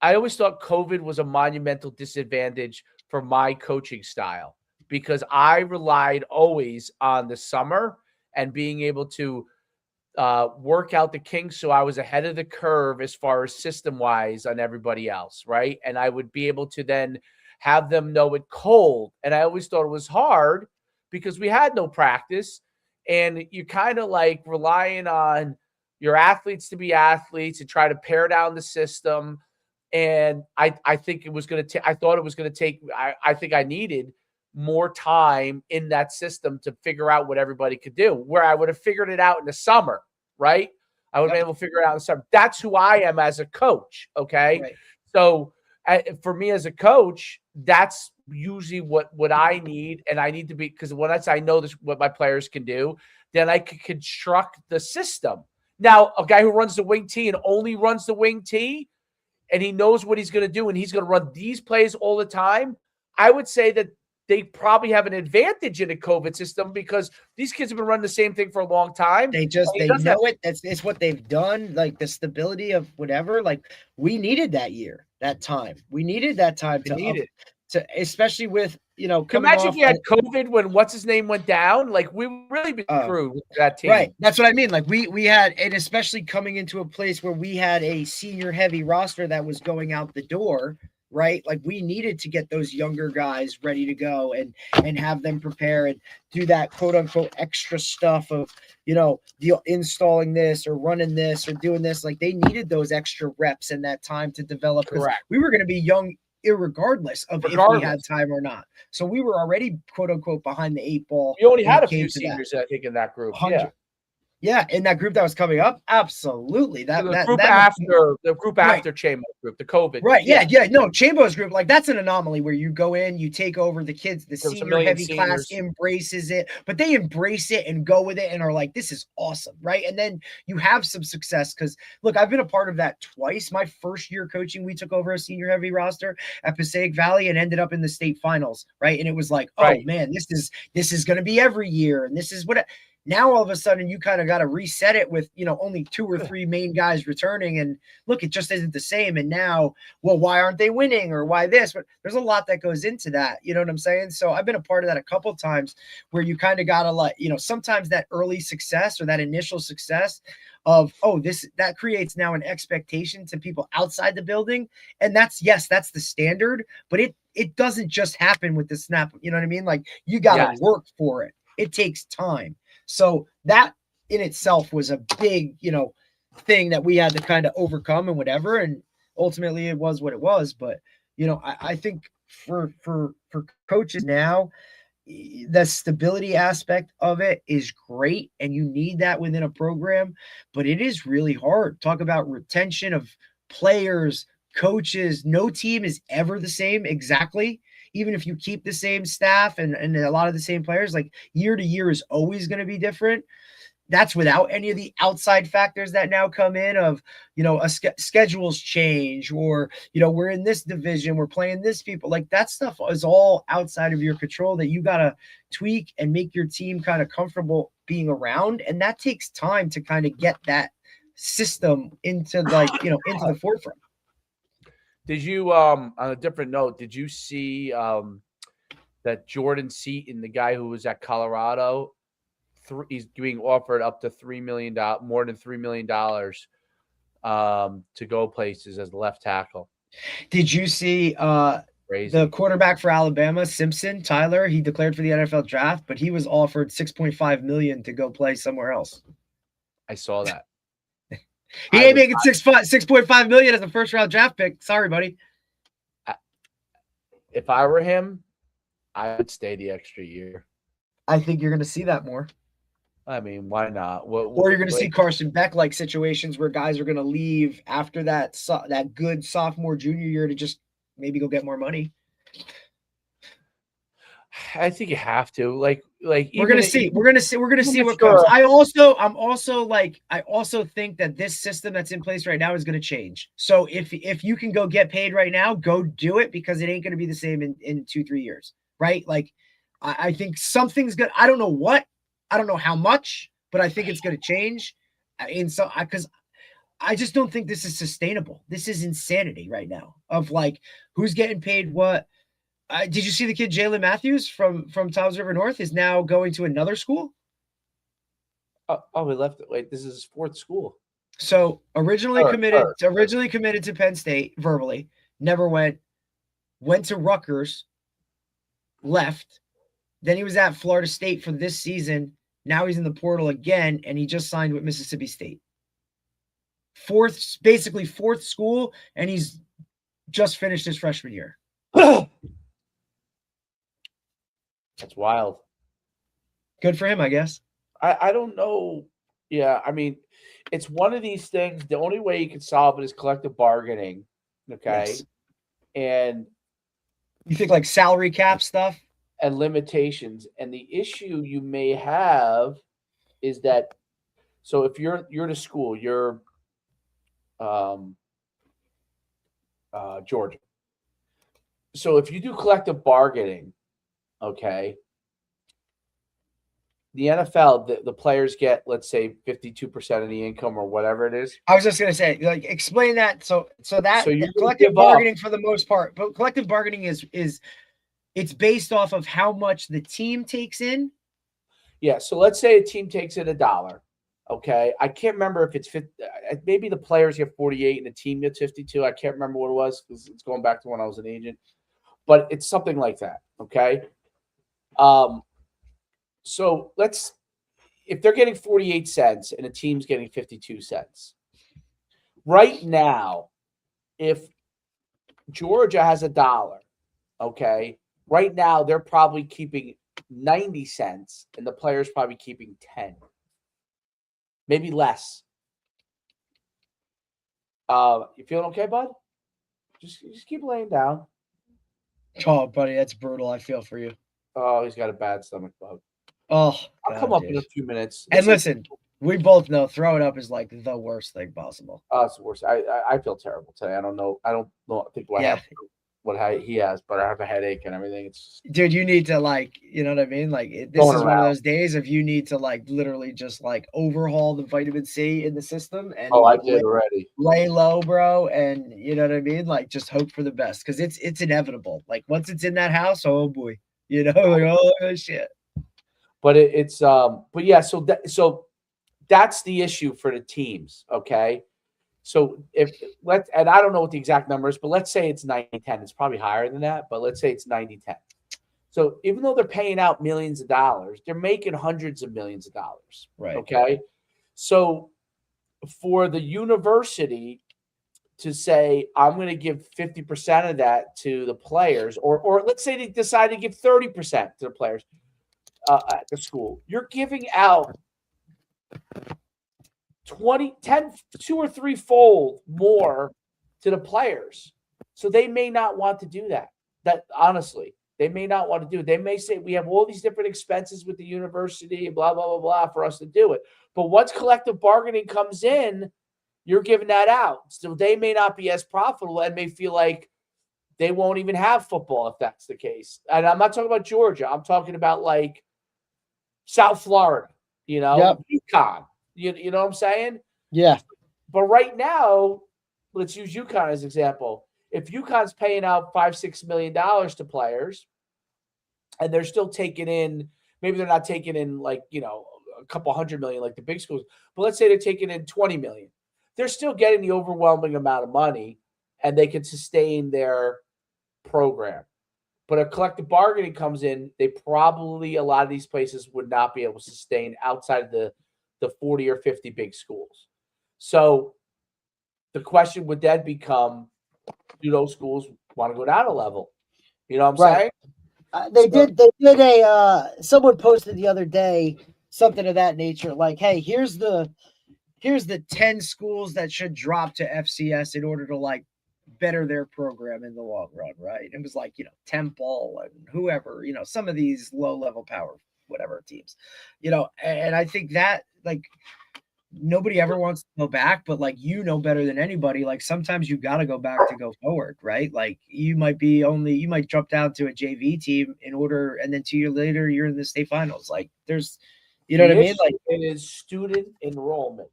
COVID was a monumental disadvantage for my coaching style, because I relied always on the summer and being able to work out the kinks. So I was ahead of the curve as far as system wise on everybody else. Right. And I would be able to then have them know it cold. And I always thought it was hard because we had no practice, and you kind of like relying on your athletes to be athletes and try to pare down the system. And I think it was going to I thought it was going to take, I think I needed more time in that system to figure out what everybody could do, where I would have figured it out in the summer, right? I would have been able to figure it out in the summer. That's who I am as a coach. Okay. Right. So for me as a coach, that's usually what I need. And I need to be, because once I know this, what my players can do, then I can construct the system. Now, a guy who runs the wing T and only runs the wing T, and he knows what he's going to do, and he's going to run these plays all the time, I would say that they probably have an advantage in a COVID system, because these kids have been running the same thing for a long time. They know it. It's what they've done. Like the stability of whatever. Like we needed that year, that time. We needed that time to especially with imagine if you had COVID when what's his name went down. Like we really been screwed with that team. Right. That's what I mean. Like we had, and especially coming into a place where we had a senior heavy roster that was going out the door. Right. Like we needed to get those younger guys ready to go and have them prepare and do that quote unquote extra stuff of, installing this or running this or doing this. Like they needed those extra reps and that time to develop. Correct. We were going to be young irregardless of if we had time or not. So we were already quote unquote behind the 8 ball. We only had a few seniors, I think, in that group. 100. Yeah, in that group that was coming up, absolutely. The group after Chambo group, the COVID. Right, yeah. No, Chambo's group, like that's an anomaly where you go in, you take over the kids, the senior heavy class embraces it, but they embrace it and go with it and are like, this is awesome, right? And then you have some success because, look, I've been a part of that twice. My first year coaching, we took over a senior heavy roster at Passaic Valley and ended up in the state finals, right? And it was like, oh man, this is going to be every year, and this is what. Now, all of a sudden, you kind of got to reset it with, only 2 or 3 main guys returning. And look, it just isn't the same. And now, well, why aren't they winning or why this? But there's a lot that goes into that. You know what I'm saying? So I've been a part of that a couple of times where you kind of got to let, sometimes that early success or that initial success of, that creates now an expectation to people outside the building. And that's the standard, but it doesn't just happen with the snap. You know what I mean? Like you got to work for it. It takes time. So that in itself was a big, thing that we had to kind of overcome and whatever. And ultimately it was what it was. But, I think for coaches now, the stability aspect of it is great. And you need that within a program, but it is really hard. Talk about retention of players, coaches. No team is ever the same exactly. Even if you keep the same staff and a lot of the same players, like year to year is always going to be different. That's without any of the outside factors that now come in of, schedules change or, we're in this division, we're playing this people. Like that stuff is all outside of your control that you got to tweak and make your team kind of comfortable being around. And that takes time to kind of get that system into into the forefront. Did you, on a different note, did you see that Jordan Seaton, the guy who was at Colorado, he's being offered up to $3 million, more than $3 million to go places as the left tackle? Did you see the quarterback for Alabama, Simpson, Tyler? He declared for the NFL draft, but he was offered $6.5 million to go play somewhere else. I saw that. He ain't making $6.5 million as a first round draft pick. Sorry, buddy. if I were him, I would stay the extra year. I think you're going to see that more. I mean, why not? Or you're going to see Carson Beck like situations where guys are going to leave after that good sophomore junior year to just maybe go get more money. I think you have to like we're gonna see what comes. I also think that this system that's in place right now is going to change. So if you can go get paid right now, go do it, because it ain't going to be the same in 2-3 years, right? Like I think something's good. I don't know what, I don't know how much, but I think it's going to change. Because I just don't think this is sustainable. This is insanity right now of like who's getting paid what. Did you see the kid Jalen Matthews from Toms River North is now going to another school? Oh, he left. Wait, this is his fourth school. So originally committed to Penn State verbally, never went to Rutgers, left. Then he was at Florida State for this season. Now he's in the portal again, and he just signed with Mississippi State. Fourth school, and he's just finished his freshman year. That's wild. Good for him, I guess. I don't know. Yeah, I mean, it's one of these things. The only way you can solve it is collective bargaining. Okay. Yes. And you think like salary cap stuff? And limitations. And the issue you may have is that, so if you're at a school, you're Georgia. So if you do collective bargaining, okay, the NFL, the players get, let's say, 52% of the income or whatever it is. I was just going to say, like, explain that. So collective bargaining for the most part, but collective bargaining is it's based off of how much the team takes in. Yeah. So let's say a team takes in $1. Okay. I can't remember if it's 50, maybe the players get 48 and the team gets 52. I can't remember what it was because it's going back to when I was an agent, but it's something like that. Okay. So if they're getting 48 cents and a team's getting 52 cents, right now, if Georgia has $1, okay, right now they're probably keeping 90 cents and the player's probably keeping 10, maybe less. You feeling okay, bud? Just keep laying down. Oh, buddy, that's brutal. I feel for you. Oh, he's got a bad stomach bug. Oh, I'll come up in a few minutes. And listen, we both know throwing up is like the worst thing possible. Oh, it's the worst. I feel terrible today. I don't know. I think what he has, but I have a headache and everything. It's dude, you need to like, you know what I mean? Like this is one of those days of you need to like literally just like overhaul the vitamin C in the system and I did already. Lay low, bro, and you know what I mean? Like just hope for the best because it's inevitable. Like once it's in that house, oh boy, you know, like oh shit. But but yeah, so that's the issue for the teams, okay? So and I don't know what the exact number is, but let's say it's 90-10. It's probably higher than that, but let's say it's 90-10. So even though they're paying out millions of dollars, they're making hundreds of millions of dollars. Right. Okay. So for the university to say, I'm going to give 50% of that to the players, or let's say they decide to give 30% to the players at the school, you're giving out 2 or 3-fold more to the players. So they may not want to do that. That honestly, they may not want to do it. They may say we have all these different expenses with the university and blah, blah, blah, blah for us to do it. But once collective bargaining comes in, you're giving that out. So they may not be as profitable and may feel like they won't even have football if that's the case. And I'm not talking about Georgia. I'm talking about like South Florida, you know, UConn. You know what I'm saying? Yeah. But right now, let's use UConn as an example. If UConn's paying out $5-6 million to players, and they're still taking in, maybe they're not taking in like, you know, a couple $100 million like the big schools, but let's say they're taking in $20 million. They're still getting the overwhelming amount of money, and they can sustain their program. But if collective bargaining comes in, they probably, a lot of these places would not be able to sustain outside of the 40 or 50 big schools. So the question would then become, do those schools want to go down a level? You know what I'm saying? They did someone posted the other day something of that nature, like, hey, here's the 10 schools that should drop to FCS in order to like better their program in the long run, right? It was like, Temple and whoever, some of these low level power whatever teams, and I think that, like, nobody ever wants to go back, but like, better than anybody, like sometimes you got to go back to go forward, right? Like you might jump down to a JV team in order, and then 2 years later you're in the state finals. Like there's, what I mean? Like it is student enrollment.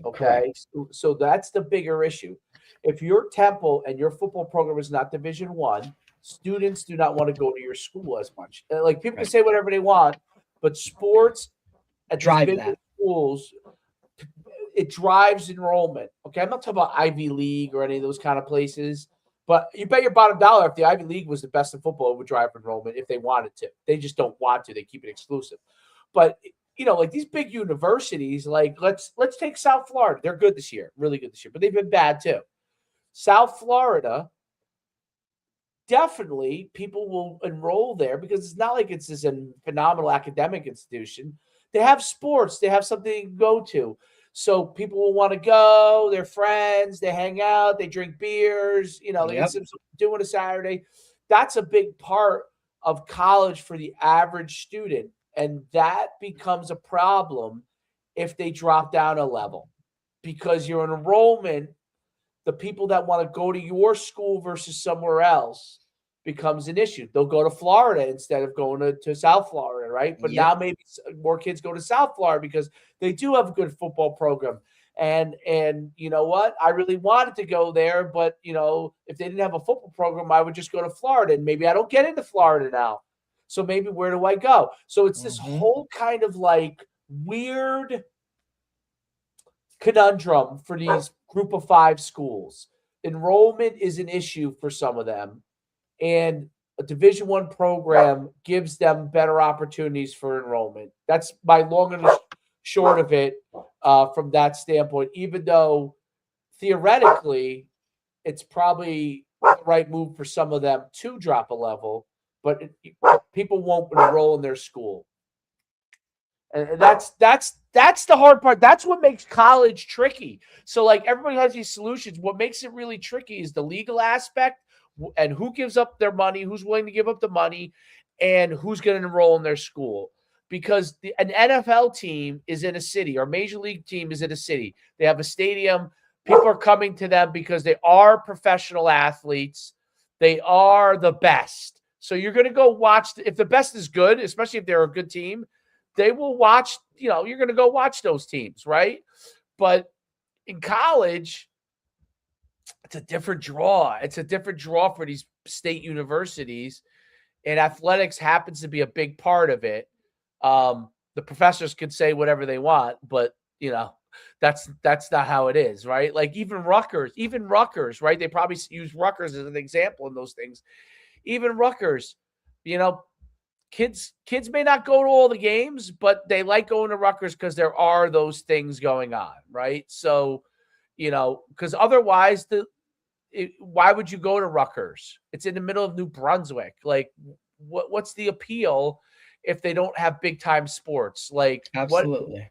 Okay. So that's the bigger issue. If you're Temple and your football program is not Division I, students do not want to go to your school as much. Like people can say whatever they want, but sports at these big schools, it drives enrollment. Okay, I'm not talking about Ivy League or any of those kind of places, but you bet your bottom dollar if the Ivy League was the best in football, it would drive enrollment if they wanted to. They just don't want to. They keep it exclusive. But like these big universities, like let's take South Florida. They're good this year, really good this year, but they've been bad too. South Florida, definitely people will enroll there because it's not like it's this a phenomenal academic institution. They have sports. They have something to go to. So people will want to go. They're friends. They hang out. They drink beers. They get some doing a Saturday. That's a big part of college for the average student. And that becomes a problem if they drop down a level because your enrollment, the people that want to go to your school versus somewhere else, becomes an issue. They'll go to Florida instead of going to South Florida, right? But now maybe more kids go to South Florida because they do have a good football program. And you know what? I really wanted to go there, but if they didn't have a football program, I would just go to Florida. And maybe I don't get into Florida now. So maybe where do I go? So it's this whole kind of like weird conundrum for these group of 5 schools. Enrollment is an issue for some of them. And a Division I program gives them better opportunities for enrollment. That's my long and short of it from that standpoint, even though theoretically it's probably the right move for some of them to drop a level, but people won't enroll in their school. And that's the hard part. That's what makes college tricky. So like everybody has these solutions. What makes it really tricky is the legal aspect and who gives up their money, who's willing to give up the money, and who's going to enroll in their school. Because an NFL team is in a city, or a major league team is in a city. They have a stadium. People are coming to them because they are professional athletes. They are the best. So you're going to go watch. If the best is good, especially if they're a good team, they will watch. You're going to go watch those teams, right? But in college, it's a different draw. It's a different draw for these state universities, and athletics happens to be a big part of it. The professors can say whatever they want, but that's not how it is, right? Like even Rutgers, right? They probably use Rutgers as an example in those things. Even Rutgers, kids may not go to all the games, but they like going to Rutgers because there are those things going on, right? So, because otherwise why would you go to Rutgers? It's in the middle of New Brunswick. Like, what's the appeal if they don't have big time sports? Like, absolutely.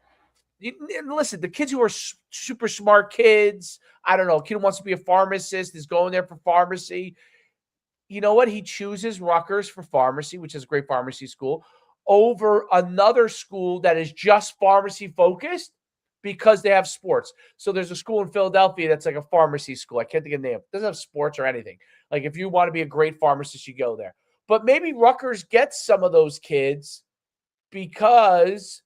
And listen, the kids who are super smart kids, I don't know, a kid who wants to be a pharmacist is going there for pharmacy. You know what? He chooses Rutgers for pharmacy, which is a great pharmacy school, over another school that is just pharmacy focused because they have sports. So there's a school in Philadelphia that's like a pharmacy school. I can't think of the name. It doesn't have sports or anything. Like if you want to be a great pharmacist, you go there. But maybe Rutgers gets some of those kids because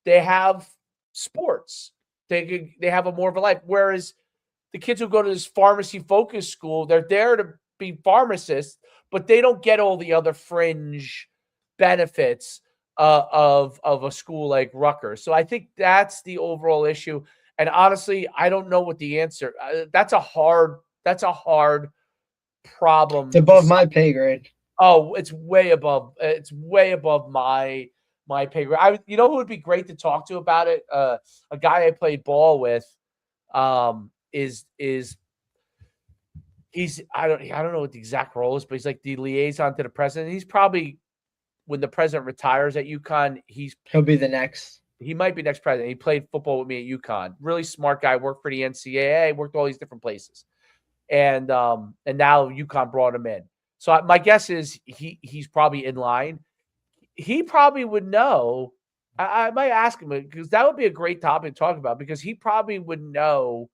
they have sports. They have a more of a life. Whereas the kids who go to this pharmacy focused school, they're there to be pharmacists, but they don't get all the other fringe benefits of a school like Rutgers. So I think that's the overall issue. And honestly, I don't know what the answer. That's a hard problem. It's above my pay grade. Oh, it's way above. It's way above my pay grade. Who would be great to talk to about it? A guy I played ball with is I don't know what the exact role is, but he's like the liaison to the president. He's probably, when the president retires at UConn, he'll be the next. He might be next president. He played football with me at UConn. Really smart guy. Worked for the NCAA. Worked all these different places, and now UConn brought him in. So my guess is he's probably in line. He probably would know. I might ask him, because that would be a great topic to talk about, because he probably would know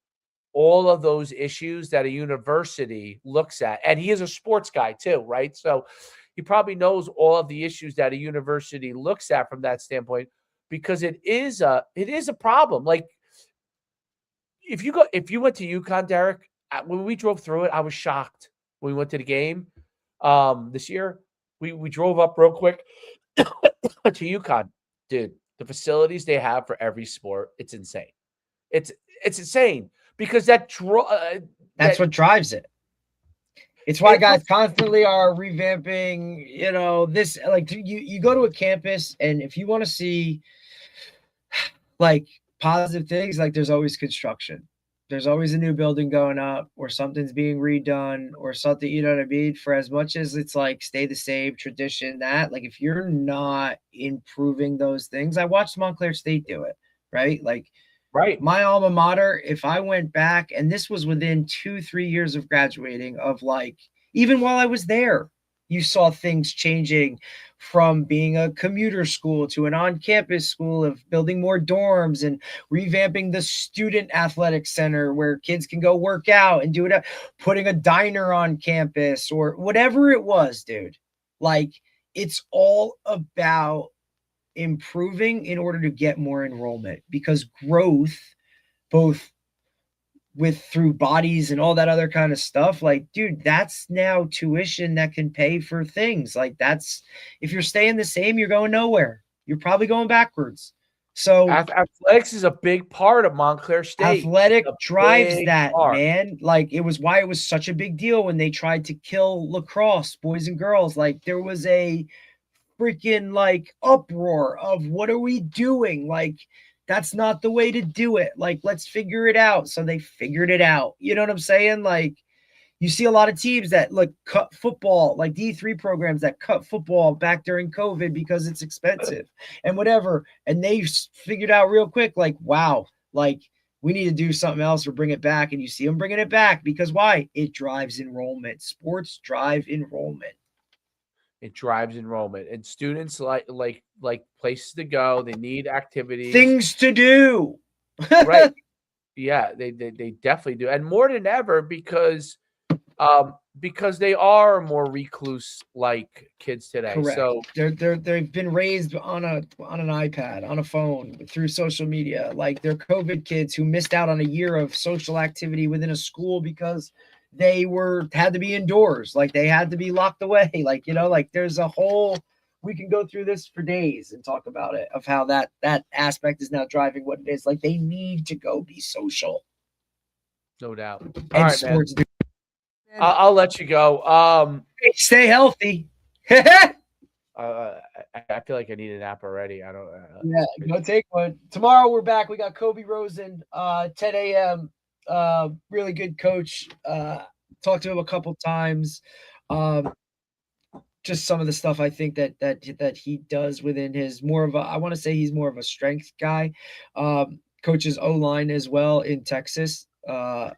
all of those issues that a university looks at. And he is a sports guy too, right? So he probably knows all of the issues that a university looks at from that standpoint, because it is a problem. Like, if you went to UConn, Derek, when we drove through it, I was shocked when we went to the game this year. We drove up real quick to UConn. Dude, the facilities they have for every sport, it's insane. It's insane, because that's what drives it. It's why guys constantly are revamping, this, like, you go to a campus, and if you want to see like positive things, like, there's always construction. There's always a new building going up, or something's being redone, or something, you know what I mean? For as much as it's like stay the same tradition, that, like, if you're not improving those things, I watched Montclair State do it, right? Like, right. My alma mater, if I went back, and this was within 2-3 years of graduating, of like, even while I was there, you saw things changing from being a commuter school to an on-campus school, of building more dorms and revamping the student athletic center where kids can go work out and do it, putting a diner on campus or whatever it was, dude. Like, it's all about improving in order to get more enrollment, because growth, both through bodies and all that other kind of stuff, like, dude, that's now tuition that can pay for things. Like, that's, if you're staying the same, you're going nowhere. You're probably going backwards. So athletics is a big part of Montclair State. Athletic drives that, man. Like, it was why it was such a big deal when they tried to kill lacrosse, boys and girls. Like, there was a freaking like uproar of, what are we doing? Like, that's not the way to do it. Like, let's figure it out. So they figured it out. You know what I'm saying? Like, you see a lot of teams that like cut football, like D3 programs that cut football back during COVID because it's expensive and whatever. And they figured out real quick, like, wow, like, we need to do something else or bring it back. And you see them bringing it back because why? It drives enrollment. Sports drive enrollment. It drives enrollment, and students like places to go. They need activities, things to do. Right. Yeah, they definitely do. And more than ever, because they are more recluse like kids today. Correct. So they've been raised on an iPad, on a phone, through social media. Like, they're COVID kids who missed out on a year of social activity within a school because they had to be indoors. Like, they had to be locked away. Like, like, there's a whole, we can go through this for days and talk about it, of how that aspect is now driving what it is. Like, they need to go be social. No doubt. And right, sports. I'll let you go. Stay healthy. I feel like I need a nap already. I don't. Yeah, go take one. Tomorrow we're back. We got Kobe Rosen, 10 a.m. Really good coach. Talked to him a couple times. Just some of the stuff I think that he does within his, more of a, I want to say he's more of a strength guy. Coaches O-line as well in Texas. High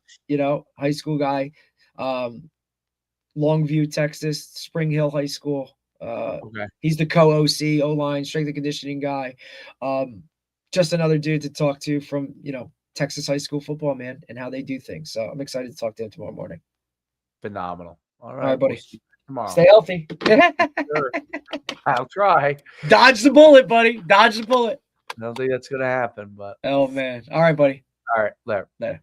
school guy. Longview, Texas, Spring Hill High School. Okay. He's the co-OC, O-line, strength and conditioning guy. Just another dude to talk to from, Texas high school football, man, and how they do things. So I'm excited to talk to him tomorrow morning. Phenomenal. All right, buddy. We'll see you tomorrow. Stay healthy. Sure. I'll try. Dodge the bullet, buddy. Dodge the bullet. I don't think that's going to happen, but. Oh, man. All right, buddy. All right. Later.